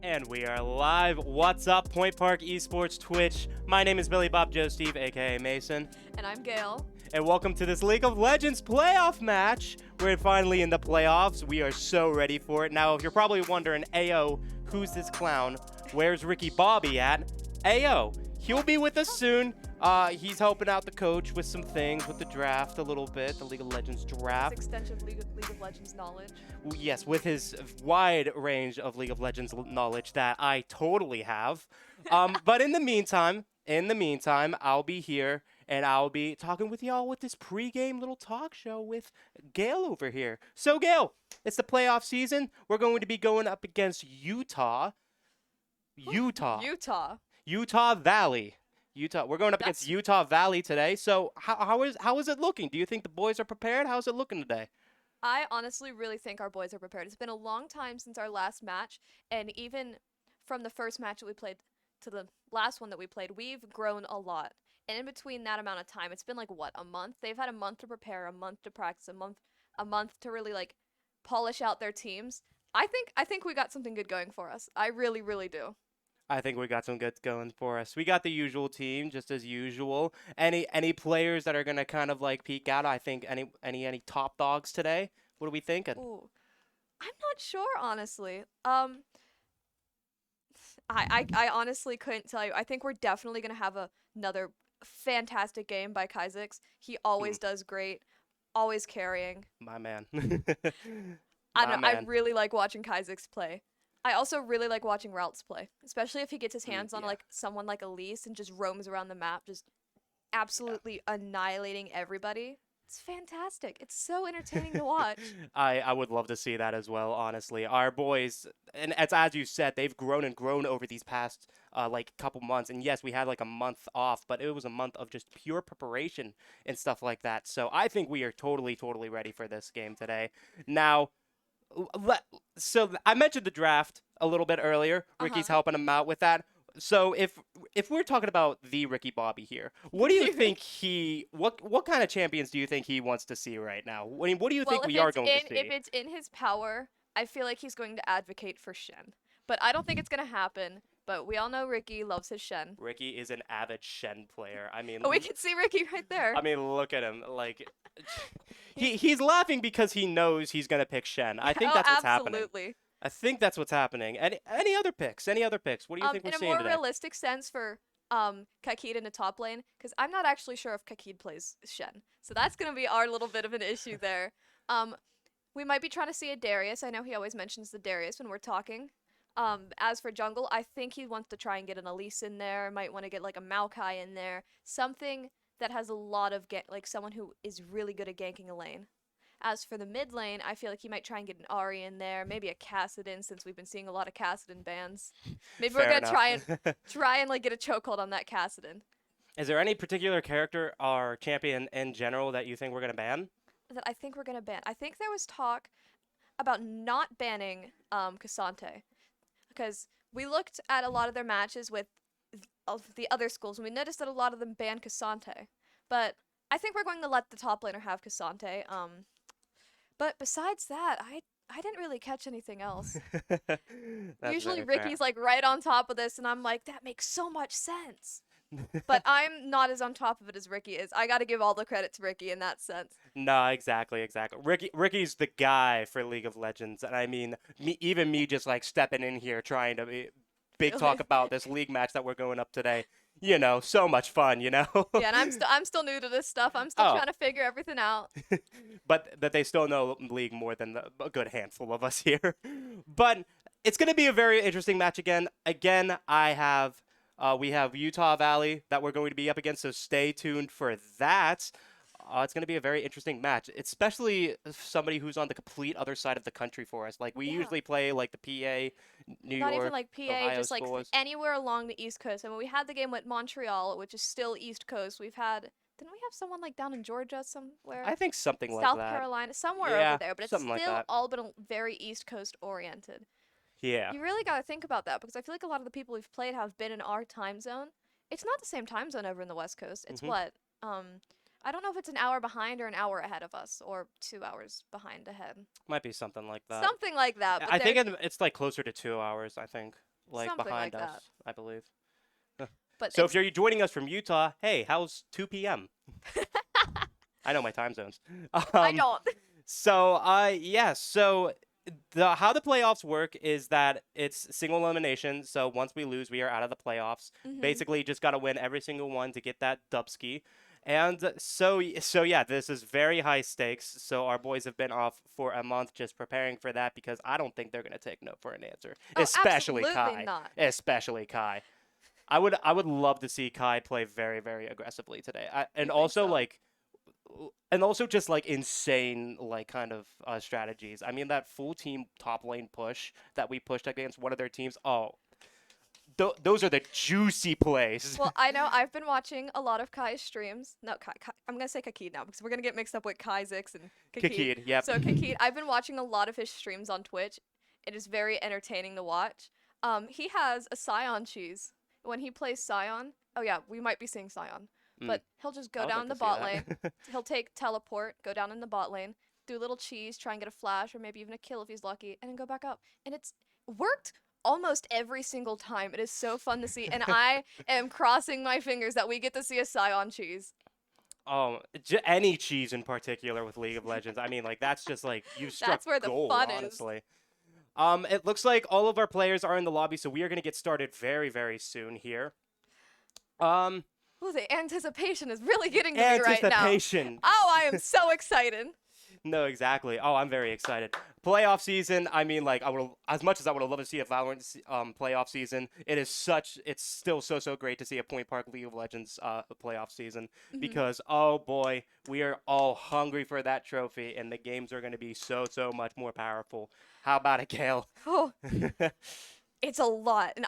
And we are live. What's up, Point Park Esports Twitch? My name is Billy Bob Joe Steve, aka Mason. And I'm Gail. And welcome to this League of Legends playoff match. We're finally in the playoffs. We are so ready for it. Now, if you're probably wondering, Ayo, who's this clown? Where's Ricky Bobby at? Ayo, he'll be with us soon. He's helping out the coach with some things with the draft a little bit, the League of Legends draft. His extensive League of Legends knowledge. Yes, with his wide range of League of Legends knowledge that I totally have. But in the meantime, I'll be here and I'll be talking with y'all with this pregame little talk show with Gail over here. So Gail, it's the playoff season. We're going to be going up against Utah Valley. We're going up against Utah Valley today. So how is it looking? Do you think the boys are prepared? How's it looking today? I honestly really think our boys are prepared. It's been a long time since our last match, and even from the first match that we played to the last one that we played, we've grown a lot. And in between that amount of time, it's been like, what, a month? They've had a month to prepare, a month to practice, a month to really like polish out their teams. I think we got something good going for us. I really, really do. I think we got some good going for us. We got the usual team, just as usual. Any players that are gonna kind of like peek out? I think any top dogs today? What are we thinking? Ooh, I'm not sure, honestly. I honestly couldn't tell you. I think we're definitely gonna have another fantastic game by Kha'Zix. He always does great, always carrying. My man. I really like watching Kha'Zix play. I also really like watching Routes play, especially if he gets his hands on like someone like Elise and just roams around the map, just absolutely annihilating everybody. It's fantastic. It's so entertaining to watch. I would love to see that as well, honestly. Our boys, and as you said, they've grown and grown over these past like couple months. And yes, we had like a month off, but it was a month of just pure preparation and stuff like that. So I think we are totally ready for this game today. Now, so I mentioned the draft a little bit earlier. Ricky's helping him out with that. So if we're talking about the Ricky Bobby here, what do you think what kind of champions do you think he wants to see right now? I mean, what do you think we are going to see? If it's in his power, I feel like he's going to advocate for Shen. But I don't think it's going to happen. But we all know Ricky loves his Shen. Ricky is an avid Shen player. I mean, we can see Ricky right there. I mean, look at him. Like, he's laughing because he knows he's gonna pick Shen. I think that's what's happening. I think that's what's happening. Any other picks? What do you think we're seeing today? In a more realistic sense for Kakid in the top lane, because I'm not actually sure if Kakid plays Shen. So that's gonna be our little bit of an issue there. We might be trying to see a Darius. I know he always mentions the Darius when we're talking. As for jungle, I think he wants to try and get an Elise in there. Might want to get like a Maokai in there. Something that has a lot of like someone who is really good at ganking a lane. As for the mid lane, I feel like he might try and get an Ahri in there, maybe a Kassadin, since we've been seeing a lot of Kassadin bans. Maybe we're gonna try and like get a chokehold on that Kassadin. Is there any particular character or champion in general that you think we're gonna ban? That I think we're gonna ban. I think there was talk about not banning Cassante. Because we looked at a lot of their matches with the other schools, and we noticed that a lot of them banned Cassante. But I think we're going to let the top laner have Cassante. But besides that, I didn't really catch anything else. Usually Ricky's like right on top of this, and I'm like, that makes so much sense. But I'm not as on top of it as Ricky is. I got to give all the credit to Ricky in that sense. No, exactly. Ricky's the guy for League of Legends, and I mean, even me just like stepping in here trying to big talk about this league match that we're going up today. You know, so much fun. You know. Yeah, and I'm still new to this stuff. I'm still trying to figure everything out. But they still know League more than a good handful of us here. But it's gonna be a very interesting match again. We have Utah Valley that we're going to be up against, so stay tuned for that. It's going to be a very interesting match, especially somebody who's on the complete other side of the country for us. Like, we usually play, like, the PA, New York, Not even, like, PA, Ohio just, like, schools. anywhere along the East Coast. I mean, we had the game with Montreal, which is still East Coast. Didn't we have someone, like, down in Georgia somewhere? I think something like that. South Carolina, somewhere over there, but it's still like all been very East Coast oriented. Yeah. You really got to think about that, because I feel like a lot of the people we've played have been in our time zone. It's not the same time zone over in the West Coast. It's what? I don't know if it's an hour behind or an hour ahead of us, or 2 hours behind ahead. Might be something like that. Something like that. But I think it's like closer to 2 hours, I think. like Something behind like us, that. I believe. But So it's if you're joining us from Utah, hey, how's 2 p.m.? I know my time zones. I Um, don't. yeah. So the how the playoffs work is that it's single elimination. So once we lose, we are out of the playoffs. Mhm. Basically, just gotta win every single one to get that dubski. And so yeah, this is very high stakes. So our boys have been off for a month just preparing for that because I don't think they're gonna take no for an answer, Oh, especially absolutely Kai. not. Especially Kai. I would love to see Kai play very very aggressively today. You think so? And also just like insane like kind of strategies. I mean that full team top lane push that we pushed against one of their teams. Oh, those are the juicy plays. Well, I know I've been watching a lot of Kai's streams. No, Kai, I'm gonna say Kakid now because we're gonna get mixed up with Kai Zix and Kakid. Kikid, yep. So Kakid, I've been watching a lot of his streams on Twitch. It is very entertaining to watch. He has a Scion cheese. When he plays Scion, oh yeah, we might be seeing Scion, Mm, but he'll just I go would down like in to the see bot lane. that. He'll take teleport, go down in the bot lane, do a little cheese, try and get a flash or maybe even a kill if he's lucky, and then go back up. And it's worked almost every single time. It is so fun to see, and I am crossing my fingers that we get to see a Scion cheese. Oh, any cheese in particular with League of Legends. I mean, like that's just like you struck That's where the gold, fun is. honestly. It looks like all of our players are in the lobby, so we are gonna get started very, very soon here. Um, Ooh, the anticipation is really getting to me right now. Anticipation. Oh, I am so excited. No, exactly. Oh, I'm very excited. Playoff season. I mean, like, I would as much as I would have loved to see a Valorant playoff season. It's still so great to see a Point Park League of Legends playoff season Mhm. because oh boy, we are all hungry for that trophy, and the games are going to be so much more powerful. How about it, Gale? Oh, it's a lot, and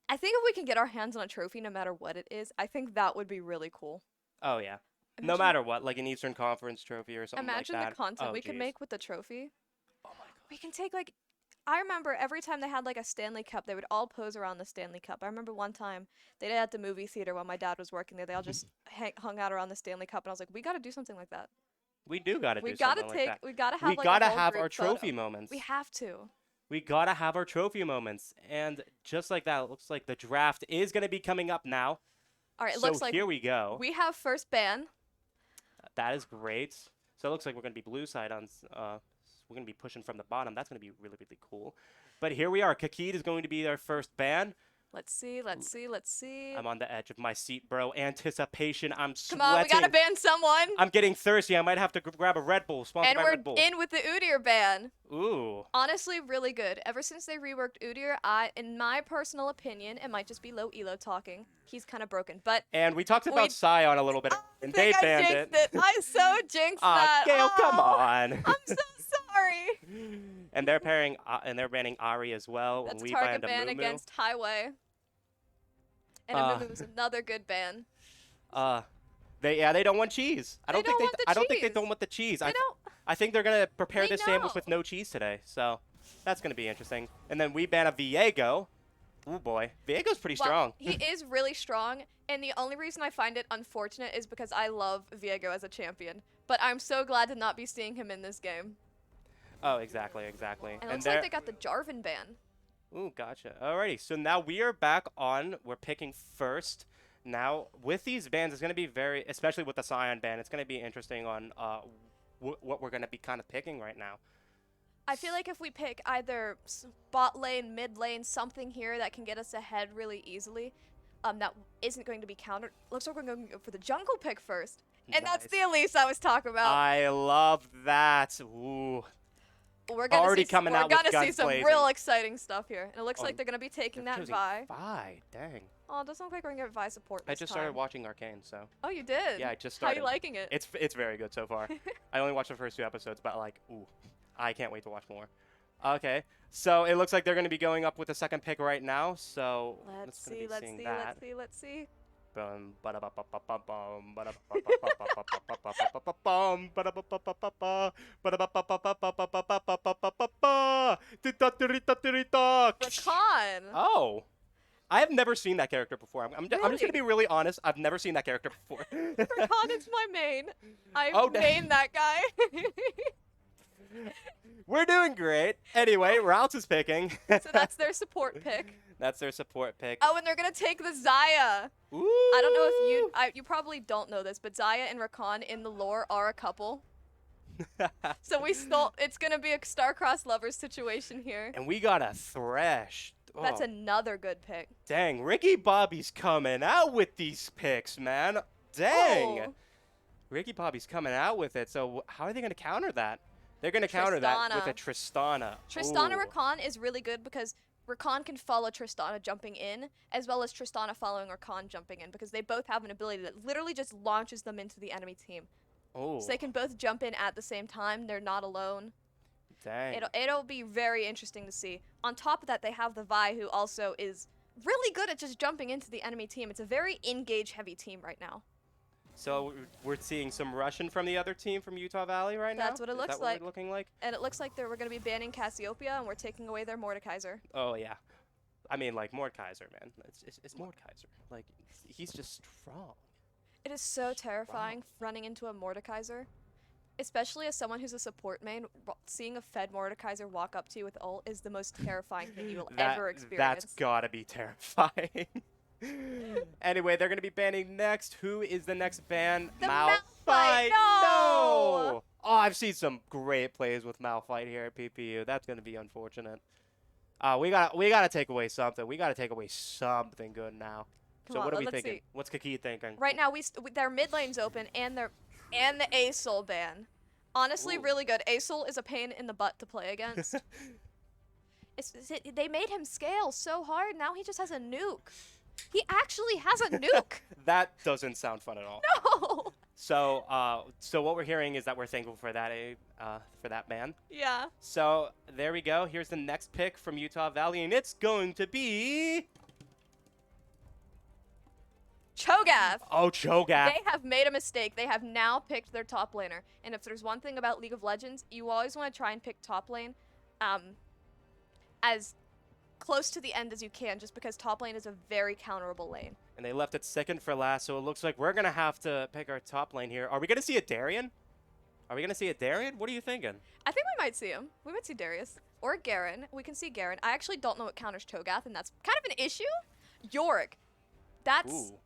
I think if we can get our hands on a trophy, no matter what it is, I think that would be really cool. Oh yeah. No Imagine, matter what, like an Eastern Conference trophy or something like imagine the that. content Oh we could jeez. make with the trophy. Oh my We gosh. can take like, I remember every time they had like a Stanley Cup, they would all pose around the Stanley Cup. I remember one time they did it at the movie theater while my dad was working there. They all just hung out around the Stanley Cup, and I was like, we got to do something like that. We do got to We do gotta something like take, that. we gotta We have like a gotta whole have our group trophy photo. We moments. have to. We gotta have our trophy moments. And just like that, it looks like the draft is gonna be coming up now. All right, it So looks like here we go. we have first ban. That is great. So it looks like we're gonna be blue side on. We're gonna be pushing from the bottom. That's gonna be really cool. But here we are. Kakid is going to be our first ban. Let's see, let's see, let's see. I'm on the edge of my seat, bro. Anticipation. I'm Come sweating. on, we gotta ban someone. I'm getting thirsty. I might have to grab a Red Bull. Sponsored And by we're Red Bull. in with the Udyr ban. Ooh. Honestly, really good. Ever since they reworked Udyr, in my personal opinion, it might just be low elo talking. He's kind of broken, but And we talked about Scion a little bit, I and they think I banned jinxed it. it. I so jinxed that. Gale, come Oh, on. I'm so sorry. And they're banning Ari as well. That's We target banned a ban Moo. against Highway. And Uh, Amumu was another good ban. They don't want cheese. I They don't think don't want the I don't think they cheese. don't want the cheese. They don't. I think they're gonna prepare They this sandwich with know. no cheese today. So that's gonna be interesting. And then we ban a Viego. Ooh boy, Viego's pretty Well, strong. he is really strong, and the only reason I find it unfortunate is because I love Viego as a champion. But I'm so glad to not be seeing him in this game. Oh, exactly. And it looks like they got the Jarvan ban. Ooh, gotcha. Alrighty, so now we are back on. We're picking first. Now, with these bans, it's going to be especially with the Scion ban, it's going to be interesting on what we're going to be kind of picking right now. I feel like if we pick either bot lane, mid lane, something here that can get us ahead really easily, that isn't going to be countered. Looks like we're going to go for the jungle pick first. And that's the Elise I was talking about. I love that. Ooh. We're gonna Already see, coming we're out with gonna see guns some blazing. real exciting stuff here. And it looks Oh, like they're gonna be taking They're that choosing Vi. Vi. Dang. Oh, it doesn't look like we're gonna get Vi support I this just time. started watching Arcane, so. Oh, you did? Yeah, I just How started. you liking it? It's very good so far. I only watched the first 2 episodes, but like, ooh, I can't wait to watch more. Okay, so it looks like they're going to be going up with the second pick right now. So Let's gonna see, be let's seeing see, that. let's see, let's see. Bum, ba-da-ba-ba-ba-ba-bum, ba-da-ba-ba-ba-ba-ba-ba-ba-ba-bum, ba-da-ba-ba-ba-ba-ba, ba-da-ba-ba-ba-ba-ba-ba-ba-ba-ba, tita-tiri-ta-tiri-ta. Rakan! Oh, I have never seen that character before. I'm just Really? gonna be really honest. I've never seen that character before. Rakan is my main. I Oh, main that guy. We're doing great. Anyway, Routes is picking. So that's their support pick. That's their support pick. Oh, and they're gonna take the Zaya. Ooh. I don't know if you probably don't know this, but Zaya and Rakan in the lore are a couple. So it's gonna be a star-crossed lovers situation here. And we got a Thresh. That's Oh, another good pick. dang, Ricky Bobby's coming out with these picks, man. Dang. Oh. Ricky Bobby's coming out with it. So how are they going to counter that? They're going to counter that with a Tristana. Tristana Ooh. Rakan is really good because Rakan can follow Tristana jumping in, as well as Tristana following Rakan jumping in, because they both have an ability that literally just launches them into the enemy team. Oh. So they can both jump in at the same time. They're not alone. Dang. It'll be very interesting to see. On top of that, they have the Vi, who also is really good at just jumping into the enemy team. It's a very engage heavy team right now. So we're seeing some Russian from the other team from Utah Valley right now? That's what it looks Is that like. what we're looking like? And it looks like we're going to be banning Cassiopeia, and we're taking away their Mordekaiser. Oh, yeah. I mean, like, Mordekaiser, man. It's Mordekaiser. Like, he's just strong. It is so terrifying running into a Mordekaiser. Especially as someone who's a support main, seeing a fed Mordekaiser walk up to you with ult is the most terrifying thing you will ever experience. That's gotta be terrifying. Anyway, they're gonna be banning next. Who is the next ban? The Malphite. No! Oh, I've seen some great plays with Malphite here at PPU. That's gonna be unfortunate. We gotta take away something. We gotta take away something good now. Come on, what are we let's thinking? see. What's Kaki thinking? Right now, their mid lane's open, and the A-Soul ban. Honestly, Ooh. really good. A-Soul is a pain in the butt to play against. They made him scale so hard, now he just has a nuke. He actually has a nuke! That doesn't sound fun at all. No! So what we're hearing is that we're thankful for that ban. Yeah. So there we go. Here's the next pick from Utah Valley, and it's going to be Cho'Gath! Cho'Gath. They have made a mistake. They have now picked their top laner. And if there's one thing about League of Legends, you always want to try and pick top lane as close to the end as you can, just because top lane is a very counterable lane. And they left it second for last, so it looks like we're going to have to pick our top lane here. Are we going to see a Darien? Are we going to see a Darien? What are you thinking? I think we might see him. We might see Darius. Or Garen. We can see Garen. I actually don't know what counters Cho'Gath, and that's kind of an issue. Yorick. That's... Ooh.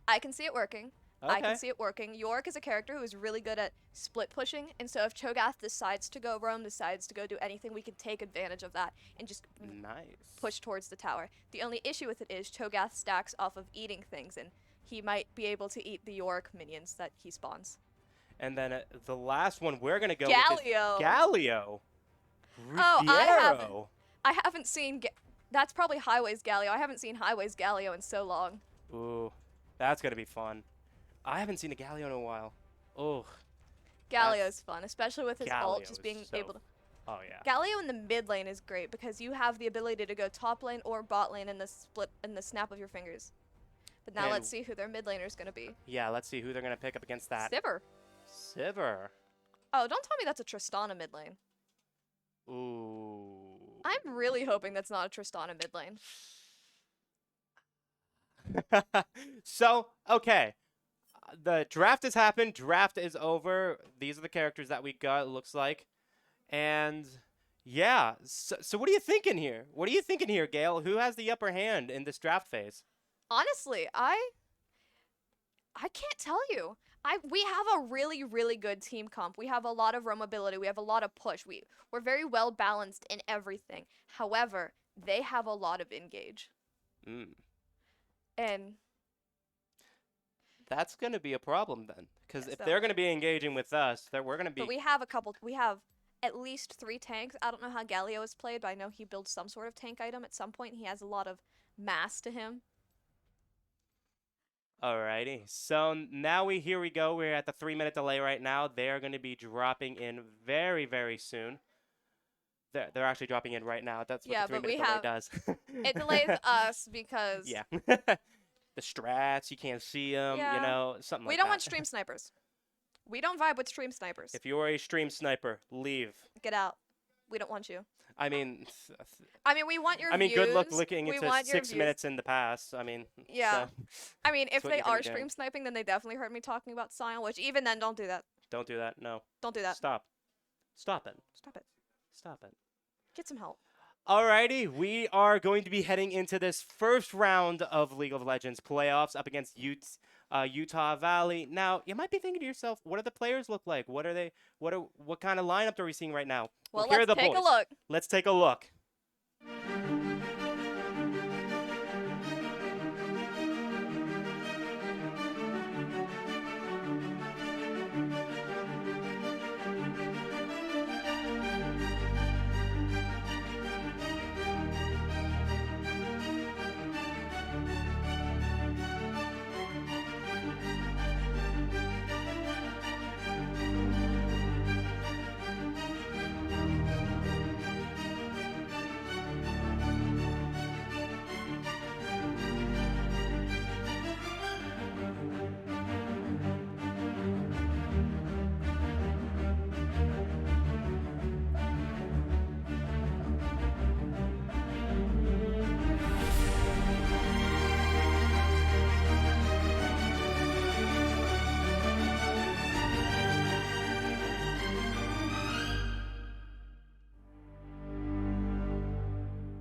I can see it working. I Okay. can see it working. Yorick is a character who is really good at split pushing, and so if Cho'Gath decides to go roam, decides to go do anything, we can take advantage of that and just Nice. push towards the tower. The only issue with it is Cho'Gath stacks off of eating things, and he might be able to eat the Yorick minions that he spawns. And then the last one we're going to go Galio. with is Galio. Oh, I haven't seen... That's probably Highways Galio. I haven't seen Highways Galio in so long. Ooh, that's going to be fun. I haven't seen a Galio in a while. Oh. Galio's fun, especially with his ult, Galio just is being so- able to... Oh, yeah. Galio in the mid lane is great because you have the ability to go top lane or bot lane in the snap of your fingers. But now And- let's see who their mid laner is going to be. Yeah, let's see who they're going to pick up against that. Sivir. Sivir. Oh, don't tell me that's a Tristana mid lane. Ooh. I'm really hoping that's not a Tristana mid lane. So, okay. The draft has happened. Draft is over. These are the characters that we got, it looks like. And, yeah. So what are you thinking here? What are you thinking here, Gale? Who has the upper hand in this draft phase? Honestly, I can't tell you. We have a really, really good team comp. We have a lot of roamability. We have a lot of push. We're very well balanced in everything. However, they have a lot of engage. Mm. And That's going to be a problem then. Because Yeah, if so- they're going to be engaging with us, we're going to be... but we have at least 3 tanks. I don't know how Galio is played, but I know he builds some sort of tank item at some point. He has a lot of mass to him. Alrighty, so now here we go. We're at the 3-minute delay right now. They're going to be dropping in very, very soon. They're actually dropping in right now. That's what Yeah, the but 3-minute we delay have- does. It delays us because Yeah. The strats, you can't see them, Yeah. you know, something we like don't that. want stream snipers. We don't vibe with stream snipers. If you're a stream sniper, leave. Get out. We don't want you. I mean, I mean, we want your views. good luck looking We into want your 6 views. minutes in the past. I mean, Yeah. so I mean, if what they you're gonna are do. stream sniping, then they definitely heard me talking about Sion, which even then, don't do that. don't do that. No. Don't do that. Stop. Stop it. Stop it. Stop it. Get some help. Alrighty, we are going to be heading into this first round of League of Legends playoffs up against Utah Valley. Now, you might be thinking to yourself, what do the players look like? What are they? What kind of lineup are we seeing right now? Well, Here are let's the take boys. a look. Let's take a look.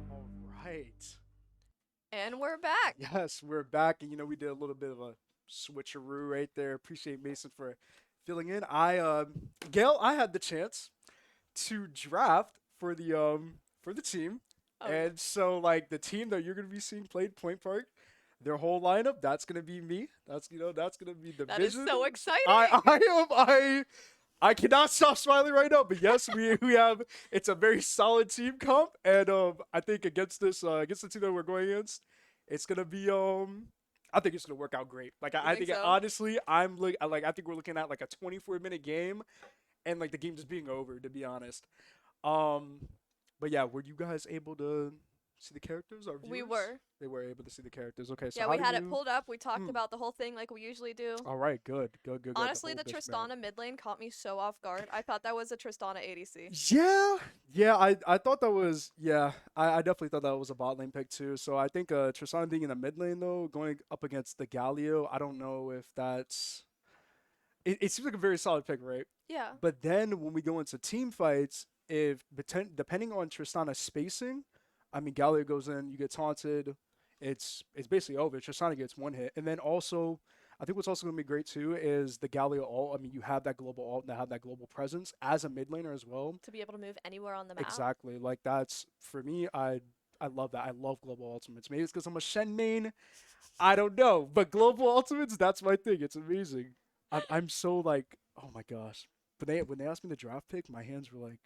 All right. And we're back. Yes, we're back, and we did a little bit of a switcheroo right there. Appreciate Mason for filling in. Gail, I had the chance to draft for the team, Oh, and so like the team that you're gonna be seeing played Point Park, their whole lineup, that's gonna be me. That's gonna be the that is vision. so exciting. I cannot stop smiling right now. But yes, we have it's a very solid team comp, and I think against the team that we're going against, it's gonna be I think it's gonna work out great. Like I think think so? honestly, I think we're looking at like a 24-minute game, and like the game just being over. To be honest, um, but yeah, were you guys able to see the characters? Our We viewers? were. They were able to see the characters. Okay, so Yeah, how we do had it you? pulled up. We talked Hmm. about the whole thing like we usually do. All right, good. Honestly, whole the bishop Tristana mid lane caught me so off guard. I thought that was a Tristana ADC. Yeah, I thought that was I definitely thought that was a bot lane pick too. So I think Tristan being in the mid lane though, going up against the Galio, I don't know if that's it seems like a very solid pick, right? Yeah. But then when we go into team fights, if depending on Tristana's spacing, I mean Galio goes in, you get taunted, it's basically over. Tristana gets one hit, and then also I think what's also going to be great too is the Galio ult. I mean, you have that global ult and have that global presence as a mid laner as well. To be able to move anywhere on the map. Exactly. Like that's for me. I love that. I love global ultimates. Maybe it's because I'm a Shen main. I don't know, but global ultimates, that's my thing. It's amazing. I'm so like, oh my gosh. But when they asked me the draft pick, my hands were like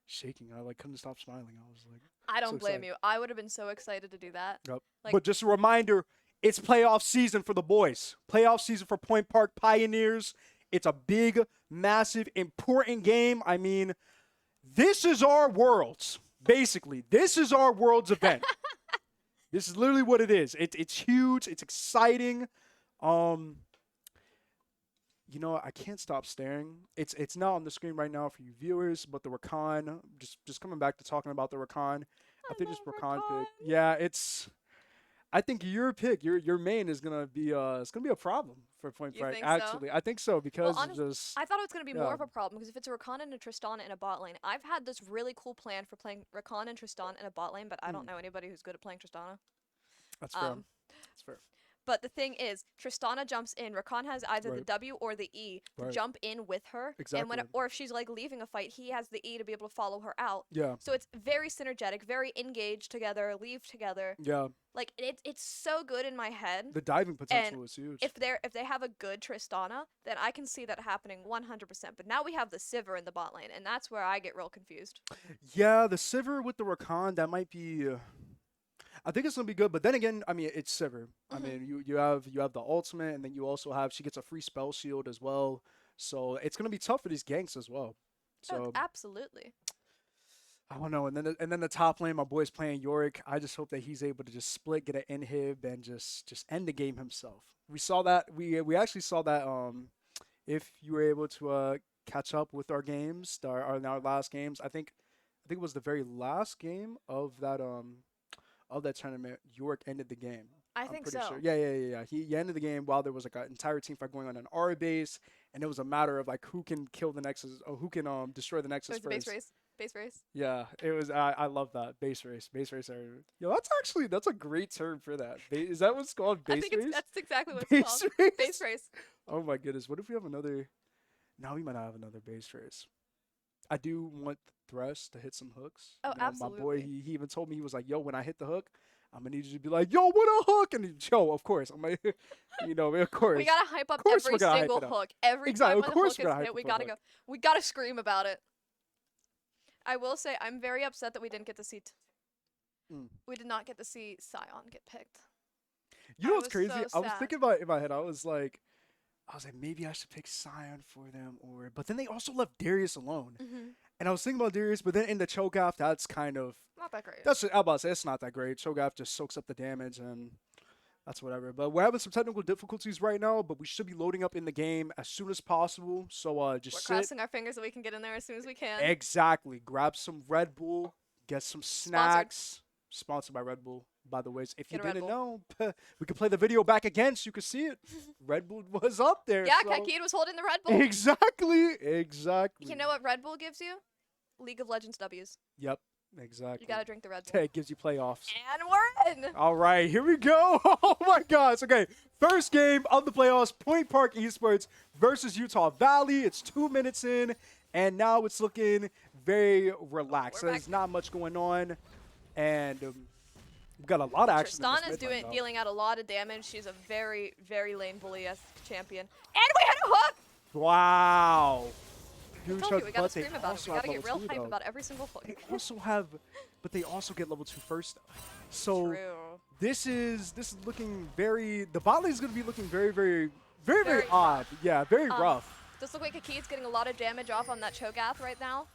shaking. I like couldn't stop smiling. I was like, I so don't blame excited. you. I would have been so excited to do that. Yep. Like- But just a reminder, it's playoff season for the boys. Playoff season for Point Park Pioneers. It's a big, massive, important game. I mean, this is our worlds. Basically, this is our world's event. This is literally what it is. It's huge. It's exciting. I can't stop staring. It's not on the screen right now for you viewers, but the Rakan, just coming back to talking about the Rakan. I think this love Rakan Rakan. pick. Yeah, I think your pick, your main is gonna be it's gonna be a problem for Point You Park. think so? Actually, I think so because honest- just I thought it was going to be more Yeah. of a problem because if it's a Rakan and a Tristana in a bot lane, I've had this really cool plan for playing Rakan and Tristana in a bot lane, but I don't know anybody who's good at playing Tristana. that's fair. Um, That's fair. But the thing is, Tristana jumps in. Rakan has either the Right. W or the E to Right. jump in with her. And Exactly. or if she's like leaving a fight, he has the E to be able to follow her out. Yeah. So it's very synergetic, very engaged together, leave together. Yeah. Like it's so good in my head. The diving potential is huge. If they have a good Tristana, then I can see that happening 100%. But now we have the Sivir in the bot lane, and that's where I get real confused. Yeah, the Sivir with the Rakan, that might be. I think it's gonna be good, but then again, I mean, it's Sivir. I mean, you have the ultimate, and then you also have she gets a free spell shield as well. So it's gonna be tough for these ganks as well. So Absolutely. I don't know. And then the top lane, my boy's playing Yorick. I just hope that he's able to just split, get an inhib, and just end the game himself. We saw that. We actually saw that. If you were able to catch up with our games, our last games, I think it was the very last game of that tournament. Yorick ended the game. I I'm think pretty so. sure. Yeah. He ended the game while there was like an entire team fight going on in our base, and it was a matter of like who can kill the Nexus or who can destroy the It Nexus was the base first. race. Base race. Yeah, it was. I love that base race. Base race. Yo, that's a great term for that. Is that what's called I base think race? that's exactly what it's Base called. race. Base race. Oh my goodness. What if we have another? No, we might not have another base race. I do want Thresh to hit some hooks. Oh, You know, my boy, absolutely. he even told me, he was like, "Yo, when I hit the hook, I'm gonna need you to be like, yo, what a hook!" And yo, of course, I'm like, of course. We gotta hype up course every we're gonna hype single it up. hook. Every Exactly, time of when the course hook we're is gonna hype hit, we up a gotta hook. go. We gotta scream about it. I will say I'm very upset that we didn't get to see. Mm. We did not get to see Sion get picked. You know I what's was crazy? so I was sad. thinking about it in my head. I was like, maybe I should pick Scion for them, but then they also left Darius alone. Mm-hmm. And I was thinking about Darius, but then in the Cho'Gath, that's kind of Not that great. I'm about to say it's not that great. Cho'Gath just soaks up the damage and that's whatever. But we're having some technical difficulties right now, but we should be loading up in the game as soon as possible. So We're just sit. crossing our fingers that we can get in there as soon as we can. Exactly. Grab some Red Bull, get some snacks. Sponsored by Red Bull, by the way. If you Get a Red didn't Bull. know, we could play the video back again so you could see it. Red Bull was up there. Yeah, so. Kakid was holding the Red Bull. Exactly. You know what Red Bull gives you? League of Legends W's. Yep. Exactly. You gotta drink the Red Bull. It gives you playoffs. And we're in. All right, here we go. Oh my gosh. Okay, first game of the playoffs, Point Park Esports versus Utah Valley. It's 2 minutes in, and now it's looking very relaxed. We're There's back. not much going on, and we've got a lot of action. in this Tristana's mid lane, though. dealing out a lot of damage. She's a very, very lane bully-esque champion. And we hit a hook! Wow. I Huge told hook, you, we gotta but they scream about it. also We have gotta get level real 2, hype though. about every single hook. But they also get level 2 first. So True. this is looking very. The bot lane is going to be looking very Very odd. Yeah, very rough. Does look like Kakid's getting a lot of damage off on that Cho'Gath right now.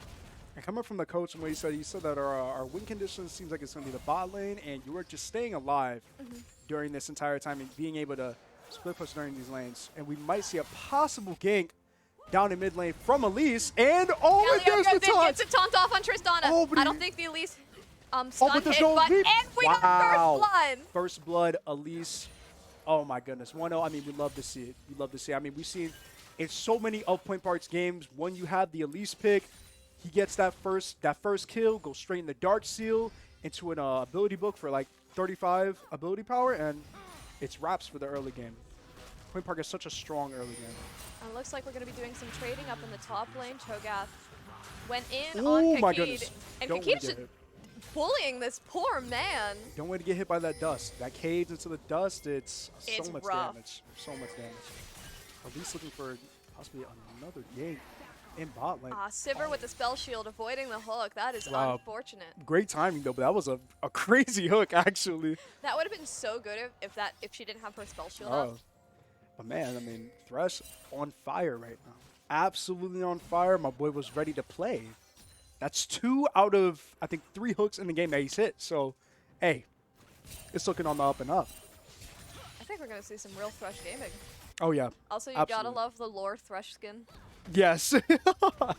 And coming from the coach and what he said that our win conditions seems like it's going to be the bot lane, and you are just staying alive during this entire time and being able to split push during these lanes. And we might see a possible gank down in mid lane from Elise, and Ellie there's the taunt. gets a taunt off on Tristana. Oh, but I he- don't think the Elise but stun there's hit, no but leap. and we got Wow. first blood. First blood, Elise. Oh my goodness. 1-0. I mean, we love to see it. We love to see it. I mean, we've seen in so many of Point Park's games, when you have the Elise pick, he gets that first kill, goes straight in the Dark Seal into an ability book for like 35 ability power, and it's wraps for the early game. Point Park is such a strong early game. And it looks like we're going to be doing some trading up in the top lane. Cho'Gath went in Oh on my Kakid. goodness. And Don't wanna Kakid's get just hit. bullying this poor man. Don't want to get hit by that dust. That cage into the dust, it's It's so much rough. damage. So much damage. Elise looking for possibly another gank in bot lane. Sivir with the spell shield avoiding the hook. That is Wow. unfortunate. Great timing though, but that was a crazy hook actually. That would have been so good if she didn't have her spell shield up. Oh. But man, I mean, Thresh on fire right now. Absolutely on fire. My boy was ready to play. That's 2 out of, I think, 3 hooks in the game that he's hit. So, hey, it's looking on the up and up. I think we're going to see some real Thresh gaming. Oh, yeah. Also, you gotta Absolutely. love the lore Thresh skin. Yes.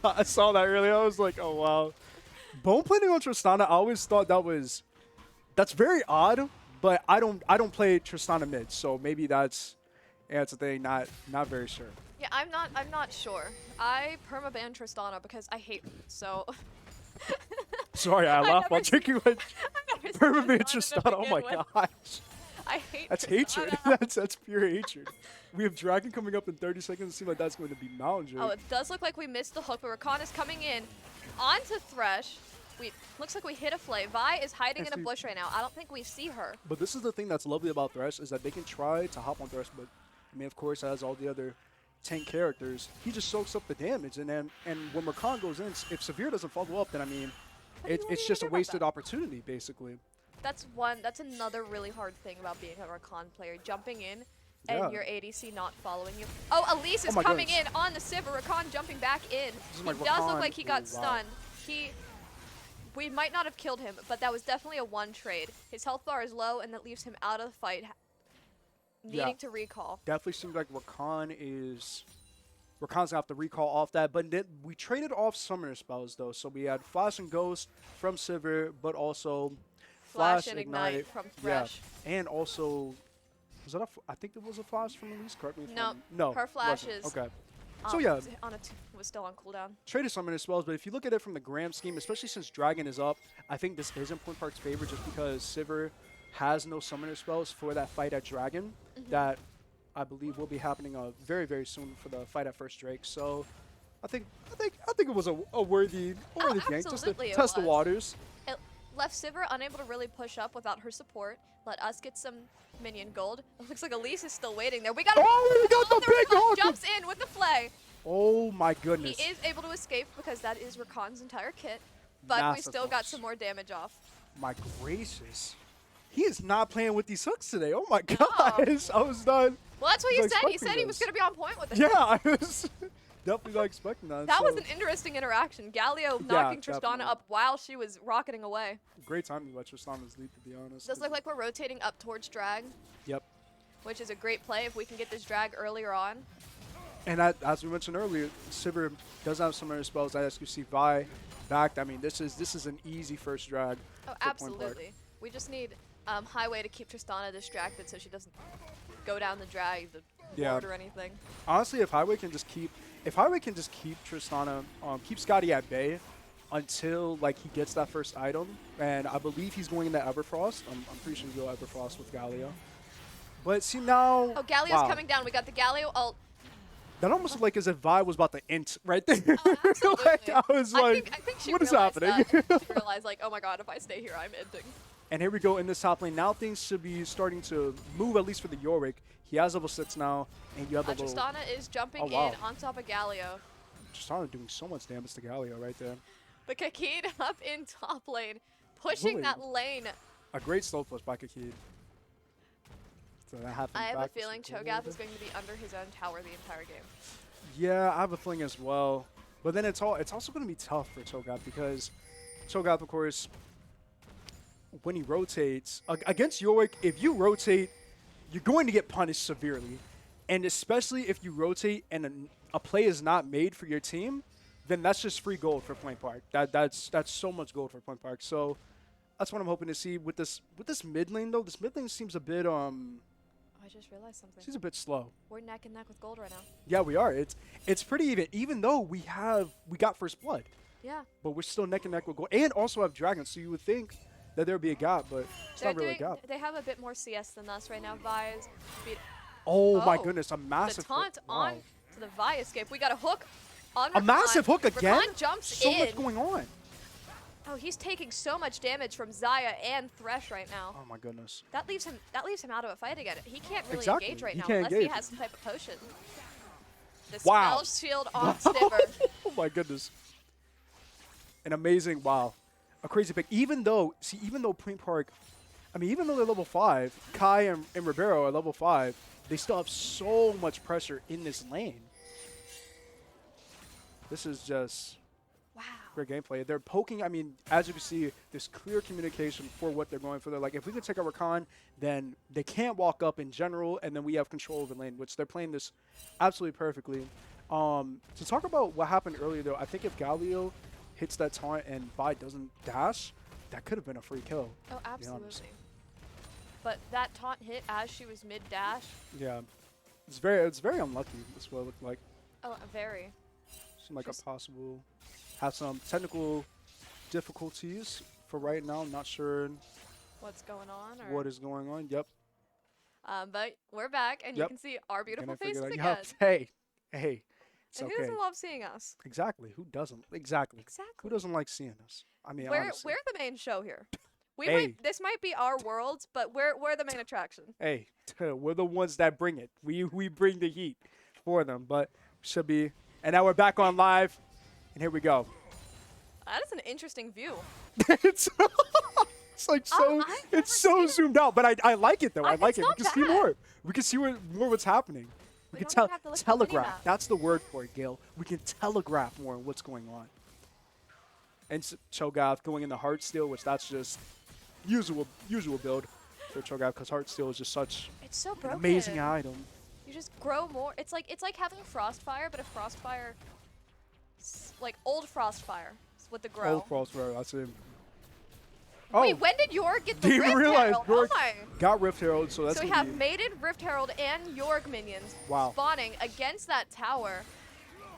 I saw that earlier. I was like, oh, wow. Bone plating on Tristana, I always thought that's very odd, but I don't play Tristana mid, so maybe that's the thing, not very sure. Yeah, I'm not sure. I permaban Tristana because I hate her, so Sorry, I laughed while never drinking my I've never seen permanent Tristana to Tristana. Oh begin my with. gosh. I hate That's Tristana. hatred. that's pure hatred. We have Dragon coming up in 30 seconds. It seems like that's going to be Mountain Oh, it does look like we missed the hook, but Rakan is coming in onto Thresh. Looks like we hit a flay. Vi is hiding in a bush right now. I don't think we see her. But this is the thing that's lovely about Thresh, is that they can try to hop on Thresh, but I mean, of course, as all the other tank characters, he just soaks up the damage. And when Rakan goes in, if Severe doesn't follow up, then I mean, But you won't it's even just a hear about wasted that. opportunity, basically. That's another really hard thing about being a Rakan player. Jumping in and Yeah. your ADC not following you. Oh, Elise is Oh my coming goodness. in on the Sivir. Rakan jumping back in. This is He my does Rakan. look like he got Wow. stunned. We might not have killed him, but that was definitely a one trade. His health bar is low, and that leaves him out of the fight, needing to recall. Definitely seems like Rakan's gonna have to recall off that, but then we traded off summoner spells though. So we had Flash and Ghost from Sivir, but also Flash and Ignite from Thresh. Yeah, and also I think there was a Flash from Elise. Correct me if No, I'm- no, her wasn't. flashes. Okay. So yeah, Was still on cooldown. traded summoner spells, but if you look at it from the grand scheme, especially since Dragon is up, I think this is in Point Park's favor just because Sivir has no summoner spells for that fight at Dragon that I believe will be happening very, very soon for the fight at First Drake. So I think it was a worthy gank just to test the waters. It left Sivir unable to really push up without her support. Let us get some minion gold. It looks like Elise is still waiting there. We got we got the big hook! Jumps in with the flay. Oh my goodness. He is able to escape because that is Rakan's entire kit, but we Massive still got hooks. some more damage off. My gracious. He is not playing with these hooks today. Oh my gosh. I was done. Well, that's what you was said. He expecting said he was this. going to be on point with it. Yeah, I was definitely not expecting that. That so was an interesting interaction. Galio knocking Tristana definitely. up while she was rocketing away. great time to let Tristana's lead, to be honest. Does look like we're rotating up towards drag, Yep. which is a great play if we can get this drag earlier on. And as we mentioned earlier, Sivir doesn't have summoner spells. As you see Vi backed. I mean, this is an easy first drag. Oh, for Point Park. absolutely. We just need Highway to keep Tristana distracted so she doesn't go down the drag, the board or anything. Honestly, if Highway can just keep Tristana, keep Scotty at bay until like he gets that first item, and I believe he's going into Everfrost. I'm pretty sure he'll go Everfrost with Galio. But see now, Oh, Galio's coming down. We got the Galio ult. that almost looked like as if Vi was about to int right there. Oh, absolutely. Like, I was like, I think she what is realized happening? that. She realized, like, oh my god, if I stay here, I'm ending. And here we go in this top lane. Now things should be starting to move, at least for the Yorick. He has level 6 now, and you have the little... Tristana is jumping Oh, wow. in on top of Galio. Tristana doing so much damage to Galio right there. But Kakid up in top lane, pushing Really? that lane. A great slow push by Kakid. So that happened I have a back to feeling some Cho'Gath gold. is going to be under his own tower the entire game. Yeah, I have a feeling as well. But then it's also going to be tough for Cho'Gath because Cho'Gath, of course, when he rotates against Yorick, if you rotate, you're going to get punished severely. And especially if you rotate and a play is not made for your team, then that's just free gold for Point Park. That's so much gold for Point Park. So that's what I'm hoping to see with this mid lane though. This mid lane seems a bit Oh, I just realized something. seems a bit slow. We're neck and neck with gold right now. Yeah, we are. It's pretty even though we got first blood. Yeah. But we're still neck and neck with gold, and also have dragons. So you would think that there would be a gap, but it's not really a gap. They have a bit more CS than us right now. Vi's speed. Oh my Oh, goodness, a massive The taunt hook. on Wow. to the Vi escape. We got a hook on A Rakan. massive hook again. Rakan jumps So in. much going on. Oh, he's taking so much damage from Xayah and Thresh right now. Oh my goodness. That leaves him out of a fight again. He can't really Exactly. engage right He now can't unless he engage. has some type of potion. The Wow. spell shield on Sniver. Oh my goodness. An amazing, wow, a crazy pick. Even though Point Park, I mean, even though they're level 5, Kai and Ribeiro are level 5, they still have so much pressure in this lane. This is just Wow. great gameplay. They're poking, I mean, as you can see, there's clear communication for what they're going for. They're like, if we can take out Rakan, then they can't walk up in general, and then we have control of the lane, which they're playing this absolutely perfectly. To talk about what happened earlier, though, I think if Galio hits that taunt and Vi doesn't dash, that could have been a free kill. Oh, be honest. absolutely. But that taunt hit as she was mid-dash. Yeah. It's very unlucky, that's what it looked like. Oh, very. Seemed like a possible... Have some technical difficulties for right now. I'm not sure What's going on? Or, what is going on. Yep. but we're back, and you Yep. can see our beautiful Gonna figure faces that- again. Yep. Hey. It's And who okay. doesn't love seeing us? Exactly. Who doesn't? Exactly. Who Exactly. doesn't like seeing us? I mean, We're honestly. the main show here. Hey. This might be our world, but we're the main attraction. Hey, we're the ones that bring it. We bring the heat for them, but should be. And now we're back on live, and here we go. That is an interesting view. it's like so. I've never It's so seen it. zoomed out, but I like it though. I like It's it. We not can see bad. more. We can see more what's happening. We We can don't even have to look at the telegraph. minimap. That's the word for it, Gail. We can telegraph more on what's going on. And Cho'Gath going into Heartsteel, which that's just usual build for Cho'Gath because Heartsteel is just such It's so an broken. amazing item. You just grow more. It's like having Frostfire, but a Frostfire, like old Frostfire with the grow. Oh, Frostfire, that's it. Wait, when did York get the didn't Rift even realize Herald? York Oh my. got Rift Herald, so that's So we gonna have be- Mated, Rift Herald, and York minions Wow. spawning against that tower.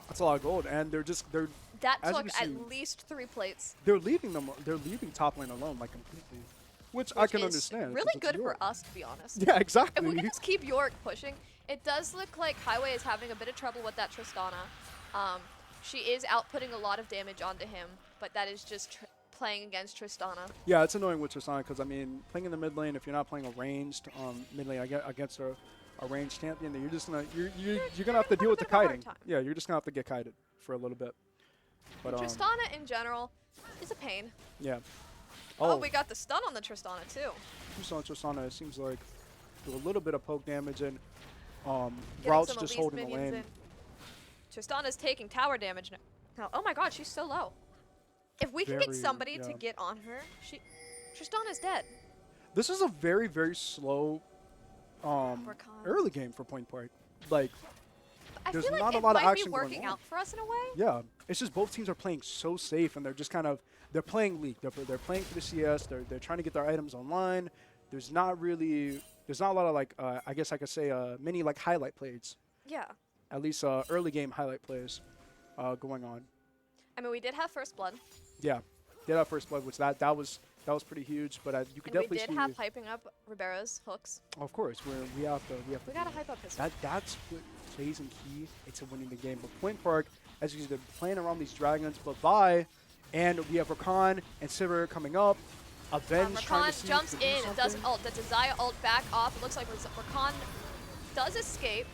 That's a lot of gold, and they're That as you took can see, at least 3 plates. they're leaving them. They're leaving top lane alone, like completely, which I Which can is understand. 'cause really it's good York. for us, to be honest. Yeah, If exactly. we can just keep York pushing, it does look like Highway is having a bit of trouble with that Tristana. She is outputting a lot of damage onto him, but that is just playing against Tristana. Yeah, it's annoying with Tristana because I mean, playing in the mid lane, if you're not playing a ranged mid lane against a ranged champion, then you're just gonna you're gonna have to deal with the have a hard kiting. time. Yeah, you're just gonna have to get kited for a little bit. But Tristana in general is a pain. yeah. Oh, we got the stun on the Tristana too. Tristana, it seems like do a little bit of poke damage and Getting Rout's some just Elise holding the minions lane. in. Tristana's taking tower damage now. Oh my god, she's so low. If we can get Very, somebody to yeah. get on her, Tristana's dead. This is a very, very slow Rakan. early game for Point Park. Like, I there's feel like not a it lot of might action be going working on. out for us in a way. yeah, it's just both teams are playing so safe, and they're just kind of they're playing League. They're playing for the CS. They're trying to get their items online. There's not a lot of like I guess I could say many like highlight plays. Yeah. At least early game highlight plays going on. I mean, we did have first blood. Yeah, did have first blood, which that was pretty huge. But you could And we definitely did see. have hyping up Ribeiro's hooks. Of course, we have to. We gotta hype up his. That's what plays in key into winning the game. But Point Park, as you see, they're playing around these dragons. But Vi, and we have Rakan and Sivir coming up. Avenge trying to see Rakan jumps if they in do and does something. ult. Does Desire ult back off? It looks like Rakan does escape.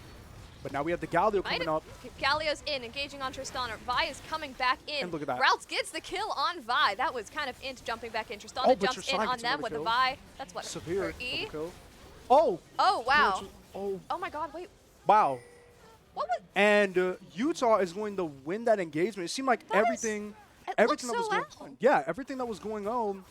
But now we have the Galio Might coming have- up. Galio's in, engaging on Tristana. Vi is coming back in. And look at that. Routes gets the kill on Vi. That was kind of int jumping back in. Tristana Oh, but jumps in Tristana on gets them another with the kill. Vi. That's what Severe her E. double kill. Oh! Oh wow. Oh, Oh my god, wait. wow. What was And Utah is going to win that engagement. It seemed like That is- everything it that looked was so going loud. on. Yeah, everything that was going on,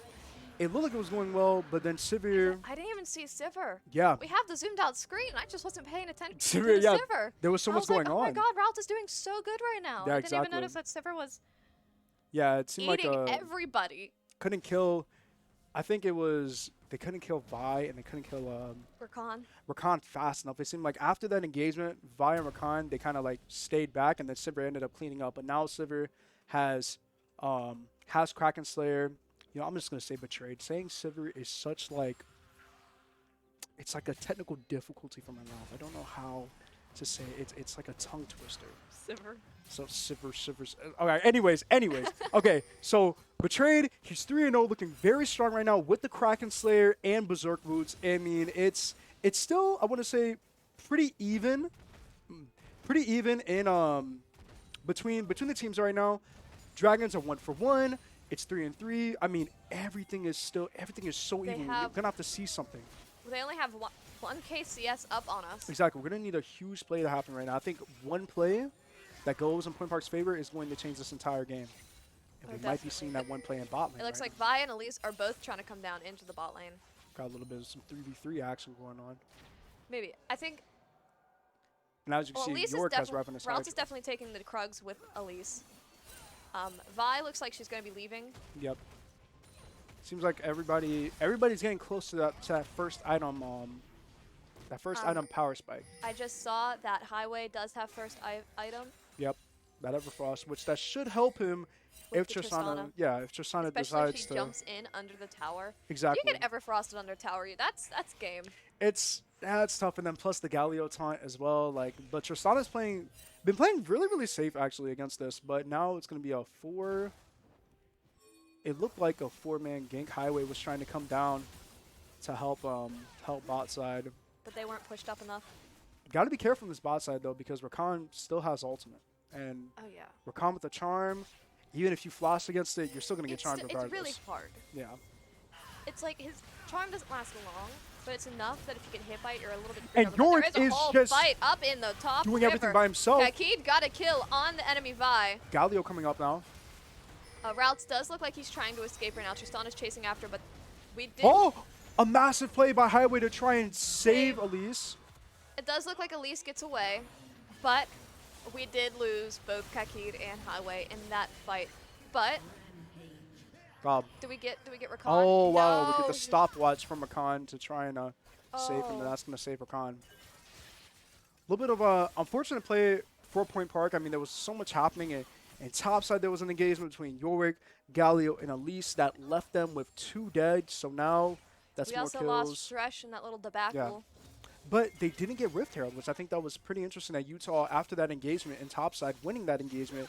it looked like it was going well, but then Sivir, I didn't even see Sivir. yeah, We have the zoomed out screen. I just wasn't paying attention Sivir, to yeah, Sivir. there was so I much was like, going oh my on. god, Routes is doing so good right now. Yeah, I didn't even exactly. notice that Sivir was yeah, it seemed eating like everybody. couldn't kill. I think it was they couldn't kill Vi and they couldn't kill Rakan fast enough. It seemed like after that engagement, Vi and Rakan they kind of like stayed back, and then Sivir ended up cleaning up. But now Sivir has Kraken Slayer. You know, I'm just gonna say betrayed. Saying Sivir is such like it's like a technical difficulty for my mouth. I don't know how to say it. It's like a tongue twister. Sivir. So Sivir. Okay. Anyways. Okay. So betrayed. He's 3-0, looking very strong right now with the Kraken Slayer and Berserk boots. I mean, it's still I want to say pretty even in between the teams right now. Dragons are 1-for-1. It's 3-3. I mean, everything is so They even. You're have- gonna have to see something. They only have one KCS up on us. Exactly. We're gonna need a huge play to happen right now. I think one play that goes in Point Park's favor is going to change this entire game. And Oh, we might be definitely. seeing that one play in bot lane. It looks right like Vi and Elise are both trying to come down into the bot lane. now. Got a little bit of some 3v3 action going on. Maybe. I think And as you can see, Elise York is has Ravenous definitely Routes is Hydra. definitely taking the Krugs with Elise. Vi looks like she's going to be leaving. Yep. Seems like everybody's getting close to that first item. Item power spike. I just saw that Highway does have first item, Yep. That Everfrost, which that should help him With if the Tristana. Yeah, if Tristana especially if decides she to. jumps in under the tower. Exactly. You get Everfrosted under tower, that's game. It's tough, and then plus the Galio taunt as well. Like, but Tristana's been playing really, really safe actually against this. But now it's gonna be a 4. It looked like a 4-man gank. Highway was trying to come down to help bot side. But they weren't pushed up enough. Got to be careful on this bot side though, because Rakan still has ultimate, and Oh yeah. Rakan with the charm. Even if you floss against it, you're still gonna get charmed It's regardless. really hard. Yeah. It's like his charm doesn't last long, but it's enough that if you get hit by it, you're a little bit. And but York there is is a whole just fight up in the top doing river. everything by himself. Kakid got a kill on the enemy Vi. Galio coming up now. Routes does look like he's trying to escape right now. Tristana's chasing after, but we did. Oh, a massive play by Highway to try and save Elise. It does look like Elise gets away, but we did lose both Kakid and Highway in that fight. But Rob. do we get Rakan? Oh, wow. We get No. the stopwatch from Rakan to try and save him, Oh. and that's going to save Rakan. A little bit of a unfortunate play for Point Park. I mean, there was so much happening. And topside, there was an engagement between Yorick, Galio, and Elise that left them with 2 dead. So now that's We more also kills. lost Thresh in that little debacle. But they didn't get Rift Herald, which I think that was pretty interesting that Utah, after that engagement in topside, winning that engagement,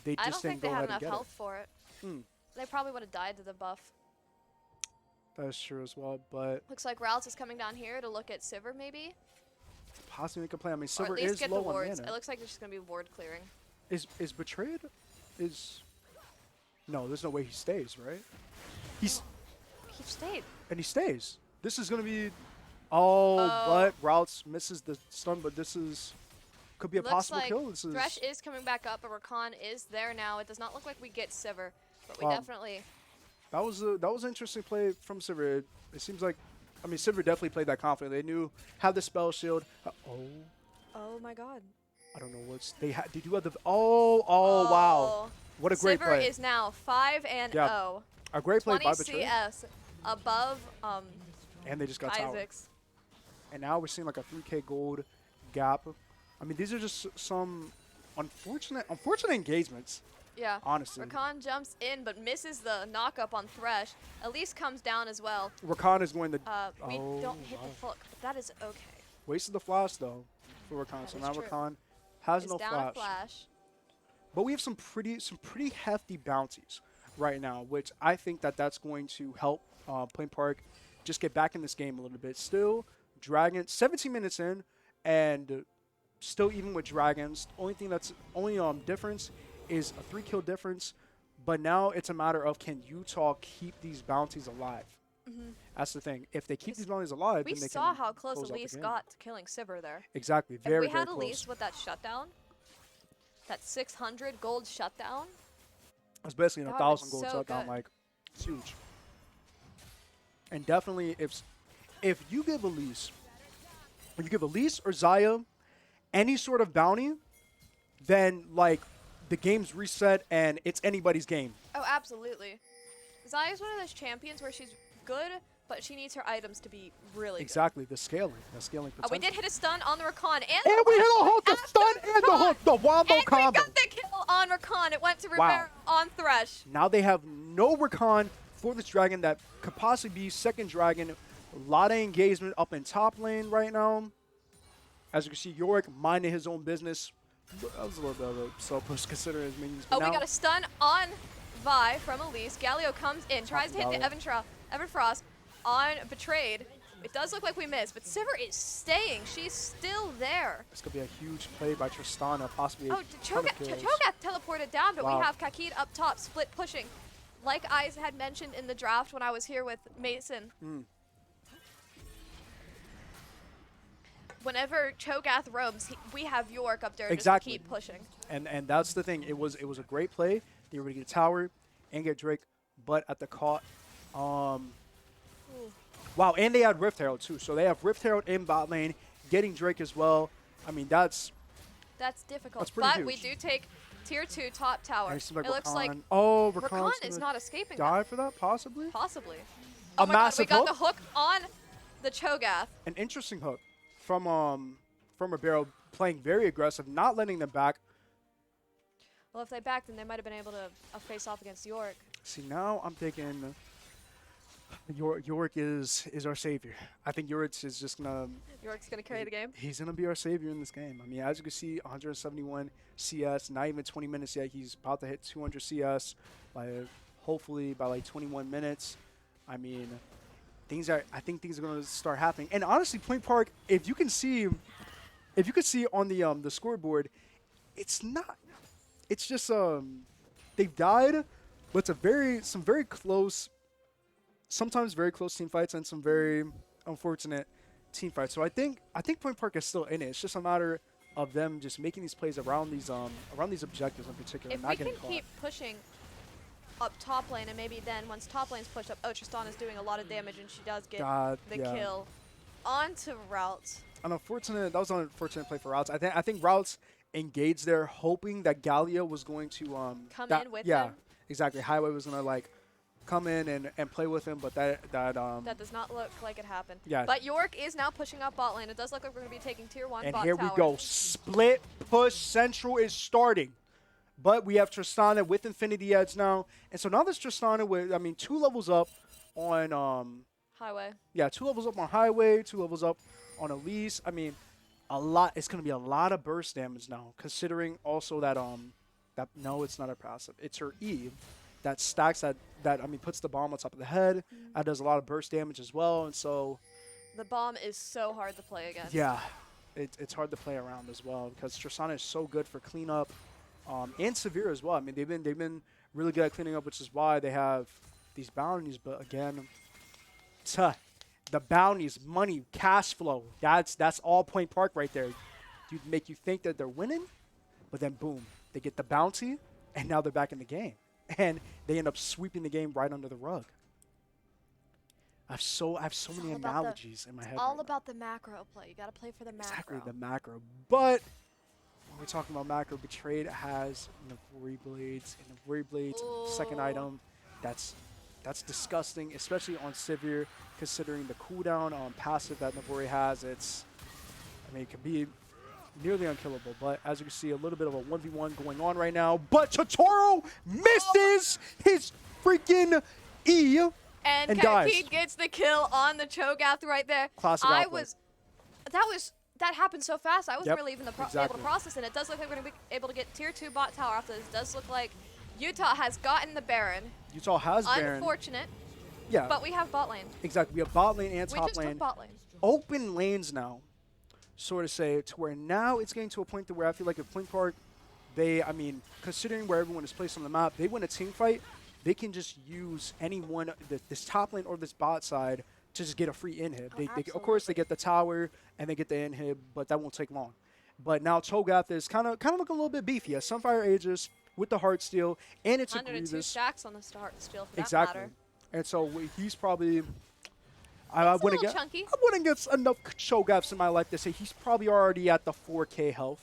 they I don't just think didn't they go have ahead and enough get health for it. Hmm. They probably would have died to the buff. it. That's true as well. But Looks like Routes is coming down here to look at Sivir maybe. possibly make a play. I mean, Or Silver at least is get the low on wards. mana. It looks like there's just going to be ward clearing. Is Betrayed? No, there's no way he stays, right? He's He stayed. And he stays. This is going to be... Oh, Oh. but Routes misses the stun, but this is... Could be a Looks possible like kill. This is... Thresh is coming back up, but Rakan is there now. It does not look like we get Sivir, but we Um, definitely... That was an interesting play from Sivir. It seems like... I mean, Sivir definitely played that confidently. They knew have the spell shield. Oh my god. I don't know what's... They do have the... Oh, wow. What a great Sivir play. is now 5 and Yeah. 0. A great play 20 by Betrayed. CS above And they just got towered. Isaac's. And now we're seeing like a 3K gold gap. I mean, these are just some unfortunate engagements, Yeah. honestly. Rakan jumps in but misses the knock-up on Thresh. Elise comes down as well. Rakan is going to... We Oh, don't hit wow. the hook, but that is okay. Wasted the flash, though, for Rakan. That So is now true. Rakan has It's no down flash. a flash. But we have some pretty hefty bounties right now, which I think that's going to help Plain Park just get back in this game a little bit. Still, Dragon 17 minutes in, and still even with Dragons, only difference is a 3-kill difference. But now it's a matter of, can Utah keep these bounties alive? That's the thing. If they keep these bounties alive, We then they saw can how close close out the Elise game. got to killing Sivir there. Exactly. If Very, we had very Elise close. with that shutdown, that 600 gold shutdown, It's basically a That would've 1,000 been gold so shutdown. good. Like, it's huge. And definitely, if you give Elise or Zaya any sort of bounty, then like the game's reset and it's anybody's game. oh, absolutely. Zaya's one of those champions where she's good, but she needs her items to be really Exactly, the scaling potential. good. We did hit a stun on the Rakan, and And we hit a hook, the after stun and the hook, the wombo and combo. we got the kill on Rakan. It went to Wow. Rivera on Thresh. Now they have no Rakan for this dragon that could possibly be second dragon. A lot of engagement up in top lane right now. As you can see, Yorick minding his own business. That was a little bit of a slow push considering his minions. Oh, But we now, got a stun on Vi from Elise. Galio comes in, tries to hit the Galio. Evan Frost on Betrayed. It does look like we missed, but Sivir is staying. She's still there. this could be a huge play by Tristana, possibly. Oh, Cho'Gath teleported down, but Wow. we have Kakid up top, split pushing. Like I had mentioned in the draft when I was here with Mason. Whenever Cho'Gath roams, we have York up there Exactly. just to keep pushing. And that's the thing. It was a great play. They were going to get a tower and get Drake, but at the cost. Wow, and they had Rift Herald too. So they have Rift Herald in bot lane, getting Drake as well. I mean, that's That's difficult. That's pretty But we huge. do take tier 2 top tower. and it seems like It looks like Rakan. Oh, Rakan Rakan's is gonna not escaping that. die for that, possibly. Possibly. A Oh my god, we massive got hook? the hook on the Cho'Gath. An interesting hook from Ribeiro, playing very aggressive, not letting them back. Well, if they backed, then they might have been able to face off against York. See, now I'm thinking Yorick is our savior. I think Yorick is just gonna York's going to carry the game. he's gonna be our savior in this game. I mean, as you can see, 171 CS, not even 20 minutes yet. He's about to hit 200 CS hopefully by like 21 minutes. I mean, I think things are gonna start happening. And honestly, Point Park, if you can see on the scoreboard, it's not. It's just they've died, but it's some very close, sometimes very close team fights and some very unfortunate team fights. So I think Point Park is still in it. It's just a matter of them just making these plays around these objectives in particular. If not we getting can caught. keep pushing up top lane, and maybe then once top lane's pushed up, Tristana's doing a lot of damage, and she does get the yeah. kill onto Routes. That was an unfortunate play for Routes. I think Routes engaged there, hoping that Galio was going to Come that- in with yeah, them? exactly. Highway was gonna like come in and play with him, but that does not look like it happened. yeah. But York is now pushing up bot lane. It does look like we're going to be taking tier 1 And bot here tower. we go. Split push central is starting. But we have Tristana with Infinity Edge now. And so now this Tristana with, 2 levels up on Highway. yeah, 2 levels up on Highway, 2 levels up on Elise. I mean, a lot. It's going to be a lot of burst damage now, considering also that no, it's not her passive. It's her E that stacks puts the bomb on top of the head. That does a lot of burst damage as well. And so The bomb is so hard to play against. yeah, it's hard to play around as well because Tristana is so good for cleanup, and Severe as well. I mean, they've been really good at cleaning up, which is why they have these bounties. But again, the bounties, money, cash flow. That's all Point Park right there. Dude, make you think that they're winning, but then boom, they get the bounty, and now they're back in the game, and they end up sweeping the game right under the rug. I have so many analogies in my head. All right about the macro play. You got to play for the macro. Exactly, the macro. But when we're talking about macro, Betrayed has Navori Blades, and Navori Blades, second item, that's disgusting, especially on Sivir, considering the cooldown on passive that Navori has. It can be nearly unkillable, but as you can see, a little bit of a 1v1 going on right now. But Totoro misses his freaking E. And guys, Kakid gets the kill on the Cho'Gath right there. Classic outplay. That happened so fast. I wasn't Yep, really even able exactly. to process it. It does look like we're going to be able to get tier 2 bot tower after this. It does look like Utah has gotten the Baron. Utah has Baron. Unfortunate, Yeah, but we have bot lane. exactly. We have bot lane and We top just lane. took bot lane. Open lanes now, sort of say, to where now it's getting to a point to where I feel like at Point Park, considering where everyone is placed on the map, they win a team fight, they can just use anyone, this top lane or this bot side, to just get a free inhib. Of course, they get the tower and they get the inhib, but that won't take long. But now Cho'Gath is kind of looking a little bit beefy. As Sunfire Aegis with the Heartsteel, and it's a 102 Grievous. stacks on the start steal for Exactly. that matter. And so he's probably... I a wouldn't little chunky. I wouldn't get enough Cho'Gaths in my life to say he's probably already at the 4K health.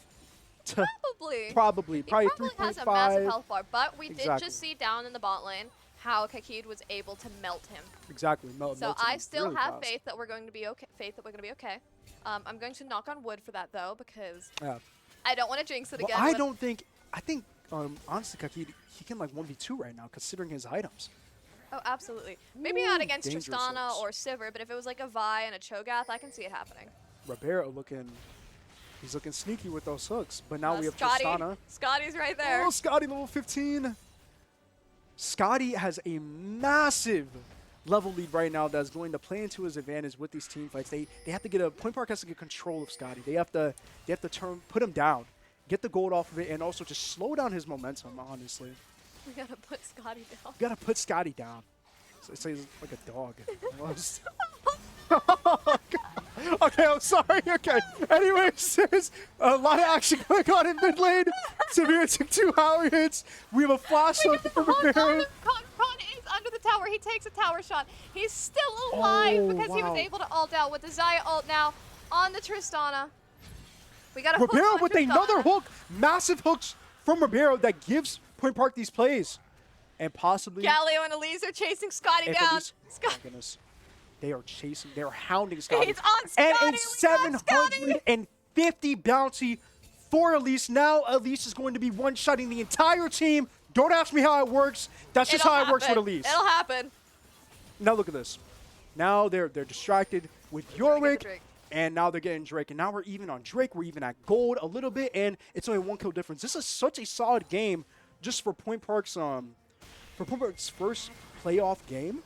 Probably. Probably He probably 3.5. has a massive health bar, but we did Exactly. just see down in the bot lane how Kakid was able to melt him. Exactly. So melted I him still really have fast. faith that we're going to be okay. I'm going to knock on wood for that though, because Yeah. I don't want to jinx it Well, again. I think honestly, Kakid, he can 1v2 right now, considering his items. Oh, absolutely. Maybe not against dangerous Tristana hooks. or Sivir, but if it was like a Vi and a Cho'Gath, I can see it happening. Ribeiro he's looking sneaky with those hooks. But now we have Scotty. Tristana. Scotty's right there. Oh, Scotty level 15. Scotty has a massive level lead right now that's going to play into his advantage with these team fights. They have to get Point Park has to get control of Scotty. They have to put him down, get the gold off of it, and also just slow down his momentum, honestly. We gotta put Scotty down. You gotta put Scotty down. It's like a dog. Almost. Okay, I'm sorry. Okay. Anyways, there's a lot of action going on in mid lane. Severe took 2 power hits. We have a flash shot from Ribeiro. Con is under the tower. He takes a tower shot. He's still alive Oh, because he was wow. able to ult out with the Xayah ult now on the Tristana. We got a hook Ribeiro on with Tristana. another hook. Massive hooks from Ribeiro that gives Point Park these plays. And possibly... Galio and Elise are chasing Scotty if down. Elise- oh my goodness. They are chasing. They are hounding Scotty. He's on And Scotty. a We got Scotty. 750 bounty for Elise. Now Elise is going to be one-shotting the entire team. Don't ask me how it works. That's just It'll how it works with happen. Elise. It'll happen. Now look at this. Now they're distracted with Gonna get the Yorick, Drake. and now they're getting Drake. And now we're even on Drake. We're even at gold a little bit, and it's only 1 kill difference. This is such a solid game just for Point Park's first playoff game.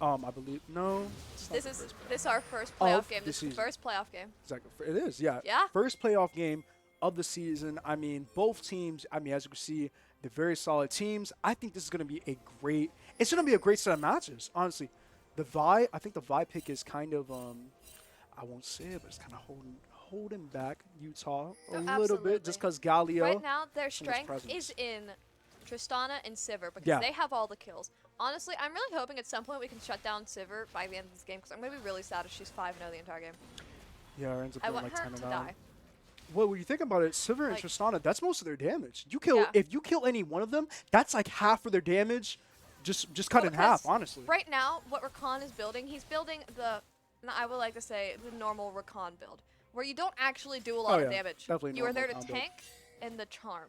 I believe no. it's not the first. This is our first playoff Of game. the This is the season. first playoff game. Exactly. It is, yeah. Yeah. First playoff game of the season. I mean, both teams, as you can see, they're very solid teams. I think this is going to be it's going to be a great set of matches, honestly. I think the Vi pick is kind of, I won't say it, but it's kind of holding back Utah a little bit just because Galio. Right now, their so much strength presence. is in Tristana and Sivir because Yeah. they have all the kills. Honestly, I'm really hoping at some point we can shut down Sivir by the end of this game because I'm going to be really sad if she's 5-0 the entire game. Yeah, it ends up I being want like her 10 to and die. Well, when you think about it, Sivir and Like- Tristana, that's most of their damage. You kill Yeah. If you kill any one of them, that's like half of their damage just cut in half, honestly. Right now, what Rakan is building, he's building I would like to say, the normal Rakan build, where you don't actually do a lot of damage. Definitely you are there to normal Rakan build. tank and the charm.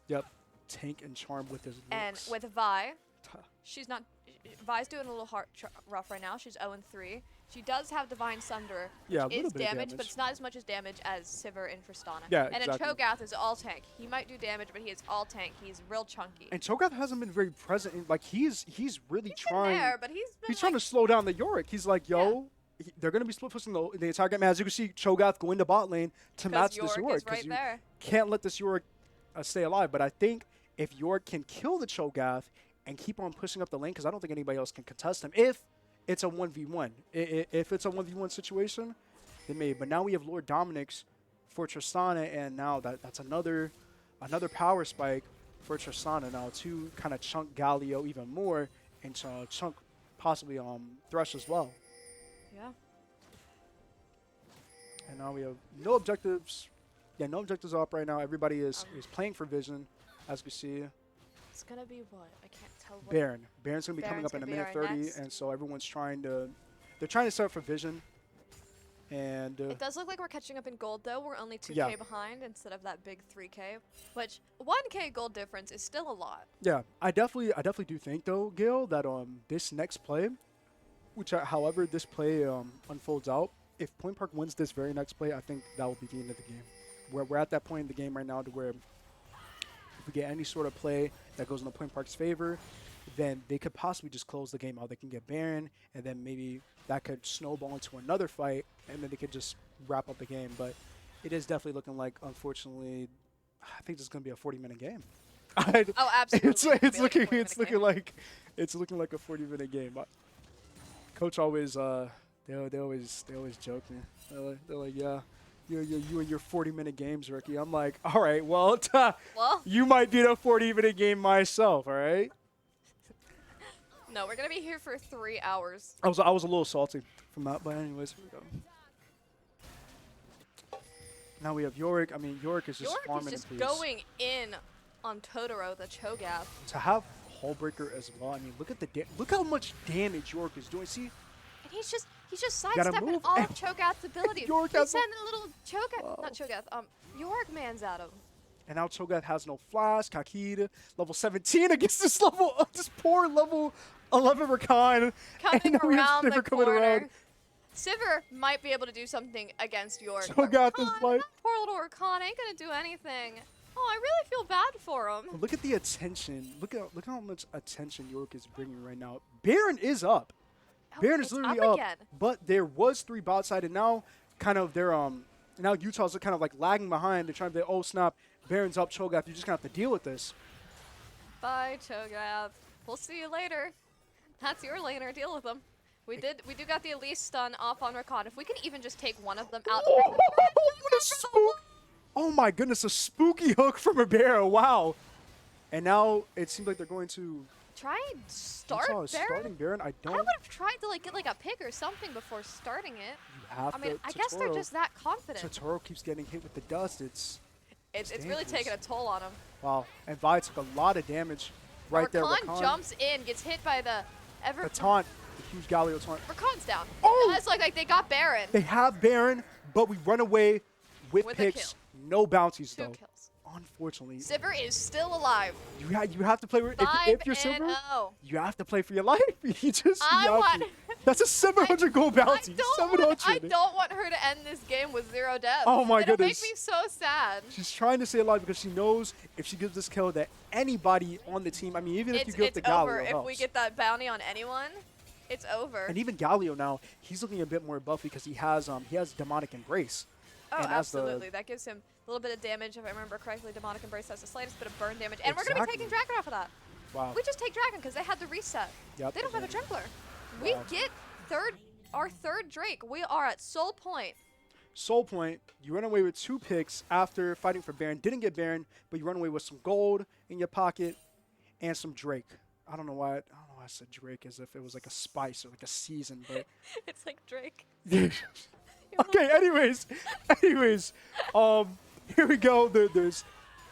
Yep, tank and charm with his looks. And with Vi, she's not. Vi's doing a little rough right now. She's 0-3. She does have Divine Sunder, which is damage, but it's not as much as damage as Sivir and Tristana. Yeah, and exactly. then Cho'Gath is all tank. He might do damage, but he is all tank. He's real chunky. And Cho'Gath hasn't been very present. Like he's really trying. Been there, but he's trying to slow down the Yorick. He's like, yo, they're gonna be split pushing the entire game. As you can see, Cho'Gath go into bot lane to match this Yorick. Right you there. can't let this Yorick stay alive. But I think if Yorick can kill the Cho'Gath and keep on pushing up the lane, because I don't think anybody else can contest him. If it's a 1v1. If it's a 1v1 situation, then maybe. But now we have Lord Dominic's for Tristana, and now that's another power spike for Tristana now to kind of chunk Galio even more and chunk possibly Thresh as well. Yeah. And now we have no objectives. Yeah, no objectives up right now. Everybody is playing for Vision, as we see. It's gonna be what? I can't tell. What Baron. Baron's gonna be coming up in a minute 30, next. and so everyone's trying to. They're trying to set up for Vision. And it does look like we're catching up in gold, though. We're only 2K behind instead of that big 3K, which 1K gold difference is still a lot. Yeah, I definitely do think though, Gil, that this next play, which however this play unfolds out, if Point Park wins this very next play, I think that will be the end of the game. We're at that point in the game right now to where if we get any sort of play that goes in the Point Park's favor, then they could possibly just close the game out. They can get Baron, and then maybe that could snowball into another fight, and then they could just wrap up the game. But it is definitely looking like, unfortunately, I think this is going to be a 40-minute game. Oh, absolutely. It's looking like a 40-minute game. But Coach always they always joke me. They're like, yeah. You and your 40-minute games, Ricky. I'm like, all right, well, you might be in a 40-minute game myself, all right? No, we're gonna be here for 3 hours. I was a little salty from that, but anyways, here we go. Now we have Yorick. I mean, Yorick is just farming. Yorick is just going in on Totoro, the Cho'Gath. To have Hullbreaker as well. I mean, look how much damage Yorick is doing. See. And he's just sidestepping all of Cho'Gath's abilities. He's sending a little Cho'Gath, not Cho'Gath, Yorick man's at him. And now Cho'Gath has no flash. Kakid, level 17 against this poor level 11 Rakan. Coming around the corner. Sivir might be able to do something against Yorick. Cho'Gath is like, poor little Rakan ain't gonna do anything. Oh, I really feel bad for him. Look at the attention. Look how much attention Yorick is bringing right now. Baron is up. Baron is literally up, but there was 3 bot side, and now kind of they're now Utah's kind of like lagging behind. They're trying to oh snap, Baron's up, Cho'Gath. You're just gonna have to deal with this. Bye, Cho'Gath. We'll see you later. That's your laner. Deal with them. We do got the Elise stun off on Rakan. If we can even just take one of them out. What a spook! Oh my goodness, a spooky hook from Ribeiro. Wow. And now it seems like they're going to. Try and start Baron? Starting Baron? I would have tried to get like a pick or something before starting it. You have I mean, I guess they're just that confident. Totoro keeps getting hit with the dust. It's really taking a toll on him. Wow. And Vi took a lot of damage right there. Rakan jumps in, gets hit by the taunt, the huge Galio taunt. Rakan's down. Oh! That's like they got Baron. They have Baron, but we run away with picks. No bounties, 2 though. kills. Unfortunately. Sivir is still alive. You have to play if you're Sivir. You have to play for your life. That's a 700 gold bounty. I don't want her to end this game with 0 deaths. Oh my goodness. It'll make me so sad. She's trying to stay alive because she knows if she gives this kill that anybody on the team, I mean, even if you give the Galio, it's over. If we get that bounty on anyone, it's over. And even Galio now, he's looking a bit more buffy because he has Demonic Embrace. Oh, absolutely. That gives him a little bit of damage. If I remember correctly, Demonic Embrace has the slightest bit of burn damage. And we're going to be taking Dragon off of that. Wow. We just take Dragon because they had the reset. Yep, they don't have a Trembler. We get our third Drake. We are at Soul Point. Soul Point, you run away with 2 picks after fighting for Baron. Didn't get Baron, but you run away with some gold in your pocket and some Drake. I don't know why I said Drake as if it was like a spice or like a season, but it's like Drake. Okay, anyways, here we go. There's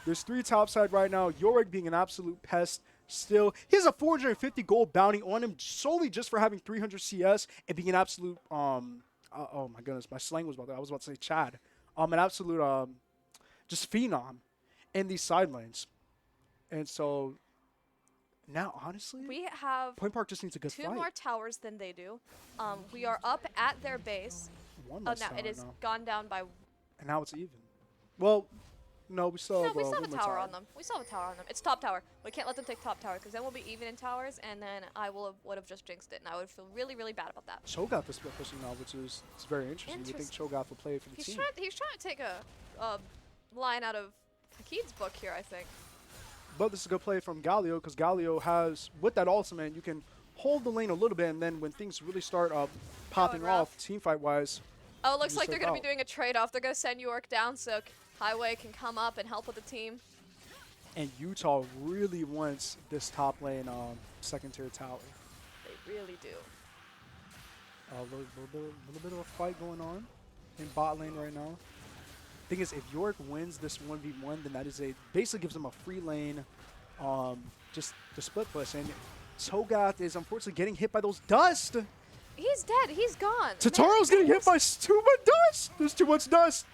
3 topside right now. Yorick being an absolute pest Still, he has a 450 gold bounty on him solely just for having 300 CS and being an absolute oh my goodness, my slang was about that. I was about to say Chad. An absolute just phenom in these side lanes. And so now, honestly, We have Point Park just needs a good two fight. more towers than they do. We are up at their base. One Oh, less now tower it is now. gone down by. And now it's even. Well, no, we still No, have, we still have one a more tower on them. We still have a tower on them. It's top tower. We can't let them take top tower because then we'll be even in towers, and then I would have just jinxed it, and I would feel really, really bad about that. Cho'Gath is split pushing now, which is it's very interesting. You think Cho'Gath will play for the He's team? trying to take a line out of Hakeed's book here, I think. But this is a good play from Galio because Galio has, with that ultimate, you can hold the lane a little bit, and then when things really start popping rough. off, team fight wise, Oh, it looks You like they're step going to be out. doing a trade-off. They're going to send York down so Highway can come up and help with the team. and Utah really wants this top lane second tier tower. They really do. A little bit of a fight going on in bot lane right now. Thing is, if York wins this 1v1, then that is basically gives them a free lane, just the split push. And Cho'Gath is unfortunately getting hit by those dust. He's dead. He's gone. Tataro's getting hit by too much dust. There's too much dust.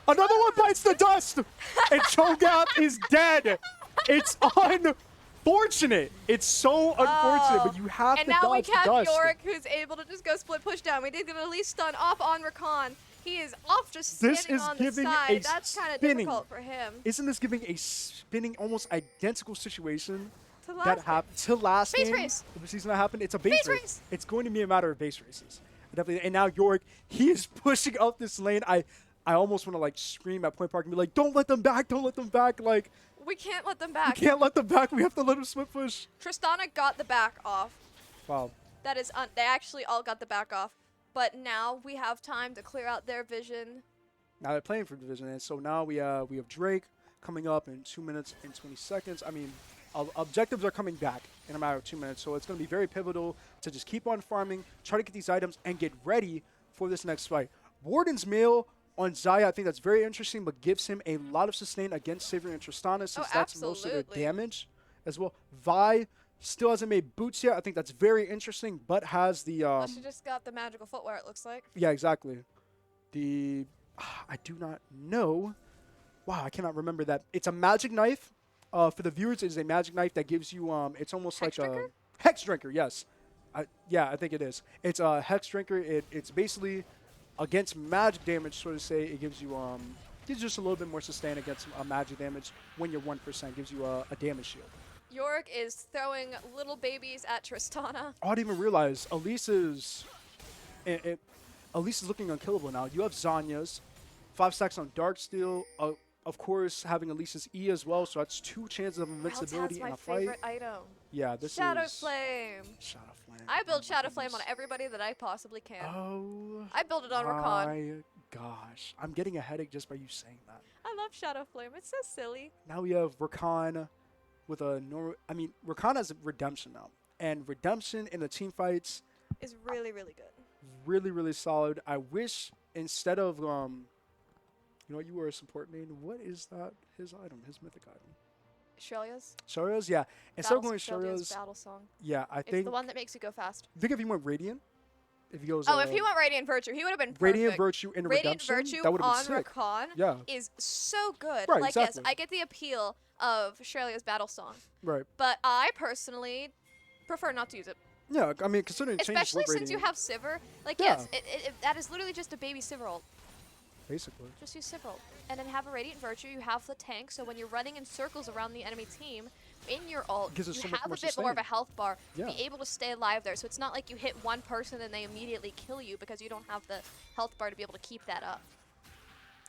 Another one bites the dust, and Cho'Gath is dead. It's unfortunate. It's so unfortunate, but you have And to now we dodge the have dust. York, who's able to just go split push down. We did get at least stun off on Rakan. He is off just This standing is on the giving side. a That's kind of spinning. difficult for him. Isn't this giving a spinning, almost identical situation To that last happened to last Base game race. of the season that happened? It's a base, Base race. race. It's going to be a matter of base races. Definitely. And now York, he is pushing up this lane. I almost want to like scream at Point Park and be like, "Don't let them back! Don't let them back!" Like, We can't let them we back. can't let them back. We have to let them split push. Tristana got the back off. Wow. That is, they actually all got the back off. But now we have time to clear out their vision. Now they're playing for division, and so now we have Drake coming up in 2 minutes and 20 seconds. I mean, objectives are coming back in a matter of 2 minutes, so it's going to be very pivotal to just keep on farming, try to get these items, and get ready for this next fight. Warden's mail on Zaya, I think that's very interesting, but gives him a lot of sustain against Savory and Tristana, since that's most of their absolutely. damage as well. Vi still hasn't made boots yet. I think that's very interesting, but has the Well, she just got the magical footwear, it looks like. yeah, exactly. The I do not know. Wow, I cannot remember that. It's a magic knife. For the viewers, it is a magic knife that gives you it's almost Hex like drinker? a hex drinker. Yes, yeah, I think it is. It's a hex drinker. It's basically against magic damage, so to say. It gives you just a little bit more sustain against magic damage when you're 1%. Gives you a damage shield. York is throwing little babies at Tristana. Oh, I didn't even realize Elise is looking unkillable now. You have Zanya's 5 stacks on Darksteel. Of course, having Elise's E as well, so that's 2 chances of invincibility That's in my a fight. favorite item. Yeah, this Shadow is Flame. Shadow Flame. I Oh build my Shadow Flame on goodness. everybody that I possibly can. Oh, I build it on Rakan. my gosh, I'm getting a headache just by you saying that. I love Shadow Flame. It's so silly. Now we have Rakan with a normal. I mean, Rakan has redemption now, and redemption in the team fights It's really, really good. really, really solid. I wish instead of you know what, you were a support main. What is that? His item, his mythic item. Shreya's Sharios, yeah. Instead of going Shreya's Sharios, battle song. yeah, I It's think. the one that makes you go fast. Think if he went Radiant, if he goes. Oh, if he went Radiant Virtue, he would have been perfect. Radiant Virtue in Radiant redemption, Virtue that would on have been sick. Rakan Yeah, is so good. Right, Like, exactly. yes, I get the appeal of Shreya's battle song, right. but I personally prefer not to use it. Yeah, I mean, considering it changes Especially what since you Radiant, have Sivir. Like, Yeah. yes, that is literally just a baby Sivir ult. basically. Just use Sivir ult. And then have a Radiant Virtue, you have the tank, so when you're running in circles around the enemy team, in your ult, Gives us you so much have more a bit more of a sustain. health bar to be Yeah. able to stay alive there. So it's not like you hit one person and they immediately kill you because you don't have the health bar to be able to keep that up.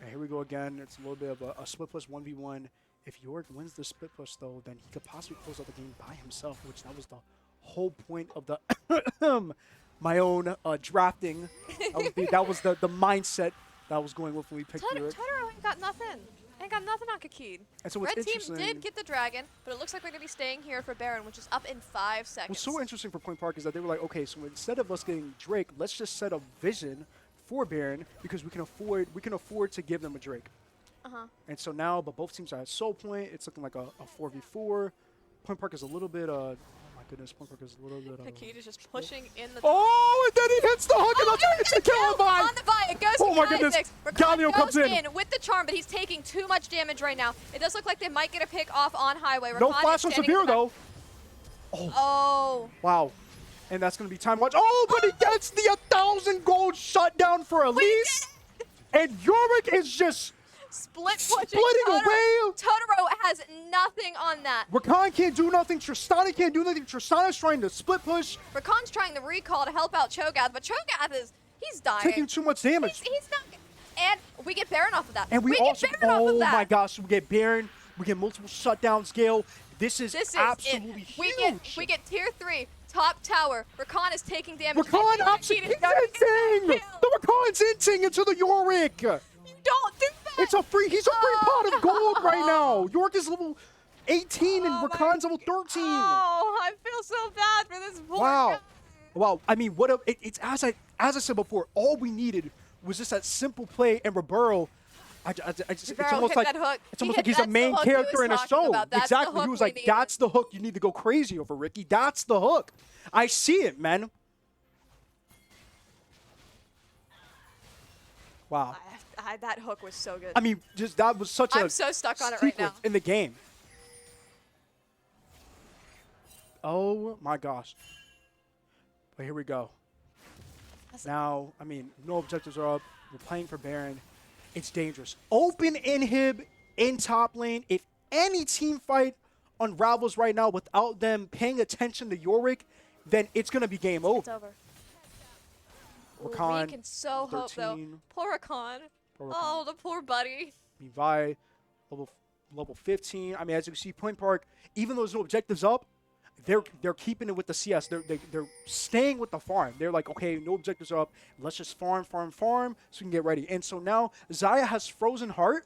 And here we go again. It's a little bit of a split plus 1v1. If York wins the split push, though, then he could possibly close out the game by himself, which that was the whole point of the my own drafting. That was the mindset that was going with when we picked York. Totoro ain't got nothing. Ain't got nothing on Kakid. And so what's Red team interesting, did get the dragon, but it looks like we're going to be staying here for Baron, which is up in 5 seconds. what's so interesting for Point Park is that they were like, okay, so instead of us getting Drake, let's just set a vision for Baron because we can afford to give them a Drake. Uh-huh. And so now, but both teams are at Soul Point. It's looking like a 4v4. Point Park is a little bit, oh my goodness, Point Park is a little bit, Kakita is just pushing in the. oh, and then he hits the hook, and that's how he gets the kill on mine. On the Vi, it goes Oh to my goodness. Galio comes goes in. with the charm, but he's taking too much damage right now. It does look like they might get a pick off on Highway. No Rakan flash is on standing in Severe, the back. though. Oh. Wow. And that's going to be time watch. Oh, but he gets the 1,000 gold shutdown for Elise. And Yorick is just Split splitting pushing away. Totoro has nothing on that. Rakan can't do nothing. Tristana can't do nothing. Tristana's trying to split push. Rakan's trying to recall to help out Cho'Gath, but Cho'Gath he's dying. Taking too much damage. He's not. And we get Baron off of that. And we also, get Baron off of that. my gosh, we get Baron. We get multiple shutdowns, Gale. This is absolutely it. huge. We get tier 3, top tower. Rakan is taking damage. Rakan absolutely inting. The Rakan's inting into the Yorick. You don't do that. It's a free. He's a free pot of gold right now. Oh. Yorick is level 18 and Oh my Rakan's level 13. Oh, I feel so bad for this poor Wow. guy. Wow. I mean, what? It's as I said before. All we needed was just that simple play, and Ribeiro. It's Ribeiro almost hit like that hook. it's almost like he's a That's the main hook he was character in a talking show. about. That's the Exactly. He hook was we like, needed. "That's the hook you need to go crazy over, Ricky. That's the hook." I see it, man. Wow. That hook was so good. I mean, just that was such I'm a so stuck on it right now. sequence in the game. Oh my gosh. But here we go. Now, I mean, no objectives are up. We're playing for Baron. It's dangerous. Open inhib in top lane. If any team fight unravels right now without them paying attention to Yorick, then it's going to be game It's over. over. Ooh, Rakan, we can so hope, though. 13. Poor Rakan. Poor Rakan. Oh, the poor buddy. Vi, level 15. I mean, as you can see, Point Park, even though there's no objectives up, they're keeping it with the CS. They're staying with the farm. They're like, okay, no objectives are up. Let's just farm, so we can get ready. And so now Xayah has Frozen Heart,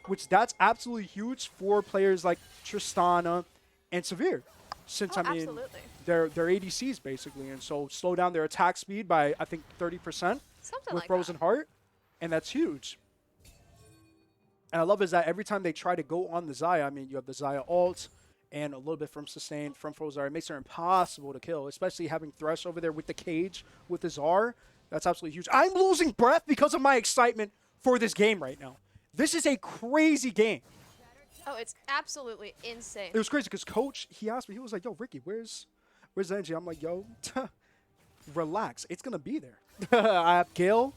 which that's absolutely huge for players like Tristana and Severe. Since, I mean, absolutely. they're ADCs basically. And so slow down their attack speed by, I think, 30% Something with like Frozen that. Heart. And that's huge. And I love is that every time they try to go on the Xayah, I mean, you have the Xayah ult and a little bit from sustain from Frozen Heart. It makes her impossible to kill, especially having Thresh over there with the cage with his R. That's absolutely huge. I'm losing breath because of my excitement for this game right now. This is a crazy game. Oh, it's absolutely insane. It was crazy because Coach, he asked me, he was like, yo, Ricky, where's the energy? I'm like, yo, relax. It's going to be there. I have Gale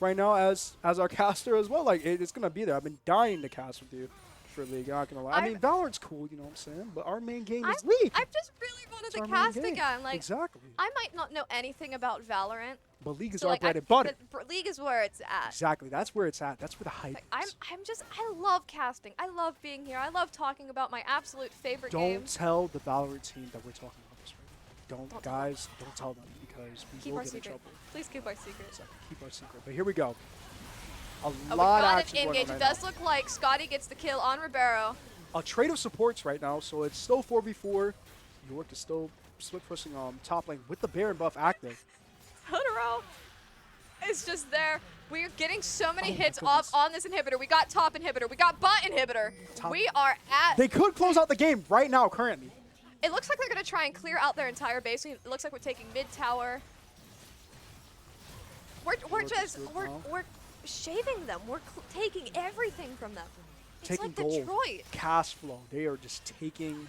right now as our caster as well. Like, it's going to be there. I've been dying to cast with you for League. I'm not going to lie. I mean, Valorant's cool, you know what I'm saying? But our main game is League. I just really wanted It's to our main cast game. again. Like, Exactly. I might not know anything about Valorant. But League is So, our like, bread and butter. League is where it's at. Exactly. That's where it's at. That's where the hype Like, is. I love casting. I love being here. I love talking about my absolute favorite Don't games. tell the Valorant team that we're talking about this right now. Don't tell Guys, don't tell them because we Keep will our get in secret. trouble. Please keep our secret. Exactly. Keep our secret. But here we go. A Oh, we lot of got action an going on engage. It right does now. look like Scotty gets the kill on Ribeiro. A trade of supports right now, so it's still 4v4. York is still split pushing top lane with the Baron buff active. Totoro is just there. We're getting so many Oh my hits goodness. off on this inhibitor. We got top inhibitor. We got bot inhibitor. Top- We are at... They could close out the game right now, currently. It looks like they're going to try and clear out their entire base. It looks like we're taking mid tower. We're York is good now. we're shaving them. We're taking everything from them. It's Taking like gold. Detroit. Cast flow. They are just taking.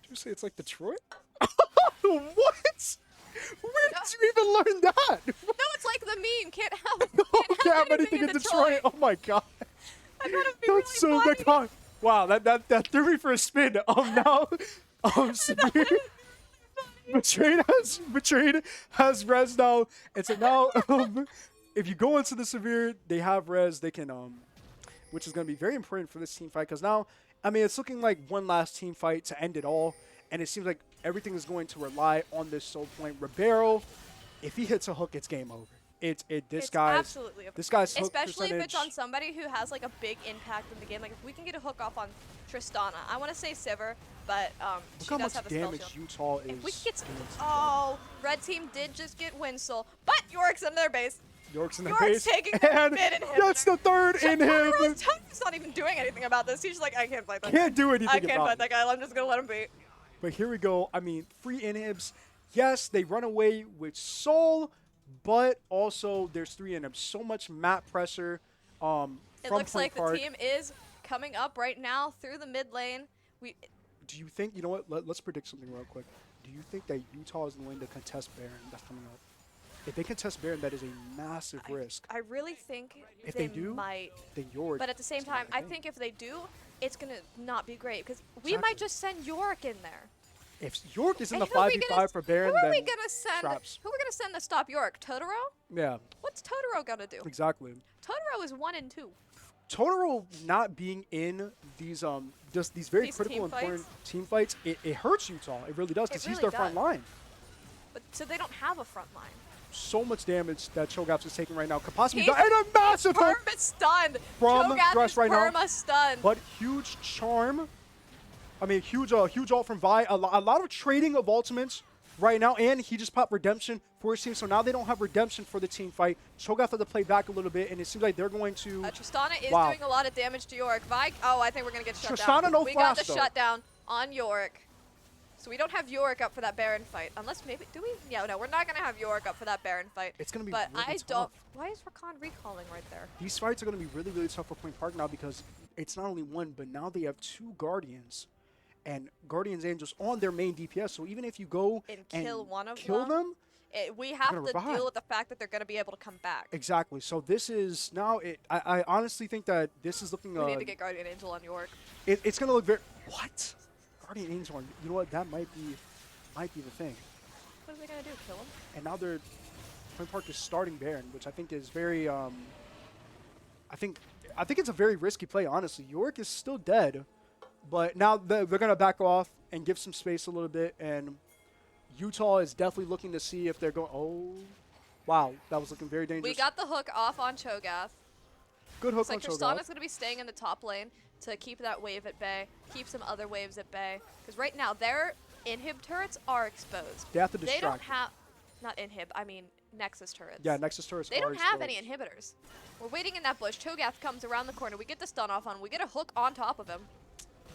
Did you say it's like Detroit? What? Where did you even learn that? No, it's like the meme. Can't have, Can't have anything in Detroit. Oh my god. I thought it'd be really That's so funny. good. Wow, that threw me for a spin. Now, Severe. Betrayed has res now, and so now if you go into the Severe, they have res. They can which is going to be very important for this team fight because now, I mean, it's looking like one last team fight to end it all, and it seems like everything is going to rely on this sole point. Ribeiro, if he hits a hook, it's game over. This It's guy's absolutely this guy's hook especially if it's percentage- on somebody who has like a big impact in the game. Like if we can get a hook off on Tristana, I want to say Sivir, but Look she how does much have a spell damage shield. Utah is. If we could get doing to oh, red team did just get Winsel, but Yorick's in their base. York's in the York's base. taking the And mid inhibitor. that's the third inhib. Totero's not even doing anything about this. He's just like, I can't fight that Can't guy. do anything I can't about fight it. that guy. I'm just going to let him be. But here we go. I mean, free inhibs. Yes, they run away with Soul, but also there's 3 inhibs. So much map pressure It from looks Point like Park. the team is coming up right now through the mid lane. Do you think, you know what, let's predict something real quick. Do you think that Utah is going to contest Baron that's coming up? If they contest Baron, that is a massive risk. I really think If they do, might. then York. But at the same is gonna time, have I the game. think if they do, it's going to not be great because we Exactly. might just send York in there. If York is in the And who are we 5v5 for Baron, Who are then we gonna send? traps. Who are we gonna send to stop York? Totoro? Yeah, What's Totoro gonna do? exactly. Totoro is 1 and 2. Totoro not being in these just these very These critical team important fights? team fights, it hurts Utah. It really does because It he's really their front does. line. But so they don't have a front line. So much damage that Cho'Gath is taking right now. Could possibly He's die. And a massive hook Perma stunned. from Cho'Gath Dress is right now. perma stunned. But huge charm. I mean, huge ult from Vi. A lot of trading of ultimates right now, and he just popped redemption for his team. So now they don't have redemption for the team fight. Cho'Gath had to play back a little bit, and it seems like they're going to. Tristana is Wow. doing a lot of damage to York. Vi, oh, I think we're gonna get shut Tristana down. no We got flash, the though. shutdown on York. So we don't have York up for that Baron fight. Unless maybe, do we? Yeah, no, we're not gonna have York up for that Baron fight. It's gonna be But really I tough. don't. Why is Rakan recalling right there? These fights are going to be really, really tough for Point Park now because it's not only one, but now they have 2 Guardians. And Guardians Angels on their main DPS. So even if you go And kill one of kill them, We have gonna to revive. deal with the fact that they're going to be able to come back. exactly. So this is now, I honestly think that this is looking, We need to get Guardian Angel on York. it's going to look very, what? Guardian Angel, you know what, that might be the thing. What are they going to do, kill him? And now Point Park is starting Baron, which I think is very, I think it's a very risky play, honestly. York is still dead, but now they're going to back off and give some space a little bit, and Utah is definitely looking to see if they're going, oh, wow, that was looking very dangerous. We got the hook off on Cho'Gath. Good hook Looks like on Tristana's Cho'Gath. going to be staying in the top lane to keep that wave at bay, keep some other waves at bay. Because right now, their inhib turrets are exposed. They have to They don't distract. have, not inhib, I mean Nexus turrets. Yeah, Nexus turrets They are don't have any exposed. inhibitors. We're waiting in that bush. Cho'Gath comes around the corner. We get the stun off on. We get a hook on top of him.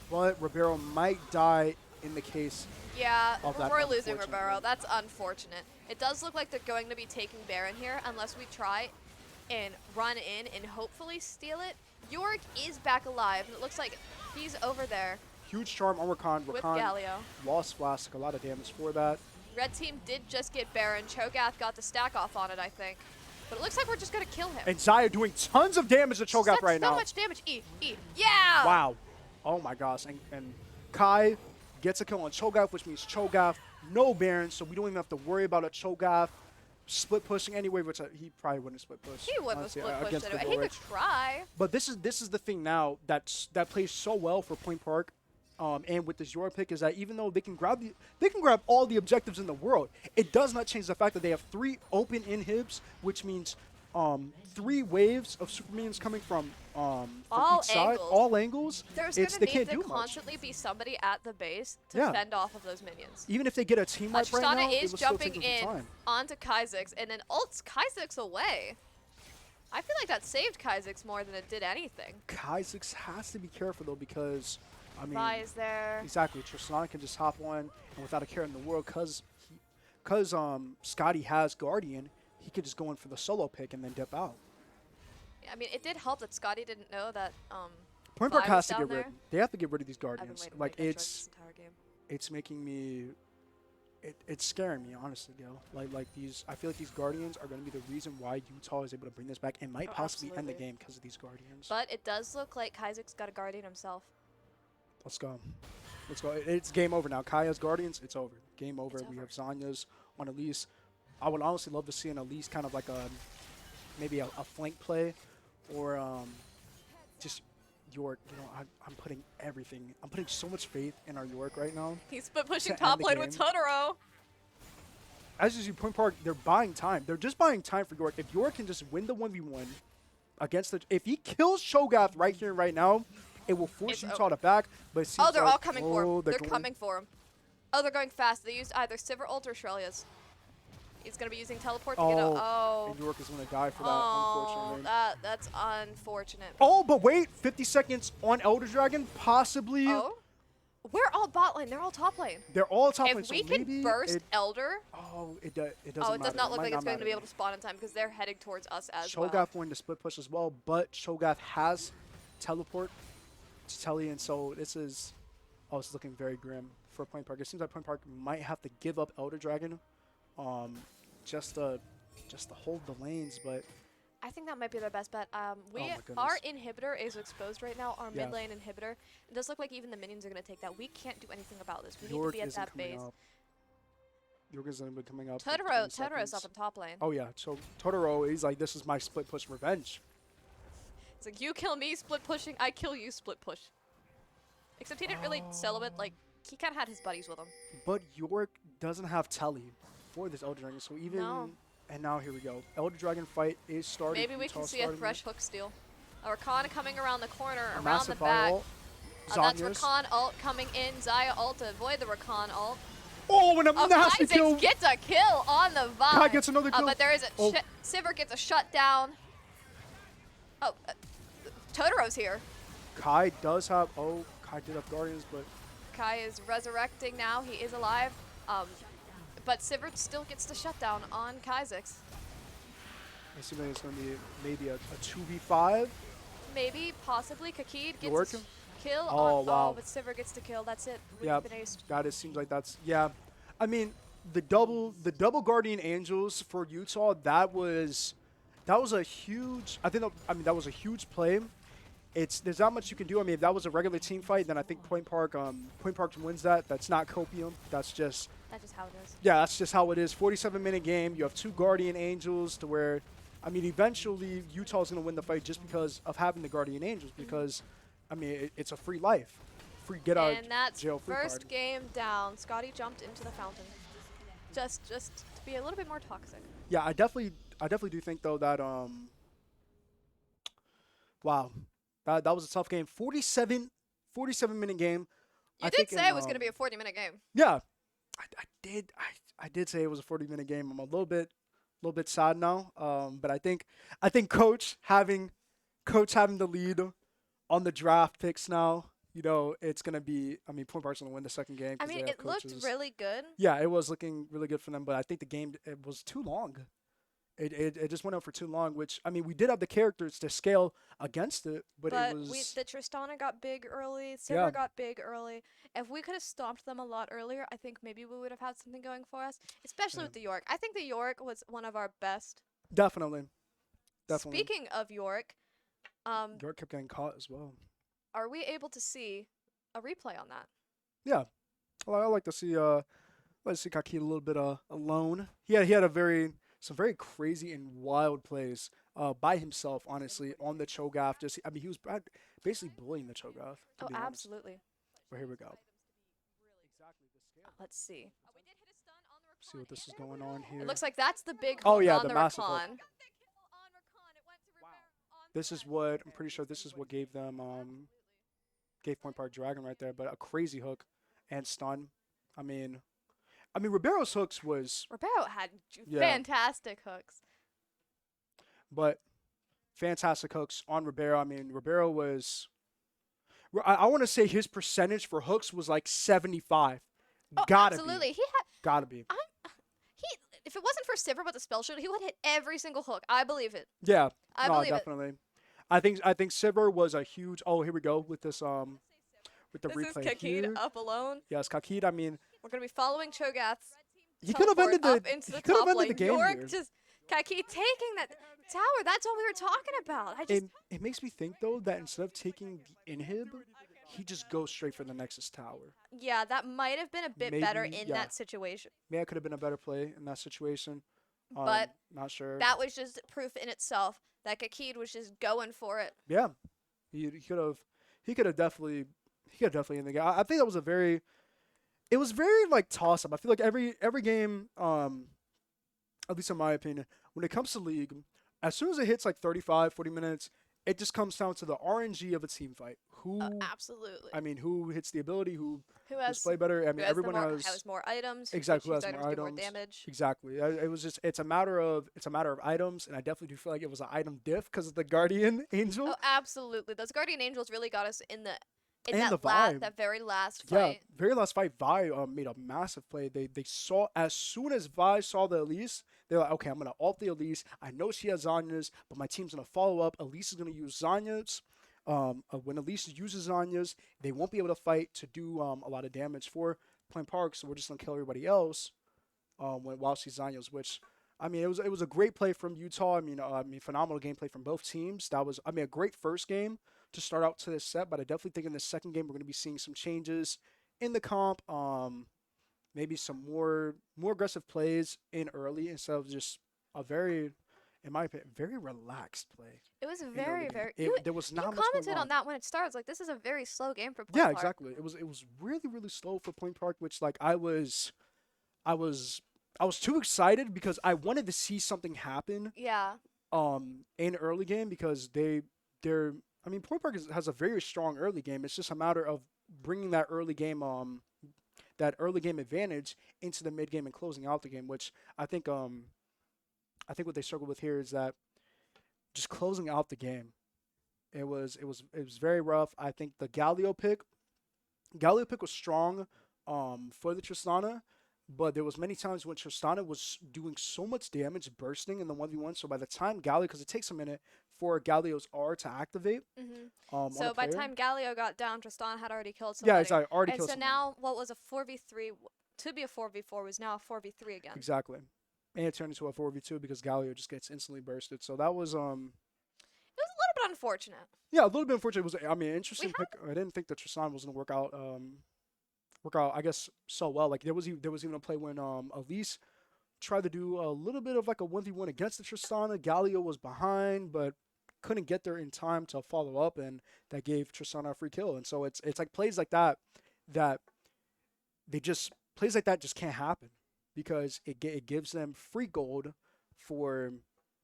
But Ribeiro might die in the case. Yeah, Of that, we're losing unfortunately. Ribeiro. That's unfortunate. It does look like they're going to be taking Baron here unless we try and run in and hopefully steal it. York is back alive, and it looks like he's over there Huge charm on Rakan. with Rakan Galio. lost Flask, a lot of damage for that. Red team did just get Baron. Cho'Gath got the stack off on it, I think. But it looks like we're just going to kill him. And Zaya doing tons of damage to Cho'Gath That's right so now. much damage. Yeah! Wow. Oh my gosh. And Kai gets a kill on Cho'Gath, which means Cho'Gath no Baron, so we don't even have to worry about a Cho'Gath split pushing anyway, which he probably wouldn't split push. He wouldn't have honestly, split pushed against it. the He could Warwick. try. But this is the thing now that plays so well for Point Park, and with this Yor pick is that even though they can grab all the objectives in the world, it does not change the fact that they have 3 open inhibs, which means 3 waves of super minions coming from All each side, angles. all angles. There's They going to need can't to do much. constantly be somebody at the base to Yeah. fend off of those minions. Even if they get a team wipe right Tristana now, it is will still jumping take them in some time. onto Kha'Zix and then ults Kha'Zix away. I feel like that saved Kha'Zix more than it did anything. Kha'Zix has to be careful though because, I mean, Vi is there. exactly, Tristana can just hop on and without a care in the world, cause Scotty has Guardian, he could just go in for the solo pick and then dip out. I mean, it did help that Scotty didn't know that. Point Park Vi was has to down get rid. there. They have to get rid of these I've been Guardians. waiting Like to make that choice this entire game. it's making me. It's scaring me, honestly, Gil. Like these, I feel like these Guardians are going to be the reason why Utah is able to bring this back and might Oh, possibly end the absolutely. game because of these Guardians. But it does look like Kha'Zix got a Guardian himself. Let's go. Let's go. It's game over now. Kaya's Guardians, it's over. Game over. It's We over. have Zanya's on Elise. I would honestly love to see an Elise kind of like maybe a flank play or just York. You know, I'm putting everything. I'm putting so much faith in our York right now. He's been pushing To end top the lane with game. Totoro. As you see, Point Park, they're buying time. They're just buying time for York. If York can just win the 1v1 against if he kills Cho'Gath right here and right now, it will force It's Utah over. to back. But it seems Oh, they're like, all coming for him. They're going- coming for him. Oh, they're going fast. They used either Sivir ult or Shrelia's. He's gonna be using teleport to get a. Oh. And York is gonna die for that, Oh, unfortunately. that's unfortunate. Oh, but wait, 50 seconds on Elder Dragon, possibly. Oh, we're all bot lane. They're all top lane. They're all top lane, If so we maybe can burst Elder. Oh, it doesn't Oh, it does matter. not look might like it's going to be matter. able to spawn in time because they're heading towards us as Cho'Gath well. wanted to split push as well, but Cho'Gath has teleport to Telly, and so this is. Oh, it's looking very grim for Point Park. It seems like Point Park might have to give up Elder Dragon, just to hold the lanes. But I think that might be their best bet. my goodness. Our inhibitor is exposed right now. Our Yeah. mid lane inhibitor. It does look like even the minions are going to take that. We can't do anything about this. We need York to be at isn't that coming base. up. York isn't even coming up. for Totoro's 20 up seconds. in top lane. Oh yeah, so Totoro, he's like, this is my split push revenge. It's like, you kill me, split pushing. I kill you, split push. Except he didn't really sell it. Like, he kind of had his buddies with him. But York doesn't have Telly for this Elder Dragon, so even No. and now here we go. Elder Dragon fight is starting. Maybe we can Utah's see a starting fresh hook steal. A Rakan coming around the corner, it. A around massive the back. ult. That's Zanya's. Rakan ult coming in. Zaya ult to avoid the Rakan ult. Oh, and a Oh, nasty kill. Kha'Zix gets a kill on the Vine. Kai gets another kill. But there is a Oh. Sivir gets a shutdown. Oh, Totoro's here. Kai does have. Oh, Kai did have Guardians, but Kai is resurrecting now. He is alive. But Sivir still gets the shutdown on Kha'Zix. I assume it's going to be maybe a 2v5. Maybe, possibly, Kakid gets York? a kill Oh, on. wow. Oh, but Sivir gets the kill. That's it. We've Yep. been aced. God, it seems like that's I mean, the double Guardian Angels for Utah. That was a huge. That was a huge play. There's not much you can do. I mean, if that was a regular team fight, then I think Point Park wins that. That's not copium. That's just how it is. yeah, that's just how it is. 47-minute game. You have two Guardian Angels to where, I mean, eventually Utah's gonna win the fight just because of having the Guardian Angels. Because, I mean, it's a free life, free get out And that's jail free first card. game down. Scotty jumped into the fountain. Just to be a little bit more toxic. Yeah, I definitely do think though that wow, that was a tough game. 47-minute game. You did say it was going to be a 40-minute game. Yeah, I did say it was a 40-minute game. I'm a little bit sad now. But I think coach having the lead on the draft picks now. You know, it's gonna be. I mean, Point Park's gonna win the second game. I 'cause mean, they have it looked coaches. really good. Yeah, it was looking really good for them, but I think the game it was too long. It just went on for too long. Which I mean, we did have the characters to scale against it, but it was. the Tristana got big early. Sivir Yeah. got big early. If we could have stomped them a lot earlier, I think maybe we would have had something going for us. Especially Yeah. with the York. I think the York was one of our best. Definitely. Speaking of York, York kept getting caught as well. are we able to see a replay on that? Yeah, well, I like to see Kaki a little bit alone. He had some very crazy and wild plays by himself. Honestly, on the Cho'Gath, he was basically bullying the Cho'Gath. to Oh, be honest. absolutely. But here we go. Let's see. See what this is going on here. It looks like that's the big Oh, hook yeah, on the the massive hook. Rakan. This is what I'm pretty sure this is what gave them gave Point Park Dragon right there. But a crazy hook and stun. I mean Ribeiro's hooks was Ribeiro had Yeah. fantastic hooks. but fantastic hooks on Ribeiro. I mean Ribeiro was. I want to say his percentage for hooks was like 75. Oh, Gotta absolutely. be. He had Gotta be. if it wasn't for Sivir with the spell shield, he would hit every single hook. I believe it. Yeah. I no, believe it. definitely. I think Sivir was a huge. Oh, here we go with this with the This is replay Kakid here. up alone. Yes, Kakid. I mean, We're gonna be following Cho'Gath's he could have teleport ended the up into the he could have top ended lane. the game York here. just Kakid taking that tower. That's what we were talking about. It makes me think though that instead of taking the inhib, he just goes straight for the Nexus Tower. yeah, that might have been a bit better Maybe, in yeah. that situation. Yeah, it could have been a better play in that situation. But not sure. that was just proof in itself that Kakid was just going for it. Yeah, he could have definitely in the game. I think that was it was very like toss up. I feel like every game, at least in my opinion, when it comes to League, as soon as it hits like 35, 40 minutes, it just comes down to the RNG of a team fight. Absolutely. I mean, who hits the ability, who's Who play better. I who mean, has everyone has more items? exactly who Which has items more do more items. damage? Exactly. It was just it's a matter of items, and I definitely do feel like it was an item diff because of the Guardian Angel Oh, absolutely. Those Guardian Angels really got us in and the that vibe. that very last Yeah, fight. very last fight, Vi made a massive play. They saw as soon as Vi saw the Elise, they're like, okay, I'm gonna ult the Elise. I know she has Zanya's, but my team's gonna follow up. Elise is gonna use Zanya's. When Elise uses Zanya's, they won't be able to fight to do a lot of damage for Plain Park. So we're just gonna kill everybody else while she's Zanya's. Which I mean, it was a great play from Utah. I mean, phenomenal gameplay from both teams. That was a great first game to start out to this set, but I definitely think in the second game we're going to be seeing some changes in the comp. Maybe some more aggressive plays in early instead of just a very, in my opinion, very relaxed play. It was early very, game. very. There was not You much going commented on. on that when it starts. Like, this is a very slow game for Point Yeah, Park. exactly. It was really slow for Point Park, which like I was too excited because I wanted to see something happen Yeah. in early game because they're I mean Point Park has a very strong early game. It's just a matter of bringing that early game advantage into the mid game and closing out the game, which I think what they struggle with here is that just closing out the game. It was very rough. I think the Galio pick was strong for the Tristana, but there was many times when Tristana was doing so much damage bursting in the 1v1. So by the time Galio, because it takes a minute for Galio's R to activate. On So a by the player. time Galio got down, Tristan had already killed somebody. Yeah, it's already And killed so someone. now what was a 4v3 to be a 4v4 was now a 4v3 again. Exactly. And it turned into a 4v2 because Galio just gets instantly bursted. So that was It was a little bit unfortunate. yeah, a little bit unfortunate. It was interesting pick. I didn't think that Tristan was gonna work out I guess so well. Like there was even a play when Elise tried to do a little bit of like a 1v1 against the Tristana. Galio was behind, but couldn't get there in time to follow up, and that gave Tristana a free kill. And so it's like plays like that plays like that just can't happen because it gives them free gold for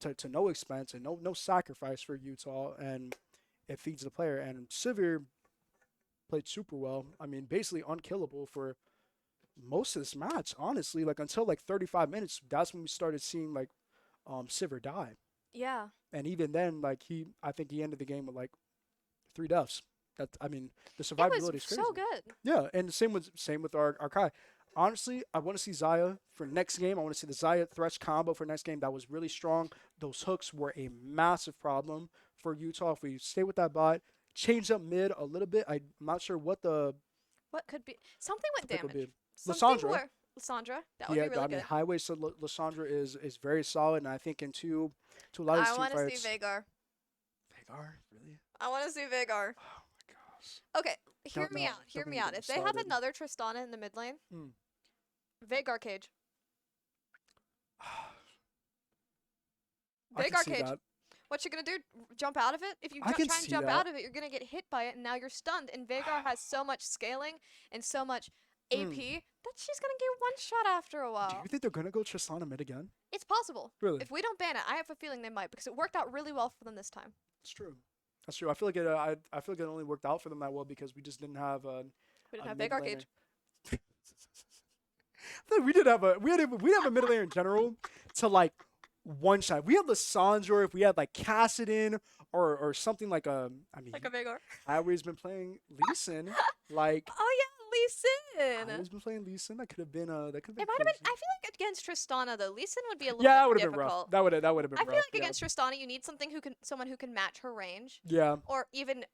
to no expense and no sacrifice for Utah, and it feeds the player. And Sivir played super well. I mean, basically unkillable for most of this match, honestly. Like until like 35 minutes, that's when we started seeing like Sivir die. Yeah. And even then, like I think he ended the game with like 3 deaths. The It survivability was is crazy. so good. Yeah, and same with our Kai. Honestly, I want to see Zaya for next game. I want to see the Zaya Thresh combo for next game. That was really strong. Those hooks were a massive problem for Utah. If we stay with that bot, change up mid a little bit. I'm not sure what What could be something with pick would damage? be. Something Lissandra. where Lissandra. That would Yeah, be really I mean, good. Highway so Lissandra is very solid, and I think in to a lot of these I team want to fights. see Vagar. Vagar, really? I want to see Vagar. Oh my gosh. Okay, hear me no, out. Hear don't me even out. get If me they have started. another Tristana in the mid lane, Hmm. Vagar cage. I can Vagar see cage. that. What you gonna do? Jump out of it? If you I can try and see jump that. out of it, you're gonna get hit by it, and now you're stunned. And Vagar has so much scaling and so much AP that she's gonna get one shot after a Do while. you think they're gonna go Tristana mid again? It's possible. Really? If we don't ban it, I have a feeling they might because it worked out really well for them this time. It's true. That's true. I feel like it. I feel like it only worked out for them that well because we just didn't have We didn't a have mid Vagar laner. cage. We did have a mid laner in general to like one shot. We had Lissandra. If we had like Cassidon or something like I mean, Like a Vagar. I always been playing Lee Sin. Like Oh yeah, Lee I Sin. always been playing Lee Sin. That could have been It might have been. I feel like against Tristana though, Lee Sin would be a little Yeah, it bit would have been rough. difficult. That would have been I rough. feel like yeah. against Tristana, you need someone who can match her range, Yeah. or even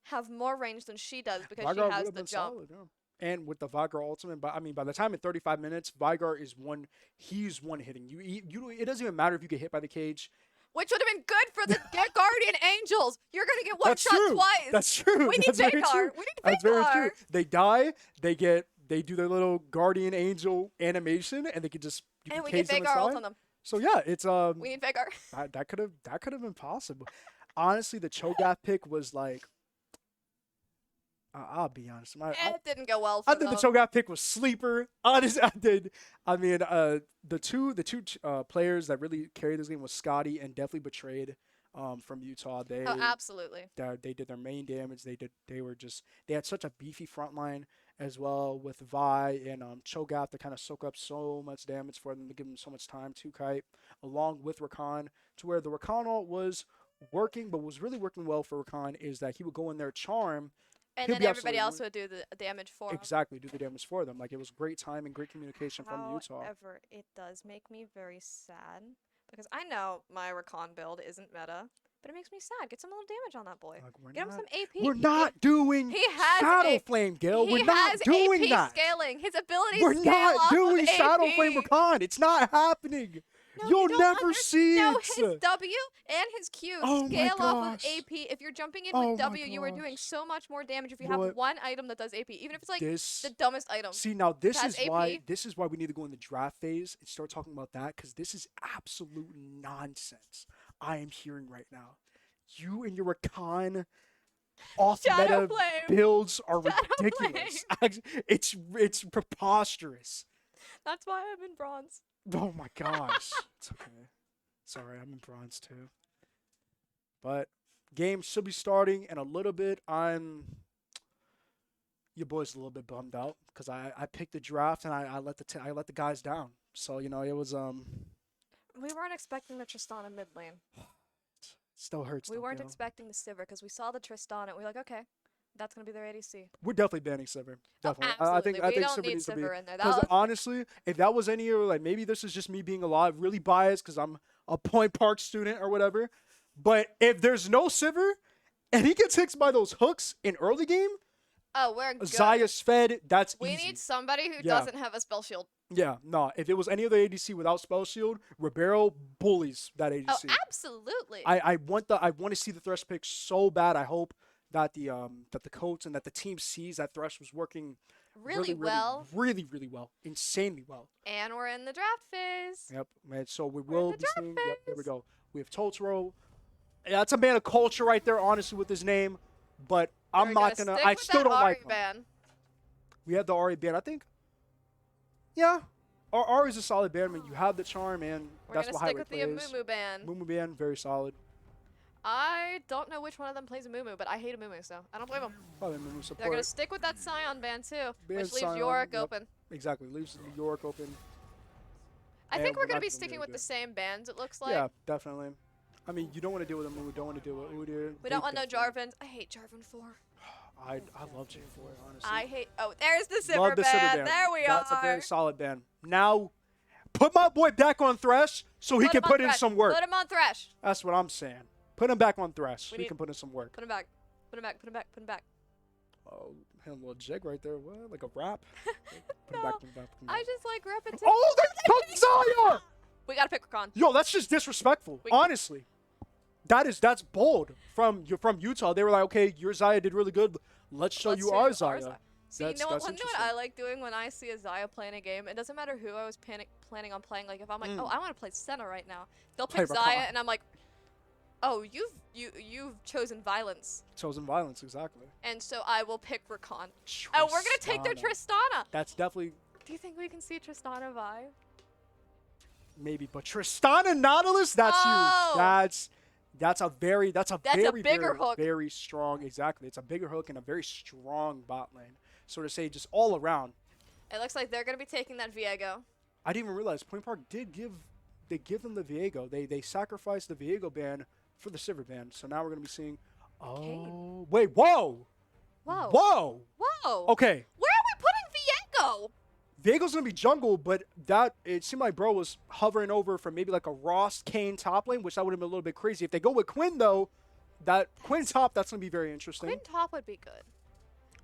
have more range than she does because Vigar she would has have the been jump. solid, yeah. And with the Vigar ultimate, but I mean, by the time in 35 minutes, Vigar is one. He's one hitting you. It doesn't even matter if you get hit by the cage. Which would have been good for the Guardian Angels. You're gonna get one That's shot true. twice. That's true. We need That's very Vagar. true. We need That's very Vagar. true. They die. They do their little Guardian Angel animation, and they could just you And can we cage get them Vagar ult inside. on them. So yeah, it's We need Vagar. that could have been possible. Honestly, the Cho'Gath pick was like. I'll be honest. It didn't go well for I think them. the Cho'Gath pick was sleeper. Honestly, I did. I mean, the two players that really carried this game was Scotty and definitely Betrayed. from Utah. They Oh, absolutely. they did their main damage. They had such a beefy front line as well with Vi and Cho'Gath to kind of soak up so much damage for them to give them so much time to kite, along with Rakan, to where the Rakan ult was working, but was really working well for Rakan is that he would go in there charm. And He'll then be everybody absolutely else would do the damage for him. exactly do the damage for them. Like it was great timing, great communication from Utah. However, it does make me very sad because I know my Rakan build isn't meta, but it makes me sad. Get some little damage on that boy. Like Get him some AP. we're not doing he has Shadow a- Flame, Gil. He We're not has doing AP that. scaling. His abilities We're scale not off doing of Shadow AP. Flame Rakan. It's not happening. No, You'll you don't never see No, it. his W and his Q Oh my scale off of gosh. AP. If you're jumping in Oh with my W, you are doing gosh. so much more damage if you You know have what? one item that does AP, even if it's like This the dumbest item. see now this has is why AP. this is why we need to go in the draft phase and start talking about that because this is absolute nonsense I am hearing right now. You and your Rakan off Shadow meta Flame. builds are Shadow ridiculous. It's preposterous. That's why I'm in bronze. Oh my gosh. It's okay. Sorry, I'm in bronze too. But game should be starting in a little bit. Your boy's a little bit bummed out because I picked the draft and I let the guys down. So you know it was We weren't expecting the Tristana mid lane. still hurts. We though, weren't you know? expecting the Sivir because we saw the Tristana and we were like, okay, that's gonna be their ADC. We're definitely banning Sivir. Definitely. Oh, absolutely. I think we don't Sivir need needs to be. Sivir in there. That Because was honestly, if that was any other, like maybe this is just me being a lot really biased because I'm a Point Park student or whatever. But if there's no Sivir and he gets hit by those hooks in early game, oh, we're good. Zaya's fed. That's We easy. need somebody who Yeah. doesn't have a spell shield. Yeah, no. If it was any other ADC without spell shield, Ribeiro bullies that Oh, ADC. absolutely. I want to see the Thresh pick so bad. I hope that the coach and that the team sees that Thresh was working really well. really well, insanely well. And we're in the draft phase. Yep, man. So we We're in will the be draft seeing. Yep, there we phase. go. We have Totoro. Yeah, that's a man of culture right there, honestly, with his name. But I'm We're not gonna. stick I with still that don't like Ahri him. ban. We have the Ahri ban. I think. Yeah, Ahri's a solid ban. I mean, you have the charm, and We're that's gonna what stick highway with the plays. Amumu ban. Mumu ban, very solid. I don't know which one of them plays Amumu, but I hate Amumu, so I don't blame them. Probably Mumu They're support. gonna stick with that Scion ban too, Ban which leaves Scion, Yorick yep. open. Exactly, leaves New York open. I And think we're we're gonna not be doing sticking very with the good. same bans. It looks like. Yeah, definitely. I mean, you don't want to deal with Mumu. Don't want to deal with Udyr. We don't want no Jarvans. I hate Jarvan 4. I love J4, honestly. I hate. Oh, there's the Love Sivir the ban. Sivir ban. There we That's are. a very solid ban. Now, put my boy back on Thresh so he Put can him on put in Thresh. some work. Put him on Thresh. That's what I'm saying. Put him back on Thresh so We he need- can put in some work. Put him back. Put him back. Put him back. Put him back. Oh, hit a little jig right there. What? Like a rap? Put No, him back, put him back, put him back. I just like repetition. Oh, there comes Zaya! We gotta pick Rakan. Yo, that's just disrespectful. We- Honestly, that's bold from Utah. They were like, okay, your Zaya did really good. Let's show Let's you show our you Zaya. Zaya. See, you That's- know what? that's One thing what interesting. I like doing when I see a Zaya playing a game, it doesn't matter who I was planning on playing. Like if I'm like, oh, I want to play Senna right now. They'll Play pick Zaya, Rakan. and I'm like, oh, you've chosen violence, Chosen violence, exactly. and so I will pick Rakan. Oh, we're gonna take their Tristana. That's definitely Do you think we can see Tristana vibe? maybe, but Tristana Nautilus, that's Oh! huge. That's a very That's a very, bigger very, hook. very strong. Exactly, it's a bigger hook and a very strong bot lane. So to say, just all around. It looks like they're gonna be taking that Viego. I didn't even realize Point Park did give them the Viego. They sacrificed the Viego ban for the Sivir ban. So now we're gonna be seeing. Oh wait! Whoa! Whoa. Whoa! Whoa. Okay, Where are we putting Viego? Viego's gonna be jungle, but it seemed like bro was hovering over for maybe like a Ross Kane top lane, which that would have been a little bit crazy. If they go with Quinn though, that Quinn top, that's gonna be very interesting. Quinn top would be good.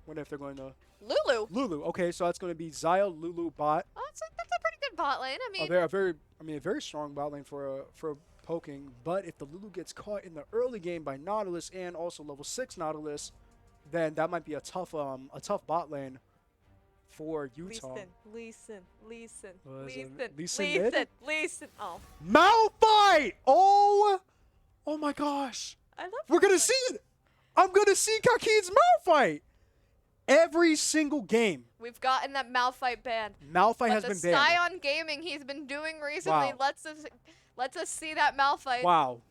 Wonder if they're going to Lulu. Lulu. Okay, so that's gonna be Zaya, Lulu, bot. Oh, that's a pretty good bot lane. I mean, A very strong bot lane for poking. But if the Lulu gets caught in the early game by Nautilus and also level 6 Nautilus, then that might be a tough bot lane for Utah. Leeson. Was it Leeson? Oh, Malphite! Oh my gosh! I love. We're gonna Malphite. see it. I'm gonna see Kakeed's Malphite every single game. We've gotten that Malphite ban. Malphite But has the been banned. Scion gaming he's been doing recently Wow. lets us see that Malphite. Wow.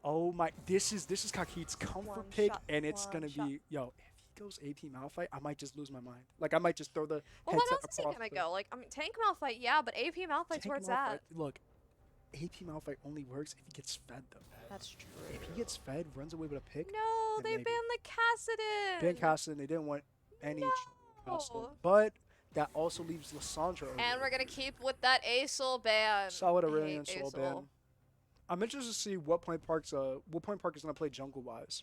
Oh my! This is Kakit's comfort One pick, shot, and it's one gonna shot. be yo. If he goes AP Malphite, I might just lose my mind. Like I might just throw the Well, what headset else is he across gonna the go? Like, I mean, Tank Malphite, yeah, but AP Malphite's Tank where it's Malphite. at. Look, AP Malphite only works if he gets fed though. That's true. If he gets fed, runs away with a pick, No, then they maybe. banned the Cassidon. Ben Cassidon, they didn't want any Cassidon. No. But that also leaves Lissandra open. And we're gonna keep with that Aesol ban. Solid I Aurelian hate Soul Aesol. ban. I'm interested to see what Point Park is gonna play jungle wise.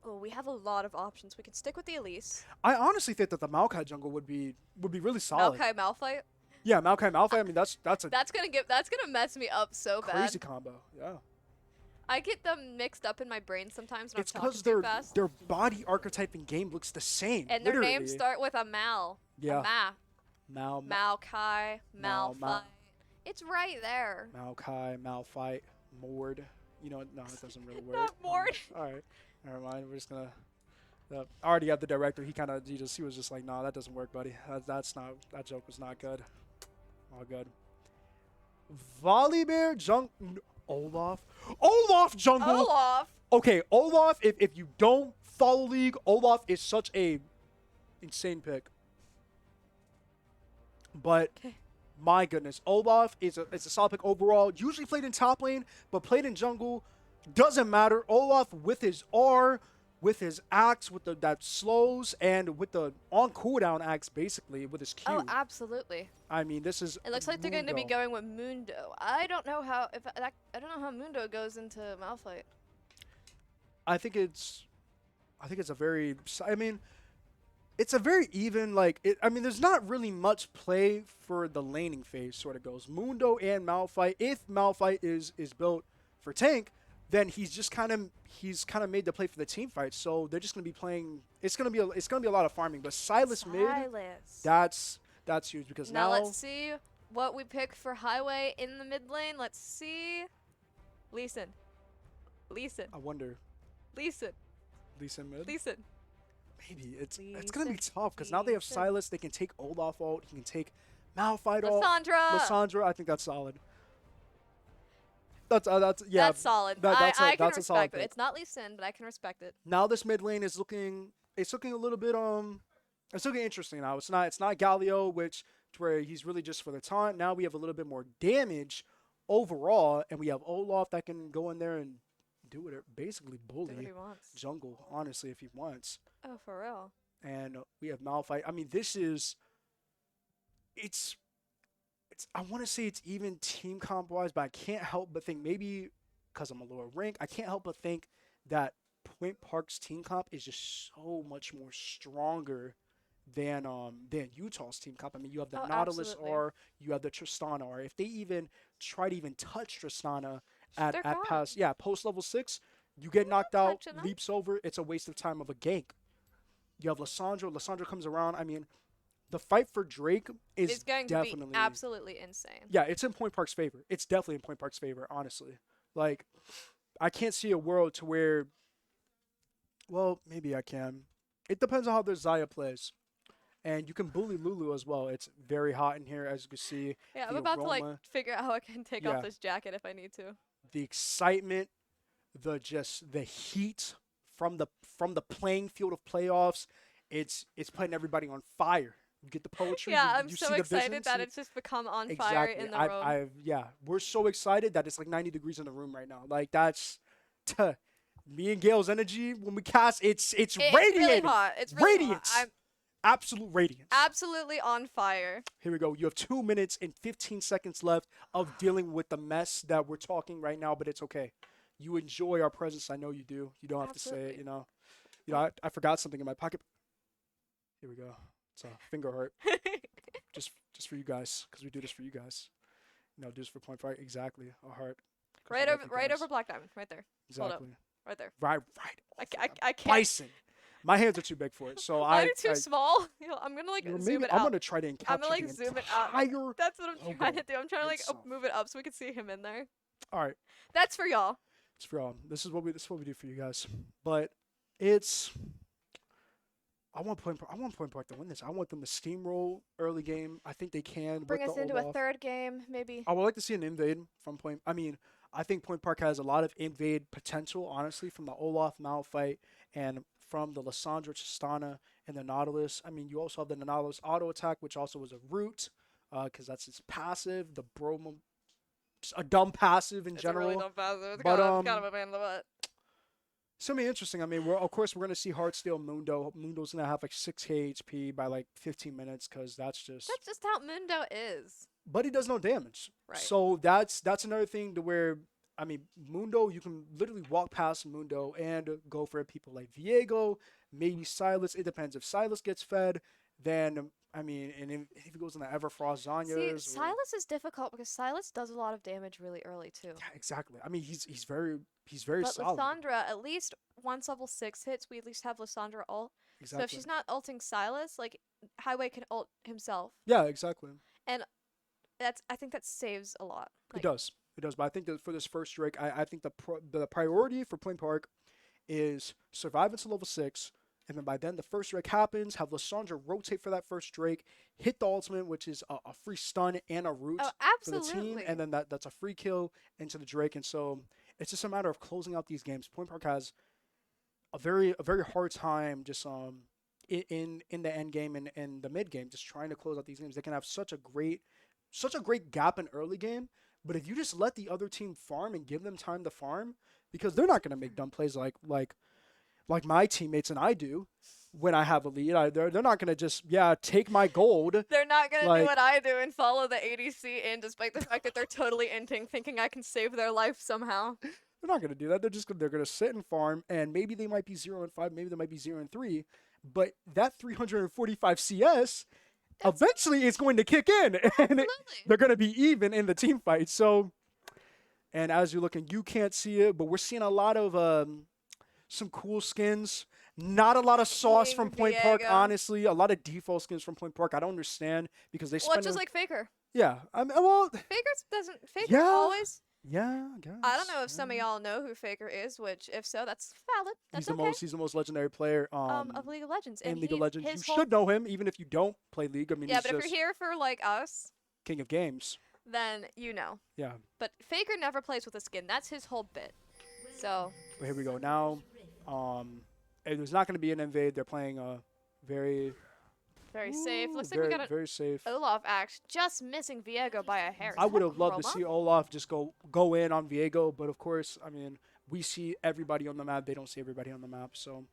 Oh, we have a lot of options. We can stick with the Elise. I honestly think that the Maokai jungle would be really solid. Maokai Malphite. Yeah, Maokai Malphite. I mean that's a That's gonna mess me up so crazy bad. combo. Yeah. I get them mixed up in my brain sometimes when It's I'm talking because too fast. their body archetype in game looks the same. And their literally. names start with a Mal. Yeah. A Ma. Mal, Maokai. Mal, Malphite. It's right there. Maokai, Malphite, Mord. You know, no, it doesn't really work. Not Mord. All right, never mind. We're just gonna. I already have the director. He was just like, nah, that doesn't work, buddy. That joke was not good. All good. Volibear Olaf jungle. Olaf. Okay, Olaf. If you don't follow League, Olaf is such a insane pick. But Okay. my goodness, Olaf is a solid pick overall. Usually played in top lane, but played in jungle. Doesn't matter. Olaf with his R, with his axe, with that slows, and with the on cooldown axe, basically with his Q. Oh, absolutely. I mean, this is. It looks like they're going to be Mundo. going with Mundo. I don't know how Mundo goes into Malphite. I think it's a very. I mean, it's a very even there's not really much play for the laning phase. Sort of goes Mundo and Malphite. If Malphite is built for tank, then he's kind of made to play for the team fight. So they're just gonna be playing. It's gonna be a lot of farming. But Silas mid, that's huge because Now let's see what we pick for Highway in the mid lane. Let's see. Lee Sin. I wonder Lee Sin. mid. Maybe it's gonna be tough because now they have Lee Sin. Silas. They can take Olaf ult. He can take Malphite ult. Lissandra. I think that's solid. That's yeah. That's solid. That's I can a solid respect it. pick. It's not Lee Sin, but I can respect it. Now this mid lane is looking a little bit it's looking interesting now. It's not Galio, which to where he's really just for the taunt. Now we have a little bit more damage overall, and we have Olaf that can go in there and do it, basically Do what bully he wants. jungle, honestly, if he wants. Oh, for real. And we have Malphite. I mean, this is it's I want to say it's even team comp wise, but I can't help but think maybe because I'm a lower rank, I can't help but think that Point Park's team comp is just so much more stronger than Utah's team comp. I mean, you have the Oh, Nautilus absolutely. R, you have the Tristana R. If they even try to even touch Tristana at They're gone. post level 6, you get knocked not out, touching them. leaps over. It's a waste of time of a gank. You have Lissandra. Lissandra comes around. I mean, the fight for Drake is It's going to definitely be absolutely insane. yeah, it's in Point Park's favor. It's definitely in Point Park's favor, honestly. Like, I can't see a world to where, well, maybe I can. It depends on how the Zaya plays. And you can bully Lulu as well. It's very hot in here, as you can see. Yeah, I'm The about to aroma. figure out how I can take Yeah. off this jacket if I need to. The excitement, the heat from the playing field of playoffs, it's putting everybody on fire. You get the poetry. Yeah, you, I'm you so see the excited visions, that you- it's just become on fire in the room. Yeah, we're so excited that it's like 90 degrees in the room right now. Like that's me and Gail's energy when we cast. It's It's radiating. really hot. It's really Radiance. hot. I'm Absolute radiance. absolutely on fire. Here we go. You have 2 minutes and 15 seconds left of dealing with the mess that we're talking right now, but it's okay. You enjoy our presence. I know you do. You don't have to say it. Absolutely. You know. I forgot something in my pocket. Here we go. It's a finger heart. just for you guys, because we do this for you guys. Do this for Point Fight. Exactly. A heart. 'Cause we love you right guys. over Black Diamond. Right there. Hold up. Exactly. Right there. Right. I can't. Bison. My hands are too big for it, so Mine are too small. I'm gonna you know, zoom maybe it I'm out. gonna try to I'm encapture gonna like the zoom it out. entire. That's what I'm trying to logo do. I'm trying to like itself. move it up so we can see him in there. All right. That's for y'all. It's for all. This is what we do for you guys. But it's I want Point Park to win this. I want them to steamroll early game. I think they can Bring with us the into a Olaf. third game, maybe. I would like to see an invade from Point. I mean, I think Point Park has a lot of invade potential, honestly, from the Olaf Mal fight and from the Lissandra Tristana and the Nautilus. I mean, you also have the Nautilus auto attack, which also was a root, because that's its passive. The Bromo, just a dumb passive in It's general. a really dumb passive. It's But, kind of a pain in the butt. It's gonna be interesting. I mean, of course we're gonna see Heartsteel Mundo. Mundo's gonna have like 6k HP by like 15 minutes, because that's just. That's just how Mundo is. But he does no damage. Right. So that's another thing to where, I mean, Mundo, you can literally walk past Mundo and go for people like Viego, maybe Silas. It depends. If Silas gets fed, then I mean, and if he goes in the Everfrost Zanyas. See, Silas is difficult because Silas does a lot of damage really early too. Yeah, exactly. I mean, he's very But solid. Lissandra, at least once level 6 hits, we at least have Lissandra ult. Exactly. So if she's not ulting Silas, like Highway can ult himself. Yeah, exactly. I think that saves a lot. It does. It does. But I think that for this first Drake, I think the priority for Point Park is survive until level 6, and then by then the first Drake happens, have Lissandra rotate for that first Drake, hit the ultimate, which is a free stun and a root Oh, for the team, absolutely. and then that's a free kill into the Drake. And so it's just a matter of closing out these games. Point Park has a very hard time just in the end game and the mid game, just trying to close out these games. They can have such a great gap in early game, but if you just let the other team farm and give them time to farm, because they're not going to make dumb plays like my teammates and I do when I have a lead. They're not going to just take my gold. They're not gonna Like- do what I do and follow the ADC in, despite the fact that they're totally inting, thinking I can save their life somehow. They're not going to do that. They're going to sit and farm, and maybe they might be 0-5, maybe they might be 0-3, but that 345 CS eventually is going to kick in, and Absolutely. they're going to be even in the team fight. So, and as you're looking, you can't see it, but we're seeing a lot of some cool skins. Not a lot of sauce King from Point Park, Viego. honestly. A lot of default skins from Point Park. I don't understand because they Well, spend. it's just like Faker. Yeah, I mean, well, Faker Yeah. always. yeah, I guess. I don't know if some of y'all know who Faker is, which if so, that's valid. That's He's the okay. he's the most legendary player Of League of Legends. in And League of Legends. You his whole- should know him, even if you don't play League. I mean, Yeah, he's but if just you're here for like us, king of games. then you know. Yeah. But Faker never plays with a skin. That's his whole bit. So But here we go. Now, there's not going to be an invade. They're playing very, very safe. Looks like very, we got an very safe. Olaf axe just missing Viego by a hair. Is I that would a have loved to Chroma? see Olaf just go in on Viego, but of course, I mean, we see everybody on the map. They don't see everybody on the map, so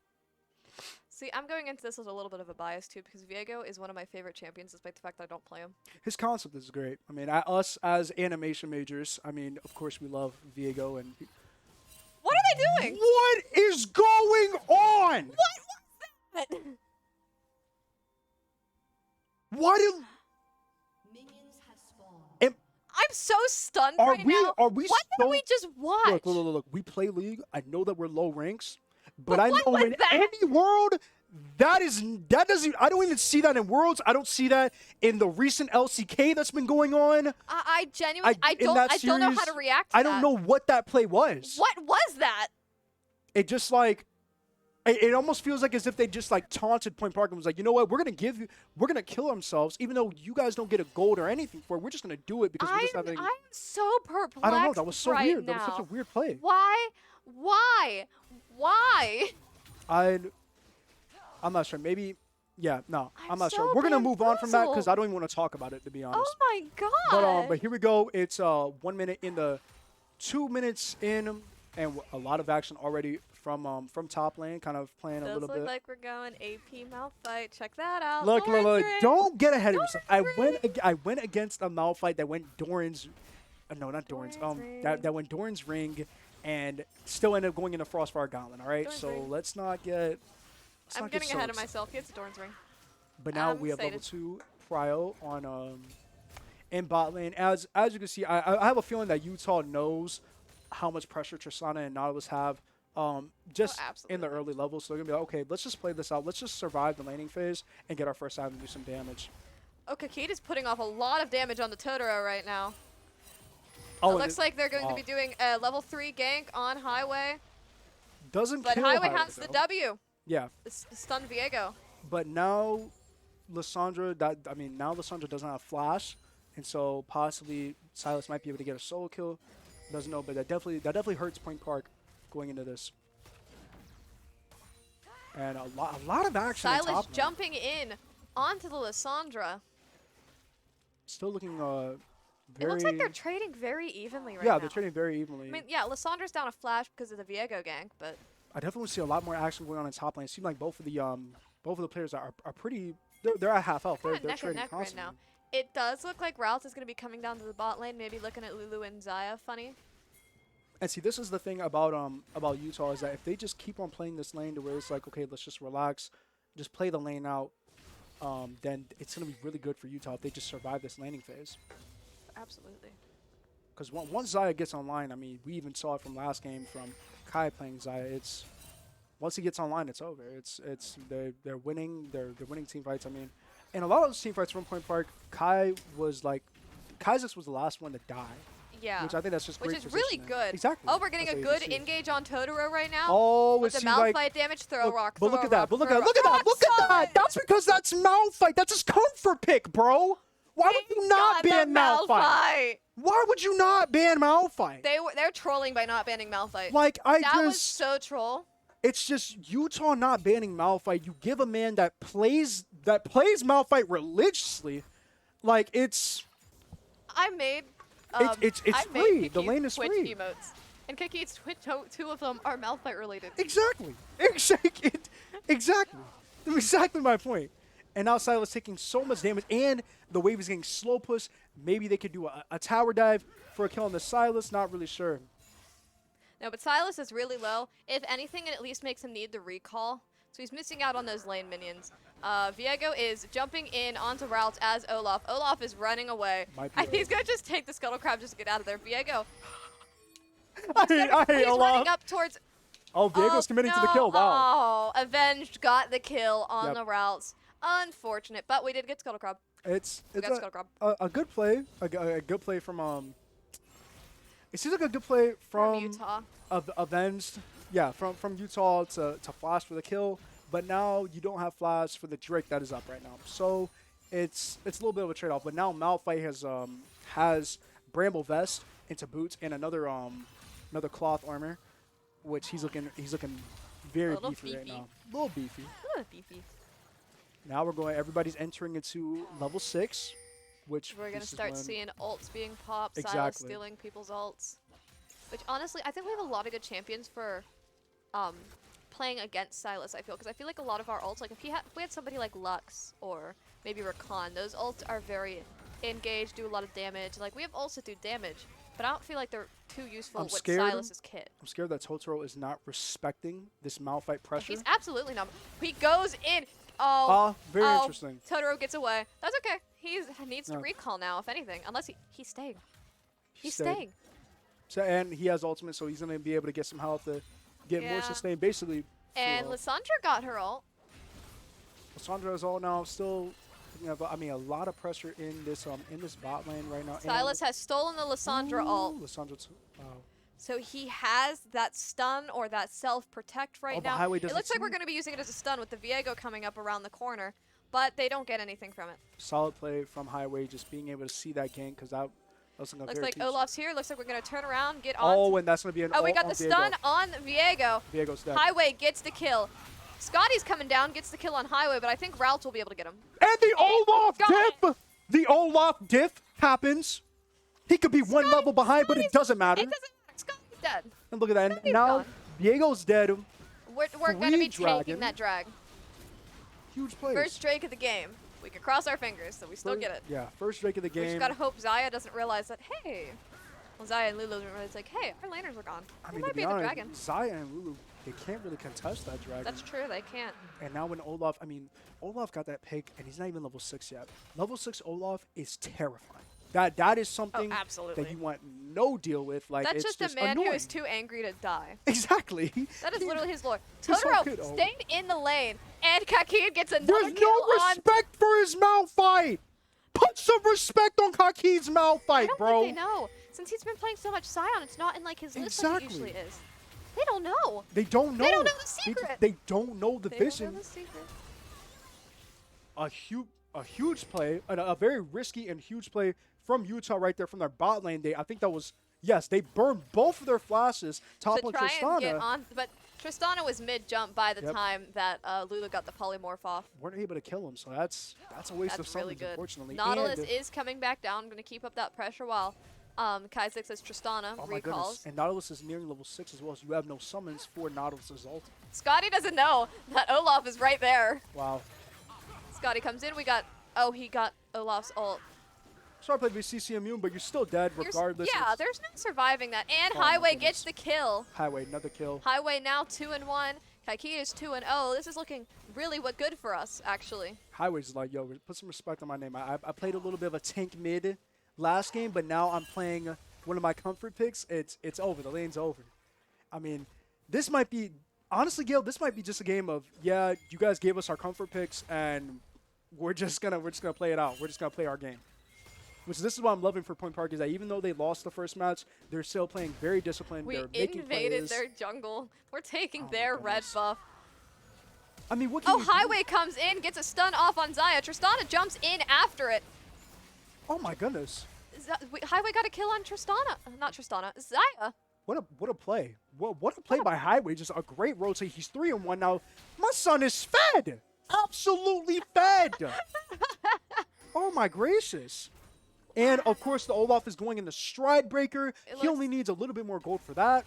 See, I'm going into this with a little bit of a bias too because Viego is one of my favorite champions, despite the fact that I don't play him. his concept is great. I mean, us as animation majors, I mean, of course, we love Viego. And What are they doing? what is going on? What? Why do I'm so stunned Are right we- now. are we What so- did we just watch? look? We play League. I know that we're low ranks, but But I what know was in that? any world that doesn't. I don't even see that in Worlds. I don't see that in the recent LCK that's been going on. I genuinely, in I don't know how series, to react to I don't that. know what that play was. What was that? It just like it almost feels like as if they just like taunted Point Park and was like, you know what, we're gonna kill ourselves, even though you guys don't get a gold or anything for it. We're just gonna do it because we're just having. I'm so perplexed. I don't know. That was so right weird. Now. That was such a weird play. Why? Why? I'm not sure. Maybe. Yeah, no, I'm I'm not sure. so We're gonna move on from that because bamboozled. I don't even want to talk about it, to be honest. Oh my god. But here we go. It's 1 minute in the 2 minutes in, and a lot of action already from top lane, kind of playing a Does little look bit. like we're going AP Malphite. Check that out. Look, Doran's ring. don't get ahead of yourself. Doran's ring. I went against a Malphite that went Doran's. No, not Doran's. Doran's ring. That went Doran's ring, and still ended up going into Frostfire Gauntlet. All right, Doran's so ring. let's not get. I'm getting ahead of myself. He has a Doran's ring. But now I'm we have level excited. 2 Cryo on in bot lane. As you can see, I have a feeling that Utah knows how much pressure Tristana and Nautilus have just in the absolutely. early levels. So they're gonna be like, okay, let's just play this out. Let's just survive the laning phase and get our first item and do some damage. Oh, Kakita is putting off a lot of damage on the Totoro right now. Oh, It and looks like they're going to be doing a level 3 gank on Highway, doesn't but kill Highway has the though. W. Yeah, The stun Viego. but now Lissandra, now Lissandra doesn't have flash, and so possibly Silas might be able to get a solo kill. Doesn't know, but that definitely hurts Point Park going into this. And a lot of action. on Silas top now. jumping in onto the Lissandra. Still looking It very. looks like they're trading very evenly right yeah, now. they're trading very evenly. I mean, yeah, Lissandra's down a flash because of the Viego gank, but I definitely see a lot more action going on in top lane. It seems like both of the players are pretty. They're at half health. kind They're of neck and trading neck right constantly. now. It does look like Routes is going to be coming down to the bot lane, maybe looking at Lulu and Zaya funny. And see, this is the thing about Utah is that if they just keep on playing this lane to where it's like, okay, let's just relax, just play the lane out, then it's gonna be really good for Utah if they just survive this laning phase. Absolutely. Because once Zaya gets online, I mean, we even saw it from last game from Kai playing Zaya. It's once he gets online, it's over. They're winning. They're winning team fights. I mean, and a lot of those team fights from Point Park, Kaizix was the last one to die. Yeah. Which I think that's just Which great is really positioning. good. Exactly. Oh, we're getting That's a how you good see it. engage on Totoro right now. Oh, with it the seems like Malphite damage, throw look, rock. but look throw at that. rock, But look throw at look at rock. that. Look at that. That's because that's Malphite. That's his comfort pick, bro. Why would you not ban Malphite? Why would you not ban Malphite? They're trolling by not banning Malphite. Like That was so troll. it's just Utah not banning Malphite. You give a man that plays Malphite religiously, like it's I made. it's I made free. The Kiki's lane is Twitch free. emotes. And Kiki's Twitch, two of them are Malphite related. Exactly. Exactly. Exactly my point. And now Silas taking so much damage, and the wave is getting slow push. Maybe they could do a tower dive for a kill on the Silas. Not really sure. No, but Silas is really low. If anything, it at least makes him need the recall. So he's missing out on those lane minions. Viego is jumping in onto routes as Olaf. Olaf is running away. Might be I think he's going to just take the Scuttle Crab just to get out of there. Viego. I hate He's Olaf. running up towards... Oh, Viego's committing to the no. kill. Wow. Oh, Avenged got the kill on Yep. the routes. Unfortunate, but we did get Scuttle Crab. It's We got Scuttle Crab. a good play. A good play from It seems like a good play From Utah. Avenged. Yeah, from Utah to flash for the kill. But now you don't have flash for the Drake that is up right now. So it's a little bit of a trade-off. But now Malphite has Bramble Vest into boots and another cloth armor, which he's looking very little beefy right beefy. now. A little beefy. Ooh, beefy. Now everybody's entering into level 6, which We're going to this is start when- seeing ults being popped, Silas Exactly. stealing people's ults. Which, honestly, I think we have a lot of good champions for playing against Silas, I feel. Because I feel like a lot of our ults, like if we had somebody like Lux or maybe Rakan, those ults are very engaged, do a lot of damage. Like, we have ults that do damage, but I don't feel like they're too useful I'm with scared. Silas's kit. I'm scared that Totoro is not respecting this Malphite pressure. He's absolutely not. He goes in. Oh, Very oh, interesting. Totoro gets away. That's okay. He needs to Yeah. recall now, if anything. Unless he's staying. He's stayed. staying. So, and he has ultimate, so he's going to be able to get some health to get more Yeah. sustain. Basically, And full Lissandra got her ult. Lissandra is all now still. I mean, a lot of pressure in this bot lane right now. Silas has stolen the Lissandra ult. Lissandra, wow. So he has that stun or that self-protect right Oh, but now. Highway It doesn't looks like see we're it. going to be using it as a stun with the Viego coming up around the corner. But they don't get anything from it. Solid play from Highway, just being able to see that gank because that was looking Looks very like peaceful. Olaf's here. Looks like we're going to turn around, get on. Oh, and that's going to be an Oh, we ult got on the Viego. stun on Viego. Viego's dead. Highway gets the kill. Scotty's coming down, gets the kill on Highway, but I think Routes will be able to get him. And the Olaf got diff! The Olaf diff happens. He could be one level behind, but it doesn't matter. It doesn't matter. Scotty's dead. And look at that. Scotty's And now, gone. Diego's dead. We're going to be Free dragon. taking that drag. Huge plays. First Drake of the game. We can cross our fingers, so we still get it. Yeah, first Drake of the We just game. gotta hope Zaya doesn't realize that, hey. Well, Zaya and Lulu don't realize, like, hey, our laners are gone. I We mean, might to be be the honest, dragon. Zaya and Lulu, they can't really contest that dragon. That's true, they can't. And now when Olaf, Olaf got that pick, and he's not even level 6 yet. Level 6 Olaf is terrifying. That is something absolutely. that you want no deal with. Like, That's it's just a man annoying. who is too angry to die. Exactly. That is literally his lore. He's so Totoro good. Oh. stayed in the lane, and Kakid gets another There's kill no on. respect for his Malphite. Put some respect on Kakid's I Malphite, don't bro. think they know. Since he's been playing so much Scion, it's not in like his list like it Exactly. usually is. They don't know. They don't know. They don't know the They secret. They don't know the They vision. don't know the secret. A huge play, a very risky and huge play from Utah right there from their bot lane. I think that was Yes, they burned both of their flashes. Top to on try and get Tristana on, but Tristana was mid-jump by the Yep. time that Lulu got the polymorph off. weren't able to kill him, so that's a waste of That's really summons, good. unfortunately. Nautilus And, is coming back down. Going to keep up that pressure while Kaizek says Tristana oh my goodness, recalls. and Nautilus is nearing level 6 as well, so you have no summons for Nautilus' ult. Scotty doesn't know that Olaf is right there. Wow. Scotty comes in. He got Olaf's ult. Sorry, played with CC immune, but you're still dead regardless. Yeah, It's there's no surviving that. And Oh my Highway goodness. gets the kill. Highway, another kill. Highway now 2-1. Kaikita is 2-0. This is looking really good for us, actually. Highway's like, yo, put some respect on my name. I played a little bit of a tank mid last game, but now I'm playing one of my comfort picks. It's over. The lane's over. I mean, this might be, honestly, Gil, this might be just a game of, yeah, you guys gave us our comfort picks, and we're just gonna play it out. We're just gonna play our game. This is what I'm loving for Point Park is that even though they lost the first match, they're still playing very disciplined. We They're making invaded plays. their jungle. We're taking Oh my their red goodness. buff. I mean, what can Oh, you do? Highway comes in, gets a stun off on Zaya. Tristana jumps in after it. Oh my goodness. Highway got a kill on Tristana. Not Tristana, Zaya. What a play. What a play by Highway. Just a great rotate. He's 3-1 now. My son is fed. Absolutely fed. Oh my gracious. And of course the Olaf is going into Stride Breaker. He only needs a little bit more gold for that.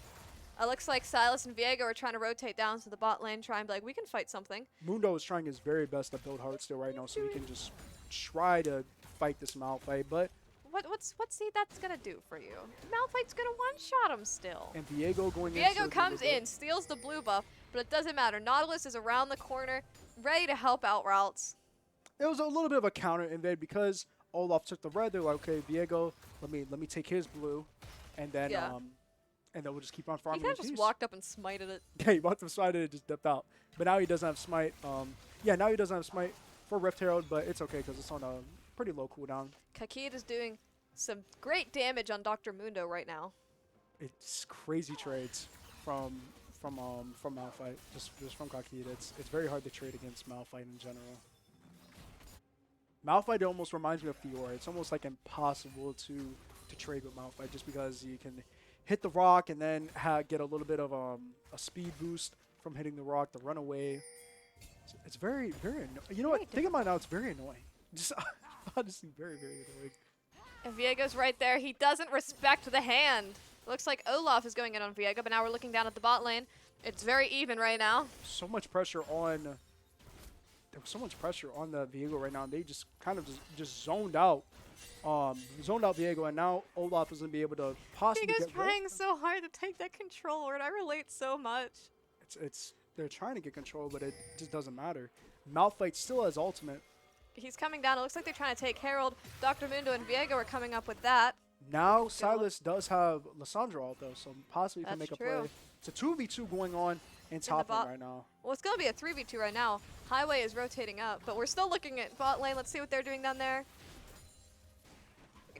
It looks like Silas and Viego are trying to rotate down to the bot lane, try and be like, we can fight something. Mundo is trying his very best to build heart still right now so he can just try to fight this Malphite. But What's he that's gonna do for you? Malphite's gonna one-shot him still. and Viego going in. Viego comes in, steals the blue buff, but it doesn't matter. Nautilus is around the corner, ready to help out routes. It was a little bit of a counter invade because Olaf took the red. They're like, okay, Viego, let me take his blue, and then Yeah. and then we'll just keep on He farming. kind of in just peace. walked up and smited it. Yeah, he walked to the side and it just dipped out. But now he doesn't have smite. Yeah, now he doesn't have smite for Rift Herald, but it's okay because it's on a pretty low cooldown. Kakid is doing some great damage on Dr. Mundo right now. It's crazy trades from Malphite, just from Kakid. It's very hard to trade against Malphite in general. Malphite almost reminds me of Fiora. It's almost like impossible to trade with Malphite just because you can hit the rock and then get a little bit of a speed boost from hitting the rock, the runaway. It's very annoying. You know what? Think about it now, it's very annoying. Just honestly very annoying. And Viego's right there. He doesn't respect the hand. Looks like Olaf is going in on Viego, but now we're looking down at the bot lane. It's very even right now. So much pressure on. There was so much pressure on the Viego right now, and they just kind of just zoned out. Zoned out Viego, and now Olaf is going to be able to possibly Viego's get trying so hard to take that controller, and I relate so much. They're trying to get control, but it just doesn't matter. Malphite still has ultimate. He's coming down. It looks like they're trying to take Herald. Dr. Mundo and Viego are coming up with that. Now Silas does have Lissandra ult though, so possibly can That's make a true. play. It's a 2v2 going on in top lane right now. Well, it's going to be a 3v2 right now. Highway is rotating up, but we're still looking at bot lane. Let's see what they're doing down there.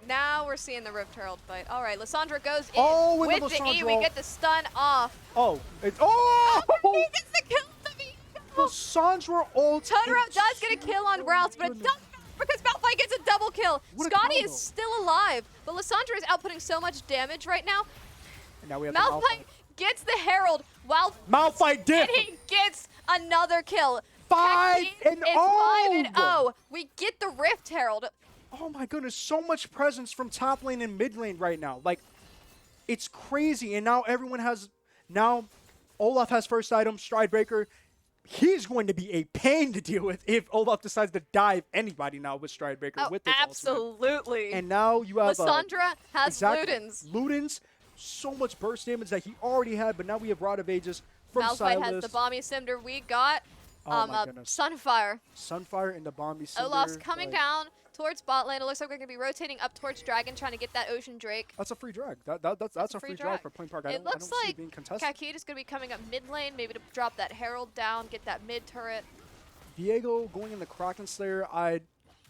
Now we're seeing the Rift Herald fight. All right, Lissandra goes in Oh, and the with the E. Lissandra We ult. get the stun off. Oh, it's oh! He gets the kill. Lissandra ult. Totoro is- does get a kill on routes, but it Goodness. doesn't matter because Malphite gets a double kill. What a Scotty combo. is still alive, but Lissandra is outputting so much damage right now. And now we have Malphite gets the Herald while Malphite dip. and he gets another kill. 5-0. It's 5-0. We get the Rift Herald. Oh my goodness, so much presence from top lane and mid lane right now. Like, it's crazy. And now everyone has, now Olaf has first item, Stride Breaker. He's going to be a pain to deal with if Olaf decides to dive anybody now with Stride Breaker. Oh, with this ultimate. absolutely. And now you have Lissandra has exactly, Ludens. Ludens, so much burst damage that he already had, but now we have Rod of Ages from Malphite Silas. has the Bomby Cinder. We got Oh my goodness. Sunfire. Sunfire and the Bomby Cinder. Olaf's coming like, down towards bot lane. It looks like we're going to be rotating up towards Dragon, trying to get that Ocean Drake. That's a free drag. That's a free drag for Point Park. I It don't looks see it like being contested. Kakid is going to be coming up mid lane, maybe to drop that Herald down, get that mid turret. Viego going in the Kraken Slayer. I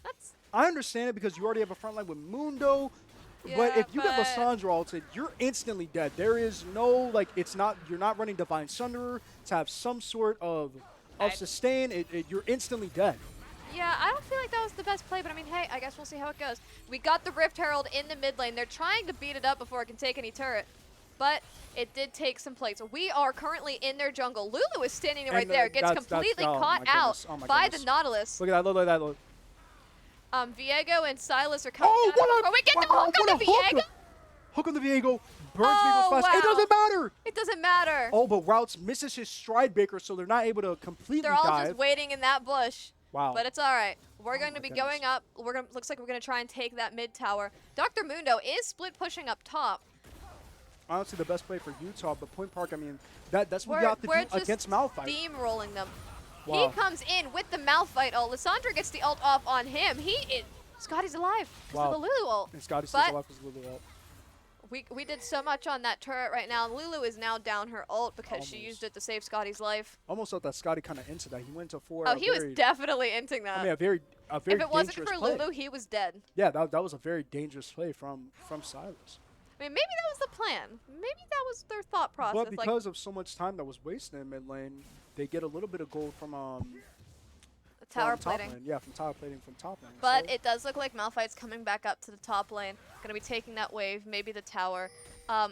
That's understand it because you already have a front line with Mundo. but Yeah, if you get but- Lissandra ulted, you're instantly dead. There is no, like, it's not, you're not running Divine Sunderer to have some sort of sustain. You're instantly dead. Yeah, I don't feel like that was the best play, but I mean, hey, I guess we'll see how it goes. We got the Rift Herald in the mid lane. They're trying to beat it up before it can take any turret, but it did take some plates. We are currently in their jungle. Lulu is standing right there. Gets completely oh caught my out goodness, oh my by goodness. the Nautilus. Look at that, look at that, look. Viego and Silas are coming Oh, down. what a, Oh, we get the wow, hook on what the a hook. Viego. Hook on the Viego. Burns Oh, Viego's flash. It wow. doesn't matter. It doesn't matter. Oh, but Routes misses his stride breaker, so they're not able to completely They're all dive. just waiting in that bush. Wow. But it's all right. We're Oh going my to be goodness. going up. Looks like we're going to try and take that mid tower. Dr. Mundo is split pushing up top. Honestly, the best play for Utah, but Point Park, I mean, that's what We're you have to we're do just against Malphite. steamrolling them. Wow. He comes in with the Malphite ult. Lissandra gets the ult off on him. Scotty's alive because of the Lulu ult. And Scotty But- stays alive because Lulu ult. We did so much on that turret right now. Lulu is now down her ult because she Almost. used it to save Scotty's life. Almost thought that Scotty kind of into that. He went to four. Oh, he was definitely inting that. I mean, a very if it wasn't dangerous for play. Lulu, he was dead. Yeah, that was a very dangerous play from Silas. I mean, maybe that was the plan. Maybe that was their thought process. But because of so much time that was wasted in mid lane, they get a little bit of gold from the tower from top plating. lane. Yeah, from tower plating from top lane. But so, it does look like Malphite's coming back up to the top lane. Going to be taking that wave, maybe the tower.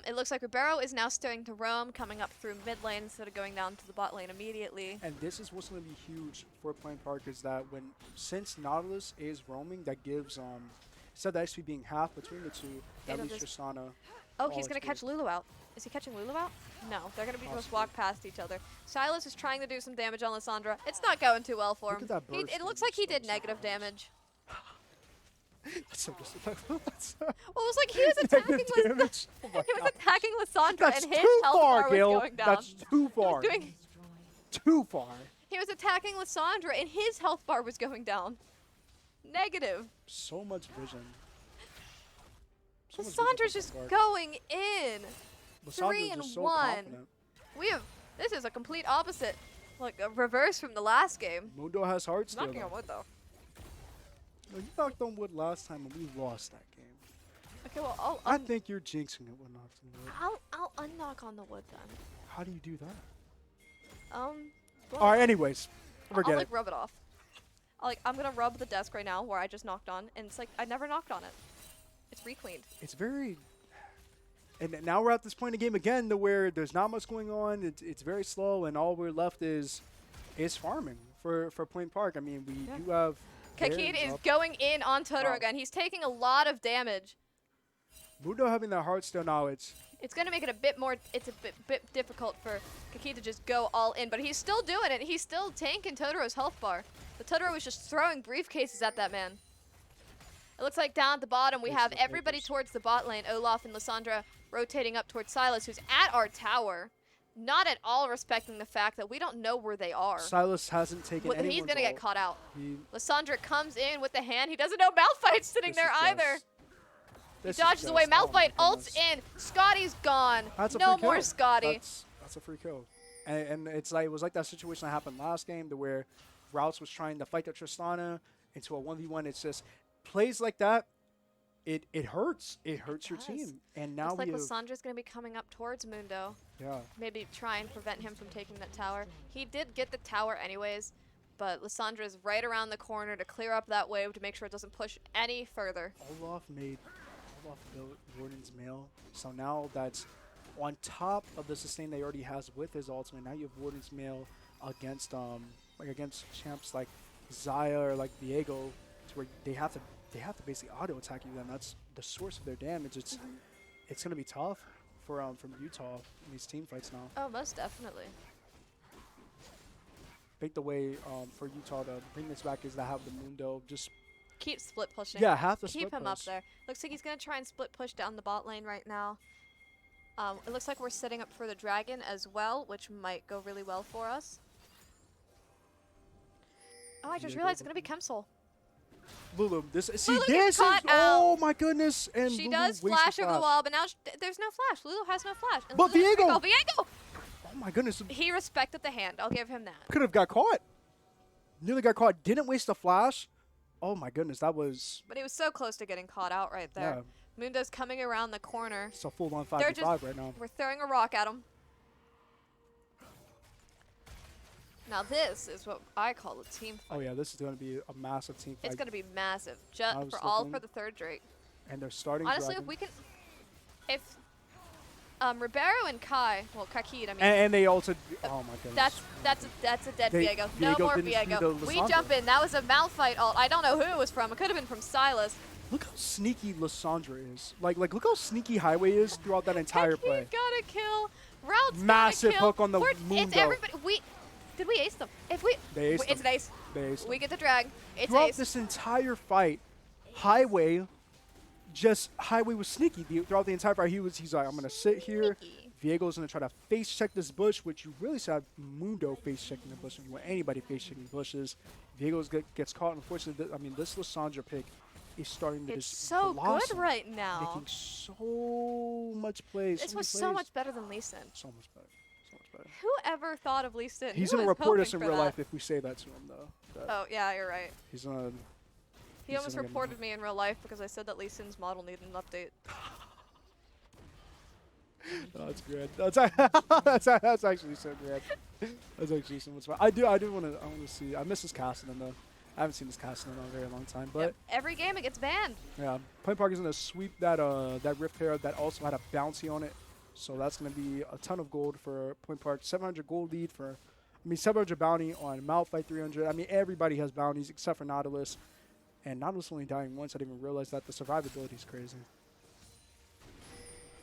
It looks like Ribeiro is now starting to roam, coming up through mid lane instead of going down to the bot lane immediately. and this is what's going to be huge for Point Park is that since Nautilus is roaming, that gives instead of XP being half between the two, that It'll leaves just- Tristana. Oh, all he's going to XP. catch Lulu out. Is he catching Lulu out? No, they're going to be just Possibly. walk past each other. Silas is trying to do some damage on Lissandra. It's not going too well for Look him. at that burst It looks damage, like he so did so negative fast. damage. That's so disrespectful. That's Well, it was like he was attacking negative damage. Oh my He was God. attacking Lissandra That's and his too health bar far, was Gil. going down. That's too He was far. doing- Too far. He was attacking Lissandra and his health bar was going down. Negative. So much vision. So much vision Lissandra's from just Point Park. going in. Lissandra's 3 just and so 1. confident. This is a complete opposite. Like a reverse from the last game. Mundo has heart still. Knocking on though. wood though. No, you knocked on wood last time and we lost that game. Okay, well I'll I think you're jinxing it when knocking on wood. I'll unknock on the wood then. How do you do that? Well, All right, anyways. Forget I'll it. like rub it off. I'm gonna rub the desk right now where I just knocked on, and it's like I never knocked on it. It's requeened. It's very... And now we're at this point in the game again to where there's not much going on. It's very slow, and all we're left is farming for Point Park. I mean, we Yeah. do have... Kakid Baron is up. going in on Totoro Wow. again. He's taking a lot of damage. Mundo having that heart still now, it's... It's gonna make it a bit more. It's a bit difficult for Kakid to just go all in, but he's still doing it. He's still tanking Totoro's health bar. But Totoro was just throwing briefcases at that man. It looks like down at the bottom we Makes have the everybody papers. towards the bot lane. Olaf and Lissandra rotating up towards Silas, who's at our tower, not at all respecting the fact that we don't know where they are. Silas hasn't taken Well, anyone's he's gonna get ult. caught out. He, Lissandra comes in with the hand. He doesn't know Malphite's sitting this there is either. just- this He is dodges away. just- oh my Malphite ults goodness. in. Scotty's gone. That's a No free more kill. Scotty. That's a free kill. And it's like it was like that situation that happened last game to where Routes was trying to fight the Tristana into a 1v1. It's just plays like that. It hurts. It hurts your does. team. And now Looks like we have Lissandra's going to be coming up towards Mundo. yeah. Maybe try and prevent him from taking that tower. He did get the tower anyways, but Lissandra's right around the corner to clear up that wave to make sure it doesn't push any further. Olaf built Warden's Mail. So now that's on top of the sustain that he already has with his ultimate. Now you have Warden's Mail against against champs like Zaya or like Viego, to where they have to basically auto attack you. Then that's the source of their damage. It's gonna be tough for from Utah in these team fights now. Oh, most definitely. I think the way for Utah to bring this back is to have the Mundo just Keep split pushing. have to Keep split him up push. there. Looks like he's going to try and split push down the bot lane right now. It looks like we're setting up for the dragon as well, which might go really well for us. Oh, I just Yeah, realized go it's going to be Chemsol. Lulu, this see Lulu this gets is caught out. oh my goodness! And She Lulu does wastes flash over the flash. wall, but now there's no flash. Lulu has no flash. And But Lulu's gonna Viego! go. Viego! Oh my goodness! He respected the hand. I'll give him that. Could have got caught. Nearly got caught. Didn't waste a flash. Oh my goodness, that was But he was so close to getting caught out right there. yeah. Mundo's coming around the corner. It's a full on They're 5v5 right now. We're throwing a rock at him. Now this is what I call a team fight. Oh yeah, this is going to be a massive team fight. It's going to be massive. I was looking- For the third Drake. And they're starting. Honestly, Dragon. if we can, if Ribeiro and Kai, well, Kakid, I mean, And they also. Oh my goodness. that's a dead They- Viego. No Viego more didn't do Viego. the We Lissandra. jump in. That was a Malphite ult. I don't know who it was from. It could have been from Silas. Look how sneaky Lissandra is. Like look how sneaky Highway is throughout that entire play. Kakid got a kill. Routes Massive got a kill. hook on the It's Mundo. everybody. Did we ace them? If we, They aced it's them. an ace. They aced We them. get the drag. It's Throughout ace. this entire fight, Highway was sneaky throughout the entire fight. He's like, I'm gonna sit here. Sneaky. Viego's gonna try to face check this bush, which you really saw Mundo face checking the bush. If you want anybody face checking bushes, Viego's gets caught. Unfortunately, I mean this Lissandra pick is starting to It's just so blossom, good right now. making so much plays. This so was many so plays. much better than Lee Sin. So much better. So much better. Whoever thought of Lee Sin? He's Who gonna was report us hoping in for real that? life if we say that to him, though. Oh yeah, you're right. He's gonna. He He's almost gonna get reported me in real life because I said that Lee Sin's model needed an update. Oh, that's good. That's actually so good. That's actually so much fun. I want to see. I miss this casting though. I haven't seen this casting in a very long time. But Yep. Every game it gets banned. yeah, Point Park is gonna sweep that Rift pair that also had a bouncy on it. So that's gonna be a ton of gold for Point Park. 700 gold lead for. 700 bounty on Malphite 300. I mean, everybody has bounties except for Nautilus. And Nautilus only dying once. I didn't even realize that. The survivability is crazy.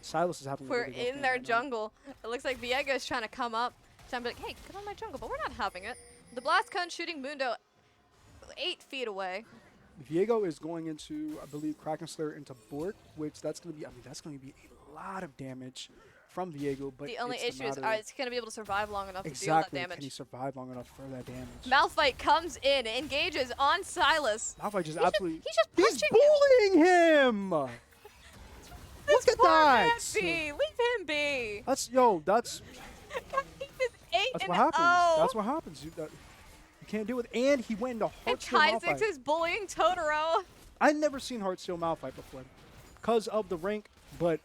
Silas is having a We're really rough in game their right now. jungle. It looks like Viego is trying to come up. So I'm like, hey, get on my jungle, but we're not having it. The blast cone shooting Mundo 8 feet away. Viego is going into, I believe, Kraken Slayer into Bork, which that's going to be, that's going to be a lot of damage from Viego. But The only it's a issue is, matter it's going to be able to survive long enough exactly, to deal that can he damage. survive long enough for that damage? Malphite comes in, engages on Silas. Malphite just He's absolutely, he's just punching bullying him! Look at Poor man that! be. Leave him be. That's, He's 8 that's and what happens. 0. That's what happens. You can't deal with, and he went into And Heartsteel Kaizix Malphite. is bullying Totoro. I've never seen Heartsteel Malphite before because of the rank, but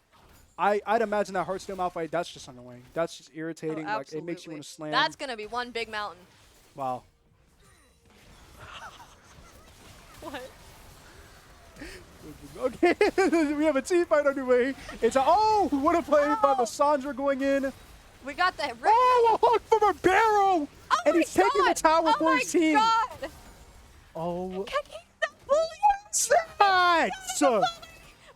I'd imagine that Heartsteel Malphite, that's just annoying. That's just irritating. Oh, Like, it makes you absolutely. want to slam. That's going to be one big mountain. Wow. What? Okay, we have a team fight underway. It's a, oh, what a play by Lissandra going in. We got the Oh, a hook from a barrel, and he's taking the tower for his team. Oh my god! Oh, He's the bully! what's that?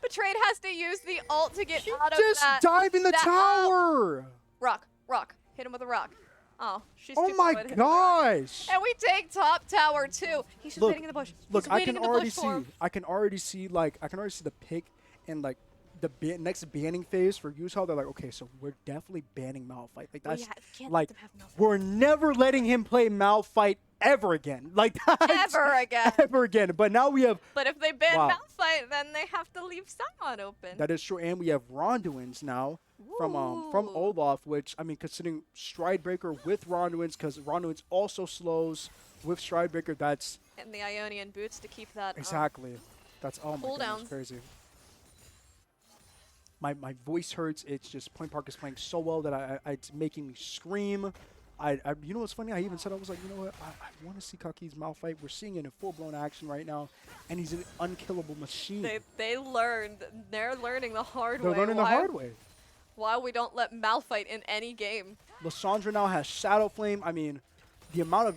Betrayed has to use the ult to get He out of just that. dive in the that tower. Rock. Hit him with a rock. Oh, she's Oh too my slow to hit the rock. gosh. And we take top tower too. He's just Look, waiting in the bush. Look, He's I waiting can in the already bush for see. him. I can already see the pick and like the next banning phase for Yusha. They're like, okay, so we're definitely banning Malphite. Like that's can't like let them have Malphite. we're never letting him play Malphite ever again. Like that's Ever again. ever again. But now we have But if they ban Wow. Malphite, then they have to leave Simon open. that is true, and we have Ronduins now from Ooh. Olaf, which I mean, considering Stridebreaker with Ronduins, because Ronduins also slows with Stridebreaker. That's And the Ionian boots to keep that. exactly. That's oh my goodness, cooldowns. crazy. My voice hurts. It's just Point Park is playing so well that it's making me scream. You know what's funny? I even said, I was like, you know what? I want to see Kaki's Malphite. We're seeing it in full-blown action right now, and he's an unkillable machine. They learned. They're learning the hard They're way. learning the hard way. Why we don't let Malphite in any game. Lissandra now has Shadow Flame. I mean, the amount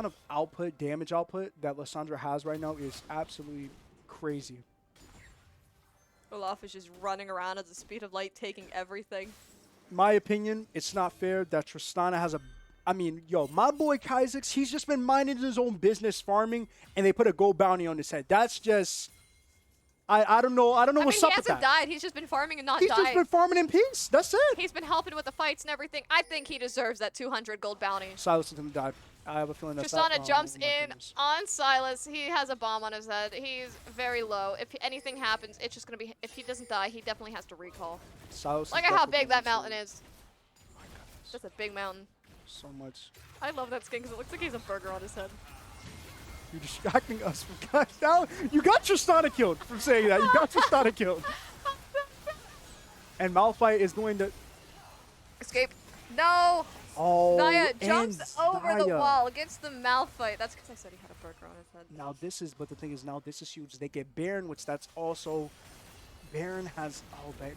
of output, damage output that Lissandra has right now is absolutely crazy. Olaf is just running around at the speed of light, taking everything. My opinion, it's not fair that Tristana has a. I mean, yo, my boy Kaizix, he's just been minding his own business, farming, and they put a gold bounty on his head. That's just. I don't know. I don't know I mean, what's he up with hasn't that. died. He's just been farming and not He's dying. just been farming in peace. That's it. He's been helping with the fights and everything. I think he deserves that 200 gold bounty. Silas is gonna die. I have a feeling that's Tristana that. jumps Oh my in goodness. on Silas. He has a bomb on his head. He's very low. If anything happens, it's just going to be... If he doesn't die, he definitely has to recall. Silas is Look at how definitely big that going to- mountain is. Oh my goodness. That's a big mountain. So much. I love that skin because it looks like he has a burger on his head. You're distracting us from guys. Now you got Tristana killed from saying that. You got Tristana killed. And Malphite is going to. Escape. No! Oh, Zaya and jumps over the Zaya. wall against the Malphite. That's because I said he had a burger on his head. Now this is, but the thing is, now this is huge. They get Baron, which that's also, Baron has,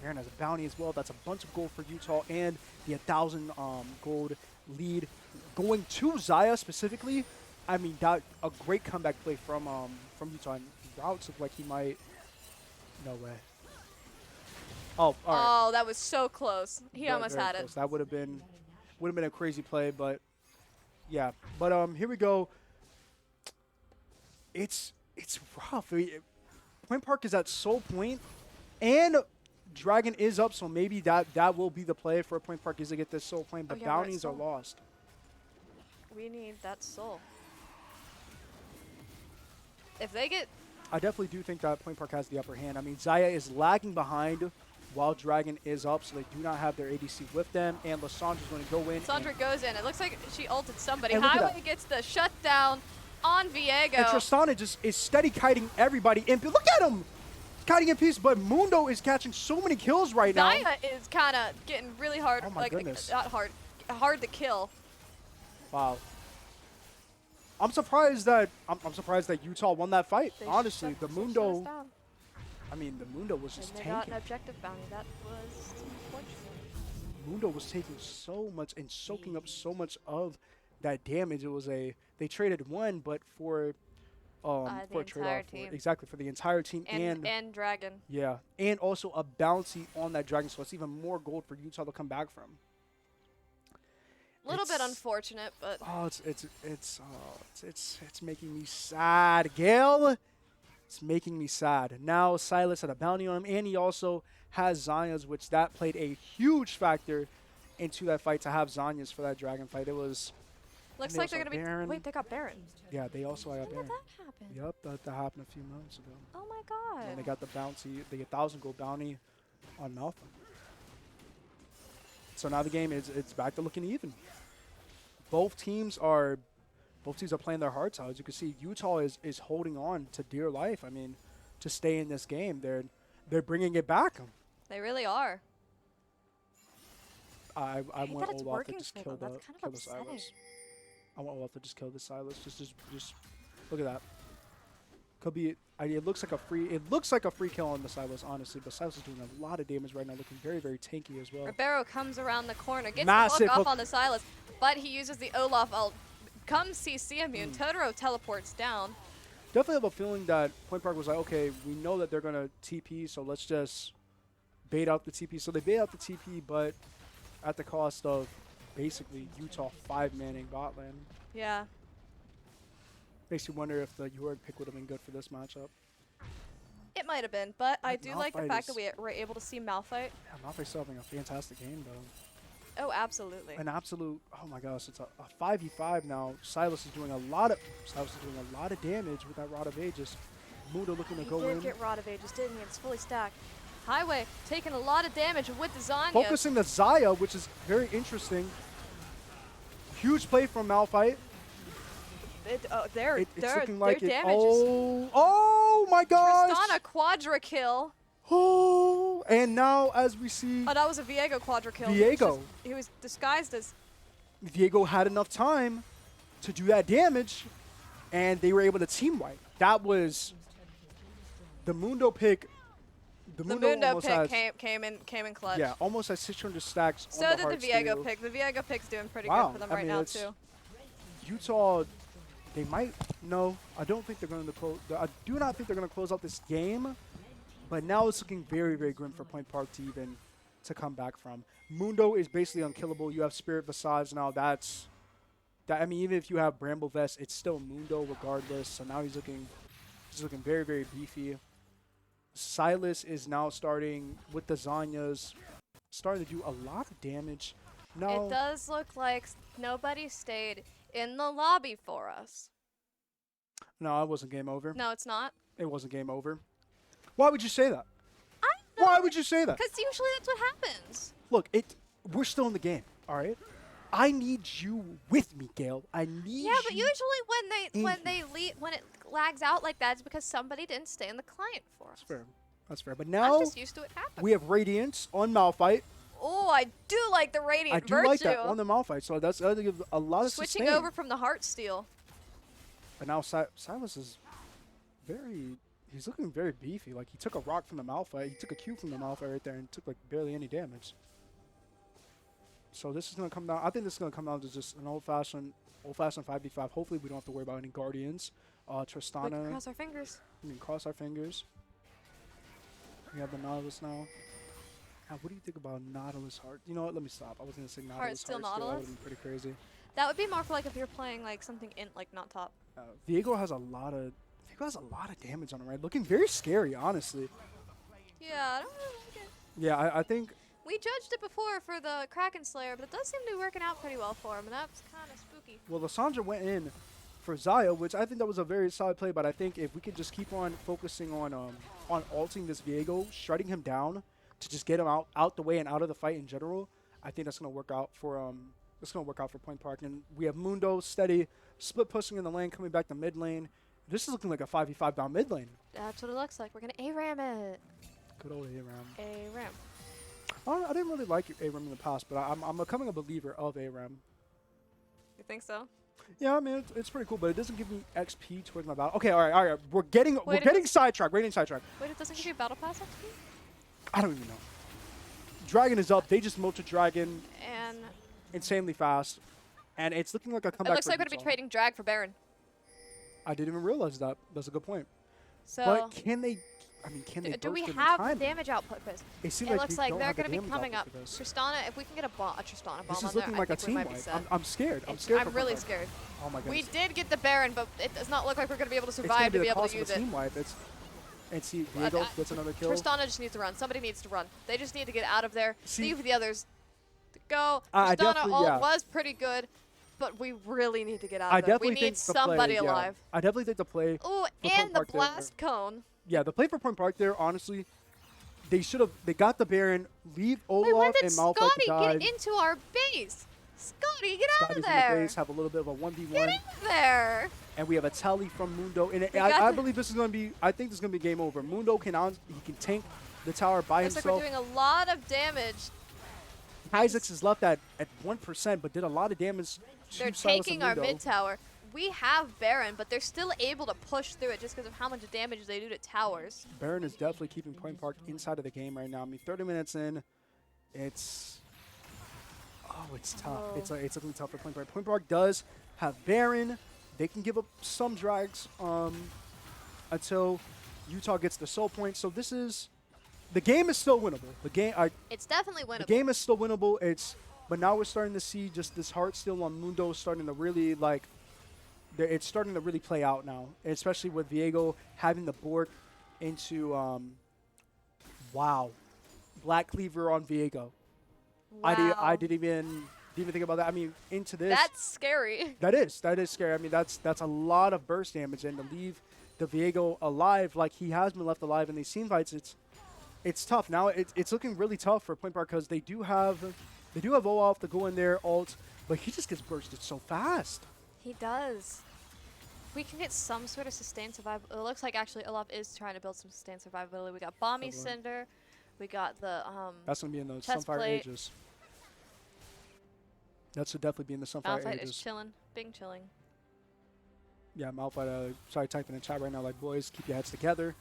Baron has a bounty as well. That's a bunch of gold for Utah and the 1,000 gold lead going to Zaya specifically. I mean, that a great comeback play from Utah. And Routes look like he might. No way. Oh, all right. Oh, that was so close. He almost Very had close. it. That would have been a crazy play, but yeah. But here we go. It's rough. Point Park is at soul point, and Dragon is up, so maybe that will be the play for Point Park is to get this soul point, but yeah, we're at bounties are soul. lost. We need that soul. If they get... I definitely do think that Point Park has the upper hand. I mean, Zaya is lagging behind while Dragon is up, so they do not have their ADC with them, and Lissandra's going to go in. Sandra goes in. It looks like she ulted somebody. And look at Highway that. gets the shutdown on Viego. And Tristana just is steady kiting everybody in. Look at him! Kiting in peace, but Mundo is catching so many kills right now. Zaya is kind of getting really hard. Oh my goodness. Not hard. Hard to kill. Wow. I'm surprised that Utah won that fight. They Honestly, shut- the they shut us Mundo. down. I mean, the Mundo was just And they got tanking. an objective bounty. That was unfortunate. Mundo was taking so much and soaking up so much of that damage. It was they traded one, but for The a trade entire off team. exactly for the entire team And Dragon. yeah, and also a bounty on that Dragon, so it's even more gold for Utah to come back from. A little bit It's- unfortunate, but Oh, it's making me sad, Gale. It's making me sad. Now Silas had a bounty on him, and he also has Zanya's, which that played a huge factor into that fight to have Zanya's for that Dragon fight. It was, looks they like they're also gonna be. Baron. Wait, they got Baron. yeah, they also got When did Baron. that happen? Yep, that happened a few months ago. Oh my god. And they got the bounty, the 1,000 gold bounty on Malfa. So now the game it's back to looking even. Both teams are playing their hearts out. As you can see, Utah is holding on to dear life. I mean, to stay in this game, they're bringing it back. They really are. I hate want that it's Olaf to working just for kill them. the That's kind of kill the upsetting. Silas. I want Olaf to just kill the Silas. Just look at that. Could be. It looks like a free kill on the Silas, honestly. But Silas is doing a lot of damage right now, looking very, very tanky as well. Ribeiro comes around the corner, gets Massive the hook hook. off on the Silas, but he uses the Olaf ult. Comes CC immune. Totoro teleports down. Definitely have a feeling that Point Park was like, okay, we know that they're gonna TP, so let's just bait out the TP. So they bait out the TP, but at the cost of basically Utah 5-manning bot lane. Yeah. Makes you wonder if the Yorick pick would have been good for this matchup. It might have been, but I That do like the Malphite fact that is- we were able to see Malphite. Yeah, Malphite's still having a fantastic game, though. Oh, absolutely. An absolute, oh my gosh, it's a 5v5 now. Silas is doing a lot of damage with that Rod of Aegis. Muda looking to He go did in. get Rod of Ages, didn't he? It's fully stacked. Highway taking a lot of damage with the Zanya. Focusing the Zaya, which is very interesting. Huge play from Malphite. Their It's looking like it. damage is... Oh my gosh! Tristana quadra kill. Oh, and now as we see, Oh, that was a Viego quadra kill. Viego. He was disguised as... Diego had enough time to do that damage, and they were able to team wipe. That was the Mundo pick. The Mundo almost pick has, came in clutch. yeah, almost has 600 stacks. So on did the the Viego Heartsteel. pick. The Viego pick's doing pretty Wow, good for them I right mean, now, it's- too. Utah, they might. No, I don't think they're going to close. I do not think they're going to close out this game. But now it's looking very, very grim for Point Park to even to come back from. Mundo is basically unkillable. You have Spirit Visage now. That. I mean, even if you have Bramble Vest, it's still Mundo regardless. So now he's looking very, very beefy. Silas is now starting with the Zanyas, starting to do a lot of damage. No, It does look like nobody stayed in the lobby for us. no, it wasn't game over. No, it's not. It wasn't game over. Why would you say that? I don't know. Why would you say that? Because usually that's what happens. Look, we're still in the game, all right? I need you with me, Gail. I need Yeah, but you. usually when in when it lags out like that, it's because somebody didn't stay in the client for us. That's fair. That's fair. But I'm now just used to it happening. we have Radiance on Malphite. Oh, I do like the Radiant I do Virtue. like that on the Malphite, so that's going to give a lot of Switching sustain. over from the Heartsteel. But now Silas is he's looking very beefy. Like, he took a rock from the Malphite, he took a Q from the Malphite right there and took like barely any damage. So this is going to come down, I think this is going to come down to just an old-fashioned 5v5. Hopefully we don't have to worry about any Guardians. We can Tristana, cross our fingers. we can cross our fingers. We have the Nautilus now. Now, what do you think about Nautilus Heart? You know what? Let me stop. I was going to say Nautilus Heartsteel Heart. That Nautilus? would be pretty crazy. That would be more for like if you're playing like something in like not top. Viego has a lot of damage on him, right? Looking very scary, honestly. Yeah, I don't really like it. Yeah, I think We judged it before for the Kraken Slayer, but it does seem to be working out pretty well for him, and that's kind of spooky. well, Lissandra went in for Zaya, which I think that was a very solid play. But I think if we could just keep on focusing on ulting this Viego, shredding him down to just get him out the way and out of the fight in general, I think that's gonna work out for Point Park. And we have Mundo steady, split pushing in the lane, coming back to mid lane. This is looking like a 5v5 down mid lane. That's what it looks like. We're gonna ARAM it. Good old ARAM. ARAM. I didn't really like ARAM in the past, but I'm becoming a believer of ARAM. You think so? Yeah, I mean, it's pretty cool, but it doesn't give me XP towards my battle. Okay, all right. We're getting Wait, sidetracked. We're getting sidetracked. Wait, it doesn't give you a battle pass XP? I don't even know. Dragon is up. They just moted Dragon And insanely fast, and it's looking like a comeback. it looks for like we're gonna be Utah. trading Drag for Baron. I didn't even realize that. That's a good point. So But can they? I mean, can they? do we burst in have the time? damage output, Chris? It seems It like looks we like don't they're have the going to be damage coming up. output for this. Tristana, if we can get a Tristana bomb This on is there, looking I like a think we team might be wipe. set. I'm scared. I'm scared. I'm for really Purple. scared. Oh my We goodness. did get the Baron, but it does not look like we're going to be able to It's gonna survive to the be able cost to of use a it. team wipe. And see, But Viego gets another kill. Tristana just needs to run. Somebody needs to run. They just need to get out of there. See- Leave the others to go. I Tristana definitely- ult yeah. was pretty good, but we really need to get out I of there. definitely We think need the somebody play, yeah. alive. I definitely think the play. Ooh, Point and the Park there. blast cone. Yeah, the play for Point Park there, honestly, they should have. They got the Baron, leave Wait, where Olaf did and Malphite to Scotty dive. get into our base? Scotty, get out Scotty's of in the there. base, have a little bit of a 1v1, Get out of there. and we have a tally from Mundo. And We got I the- believe this is going to be. I think this is going to be game over. Mundo can tank the tower by Looks like himself. we're doing a lot of damage. Isaacs is left at 1%, but did a lot of damage. to They're Silas and taking our Mundo. mid tower. We have Baron, but they're still able to push through it just because of how much damage they do to towers. Baron is definitely keeping Point Park inside of the game right now. I mean, 30 minutes in, it's tough. Oh. It's looking tough for Point Park. Point Park does have Baron. They can give up some drags until Utah gets the soul point. So the game is still winnable. It's definitely The winnable. game is still winnable. But now we're starting to see just this heart still on Mundo starting to really it's starting to really play out now, especially with Viego having the Bork into Black Cleaver on Viego. Wow. I didn't even think about that. I mean, into this. That's scary. That is scary. I mean, that's a lot of burst damage, and to leave the Viego alive like he has been left alive in these team fights, it's tough. Now it's looking really tough for Point Park because they do have Olaf to go in there ult, but he just gets bursted so fast. He does. We can get some sort of sustained survival. It looks like actually Olaf is trying to build some sustained survivability. We got Bomby Definitely. Cinder. We got the That's gonna be in the chest Sunfire plate. Ages. That should definitely be in the Sunfire Malphite Ages. is chilling. Bing chilling. Yeah, Malphite. Sorry, typing in chat right now. Like, boys, keep your heads together.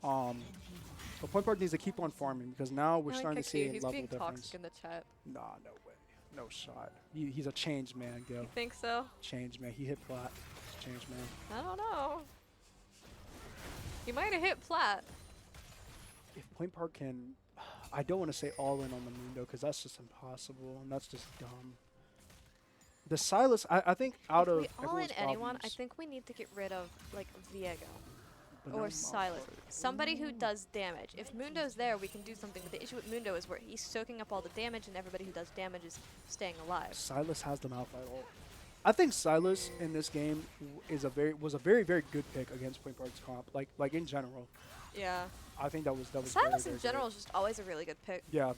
But Point Park needs to keep on farming because now we're starting to see a He's level being difference. toxic in the chat. Nah, no way, no shot. He's a changed man, Gil. You think so? Changed man. He hit plat. Changed man. I don't know. He might have hit flat. If Point Park can, I don't want to say all in on the Mundo because that's just impossible and that's just dumb. The Silas, I think out If of we all in everyone's anyone, I problems, think we need to get rid of like Viego but or not Silas. Malphite. Somebody who does damage. If Mundo's there, we can do something. But the issue with Mundo is where he's soaking up all the damage, and everybody who does damage is staying alive. Silas has the Malphite ult. I think Silas in this game was a very good pick against Point Park's comp. Like in general, Yeah. I think that was Silas very, in very general good. is just always a really good pick. Yeah,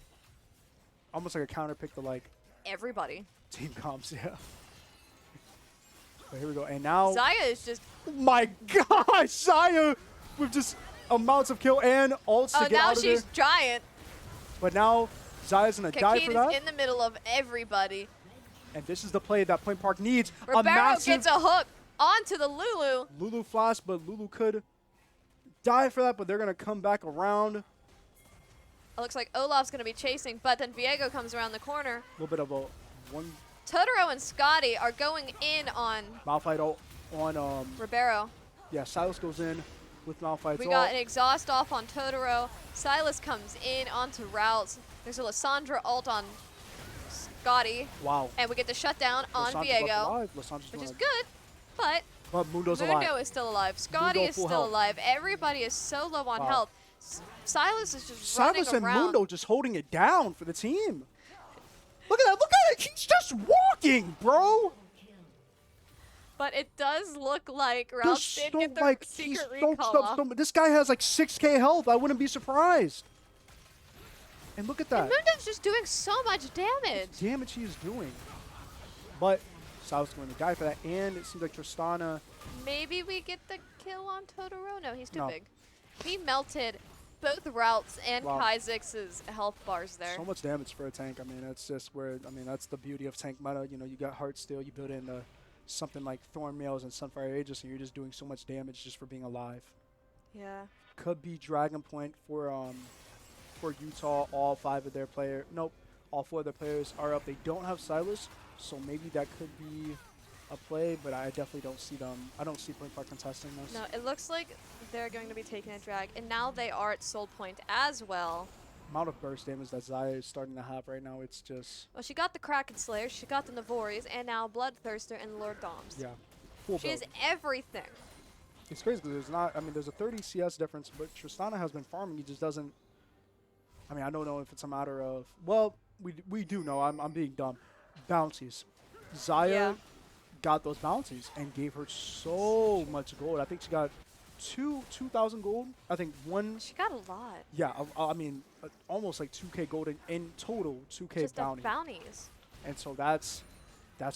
almost like a counter pick to like Everybody. team comps. Yeah. But here we go, and now Zaya is just. my gosh, Zaya with just amounts of kill and ults Oh, to get now out of she's there. giant. But now Zaya's gonna die Kakid for is that. in the middle of everybody. And this is the play that Point Park needs. A Ribeiro massive gets a hook onto the Lulu. Lulu flash, but Lulu could die for that, but they're gonna come back around. It looks like Olaf's going to be chasing, but then Viego comes around the corner. A little bit of a one Totoro and Scotty are going in on Malphite ult on Ribeiro. yeah, Silas goes in with Malphite's We ult. got an exhaust off on Totoro. Silas comes in onto Routes. There's a Lissandra ult on Scotty. Wow. And we get the shutdown on Lissandra's left Viego, alive. Lissandra's which is alive. good. But But Mundo's Mundo alive. is still alive. Scotty Mundo is full still health. alive. Everybody is so low on Wow. health. Silas is just Silas running and around. Mundo just holding it down for the team. Look at that. Look at it. He's just walking, bro. But it does look like There's Routes did get the like secret he's recall so, off. this guy has like 6K health. I wouldn't be surprised. And look at that. And Mundo's just doing so much damage. Damage he is doing. But Silas going to die for that. And it seems like Tristana. Maybe we get the kill on Totoro? No, he's too No. big. He melted both Routes and Wow. Kaizix's health bars there. So much damage for a tank. I mean, that's just where, I mean, that's the beauty of tank meta. You know, you got Heartsteel, you build in something like Thornmails and Sunfire Aegis, and you're just doing so much damage just for being alive. Yeah. Could be Dragon Point for Utah. All 5 of their players, nope, all 4 of their players are up. They don't have Silas, so maybe that could be a play, but I definitely don't see them. I don't see Point Park contesting this. No, it looks like they're going to be taking a drag, and now they are at Soul Point as well. Amount of burst damage that Zaya is starting to have right now, it's just, Well, she got the Kraken Slayer, she got the Navoris, and now Bloodthirster and Lord Doms. yeah, full She build. has everything. It's crazy because there's not, I mean, there's a 30 CS difference, but Tristana has been farming. He just doesn't, I mean, I don't know if it's a matter of, well, we do know, I'm being dumb. Bounties. Zaya Yeah. got those bounties and gave her so much gold. I think she got 2,000 gold. I think one, She got a lot. yeah, I mean, almost like 2K gold in total, 2K Just bounty. the bounties. And so that's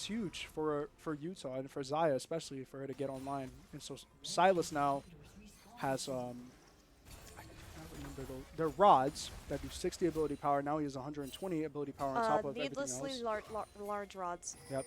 huge for Utah and for Zaya, especially for her to get online. And so Silas now has I can't remember they're rods that do 60 ability power. Now he has 120 ability power on top of everything Needlessly else. large rods. Yep.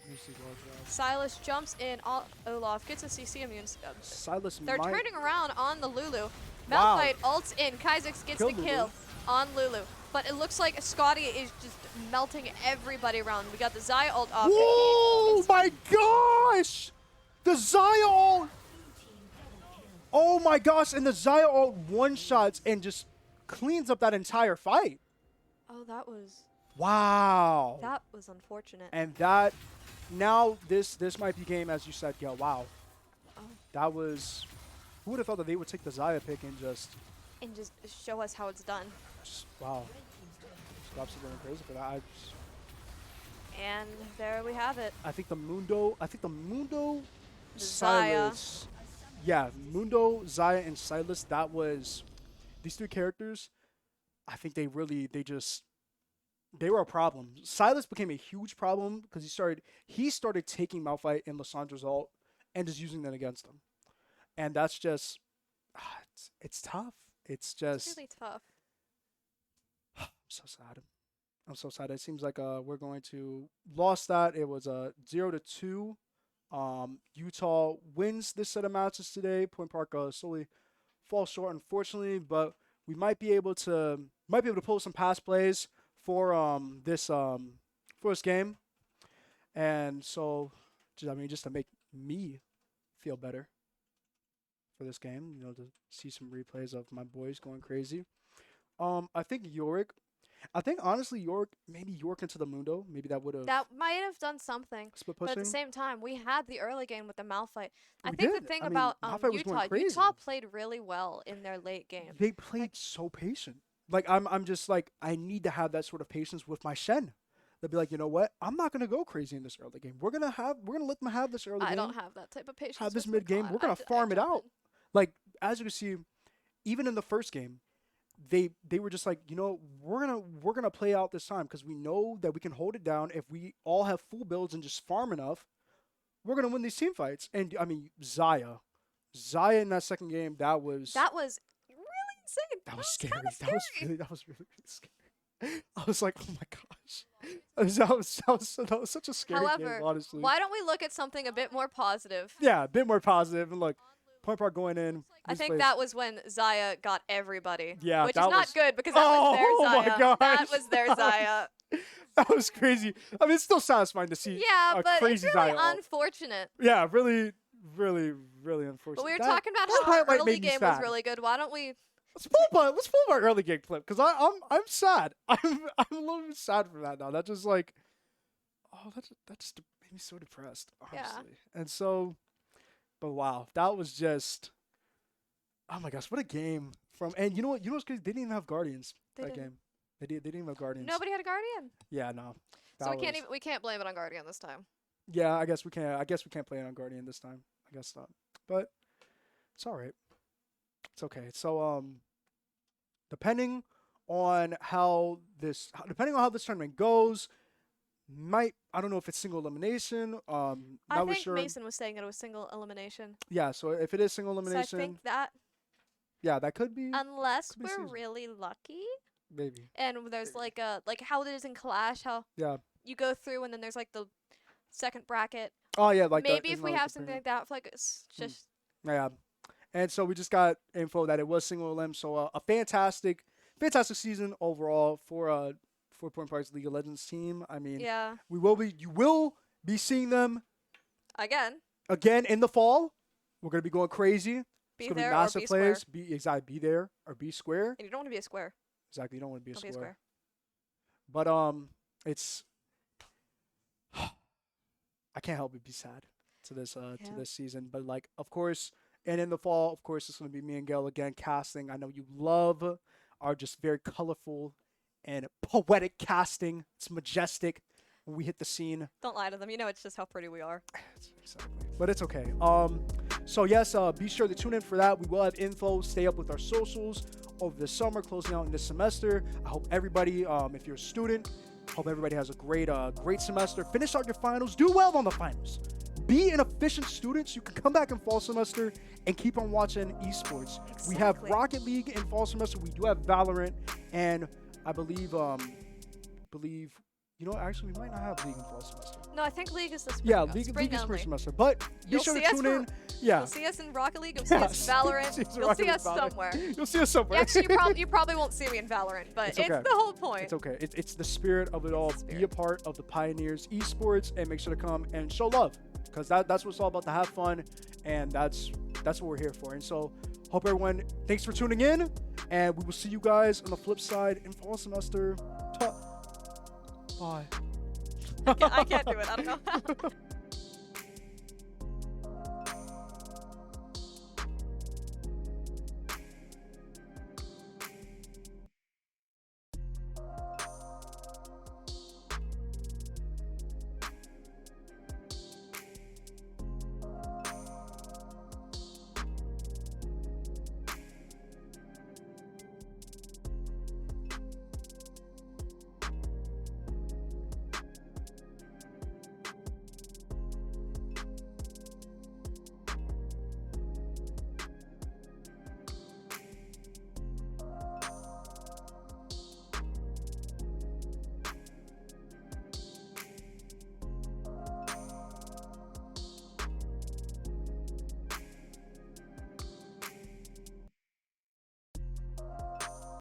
Needlessly large rods. Silas jumps in. Olaf gets a CC immune. Silas They're might turning around on the Lulu. Wow. Malphite ults in. Kaizix gets Kill the Lulu. kill on Lulu. But it looks like Scotty is just melting everybody around. We got the Zaya ult off. Whoa! My gosh! The Zaya ult! Oh my gosh! And the Zaya ult one-shots and just cleans up that entire fight. Oh, that was Wow! unfortunate. And that, now this might be game, as you said, Gail. Wow. Oh. That was, who would have thought that they would take the Zaya pick and just And just show us how it's done. wow. Just absolutely going crazy for that. And there we have it. I think the Mundo, The Zaya. Silas. Yeah, Mundo, Zaya, and Silas, that was, these 3 characters, I think they were a problem. Silas became a huge problem because he started taking Malphite and Lissandra's ult and just using them against them. And that's just, it's tough. It's just, It's really tough. I'm so sad. I'm so sad. It seems like we're going to lost that. It was a 0-2. Utah wins this set of matches today. Point Park slowly falls short, unfortunately, but we might be able to pull some pass plays for this game, and so just to make me feel better for this game, to see some replays of my boys going crazy. I think honestly York into the Mundo, maybe that would have That might have done something. split But pushing. at the same time, we had the early game with the Malphite. I We think did. the thing I mean, about Malphite was going Utah, crazy. Utah played really well in their late game. They played so patient. Like I'm just like, I need to have that sort of patience with my Shen. They'll be like, you know what? I'm not gonna go crazy in this early game. We're gonna let them have this early game. I don't have that type of patience. Have this with my mid game. god. We're gonna I farm it jump out. in. Like, as you can see, even in the first game, they were just like, we're gonna play out this time because we know that we can hold it down if we all have full builds and just farm enough. We're gonna win these team fights. And I mean, Zaya in that second game, that was That was really insane. that was kinda scary. That was really scary. I was like, oh my gosh. That was such a scary However, game, honestly. why don't we look at something a bit more positive? Yeah, a bit more positive. And look, point part going in. I this think place- that was when Zaya got everybody. Yeah, which that is not was- good because that was their Oh my Zaya. gosh. That was their Zaya. That was crazy. I mean, it's still satisfying to see. Yeah, a but it's crazy really Zaya. unfortunate. Yeah, really, really, really unfortunate. But we were That- talking about that how our highlight early made me game was sad. really good. Why don't we? Let's pull my early game clip because I'm sad. I'm a little bit sad for that now. That just like, oh, that just made me so depressed, Yeah. honestly. And so, but wow, that was just, oh my gosh, what a game from. And you know what's crazy? They didn't even have Guardians They that didn't. game. They didn't even have Guardians. Nobody had a guardian, Yeah, no. so we That can't was- even we can't blame it on guardian this time. Yeah, I guess we can't. I guess we can't play it on Guardian this time. I guess not. But it's all right. It's okay. So depending on how this tournament goes, I don't know if it's single elimination. I Not think sure. Mason was saying it was single elimination. Yeah. So if it is single So I elimination, think that yeah, that could be unless could be we're season. really lucky, maybe. and there's like how it is in Clash, how Yeah. you go through and then there's like the second bracket. Oh yeah, like Maybe that, if we have something like that, for like it's just Yeah. And so we just got info that it was single elim. So a fantastic season overall for 4 Point Park's League of Legends team. I mean, yeah. you will be seeing them Again, again in the fall. We're gonna be going crazy. be It's gonna there be or massive be square. players. Be there or be square. And you don't want to be a square. Exactly. You don't want to be a Don't be square. a square. But it's I can't help but be sad to this season. But like, of course, and in the fall, of course, it's gonna be me and Gail again casting. I know you love our just very colorful and poetic casting. It's majestic when we hit the scene. Don't lie to them. You know it's just how pretty we are. Exactly. But it's okay. So yes, be sure to tune in for that. We will have info. Stay up with our socials over the summer, closing out in this semester. I hope everybody, if you're a student, hope everybody has a great semester. Finish out your finals. Do well on the finals. Be an efficient student so you can come back in fall semester and keep on watching esports. We have Exactly. Rocket League in fall semester. We do have Valorant, and I believe actually we might not have League in fall semester. No, I think League is the spring. Yeah, though. League Spring is only. first semester. But be You'll sure to see us tune for- in. Yeah. You'll see us in Rocket League. You'll see us in Valorant. You'll see us somewhere. You'll see us somewhere. Actually, you probably won't see me in Valorant, but It's it's, okay. the whole point. It's okay. It's the spirit of it all. the Be a spirit. part of the Pioneers Esports and make sure to come and show love because that's what it's all about, to have fun, and that's what we're here for. And so hope everyone, thanks for tuning in, and we will see you guys on the flip side in fall semester. Bye. I can't do it. I don't know.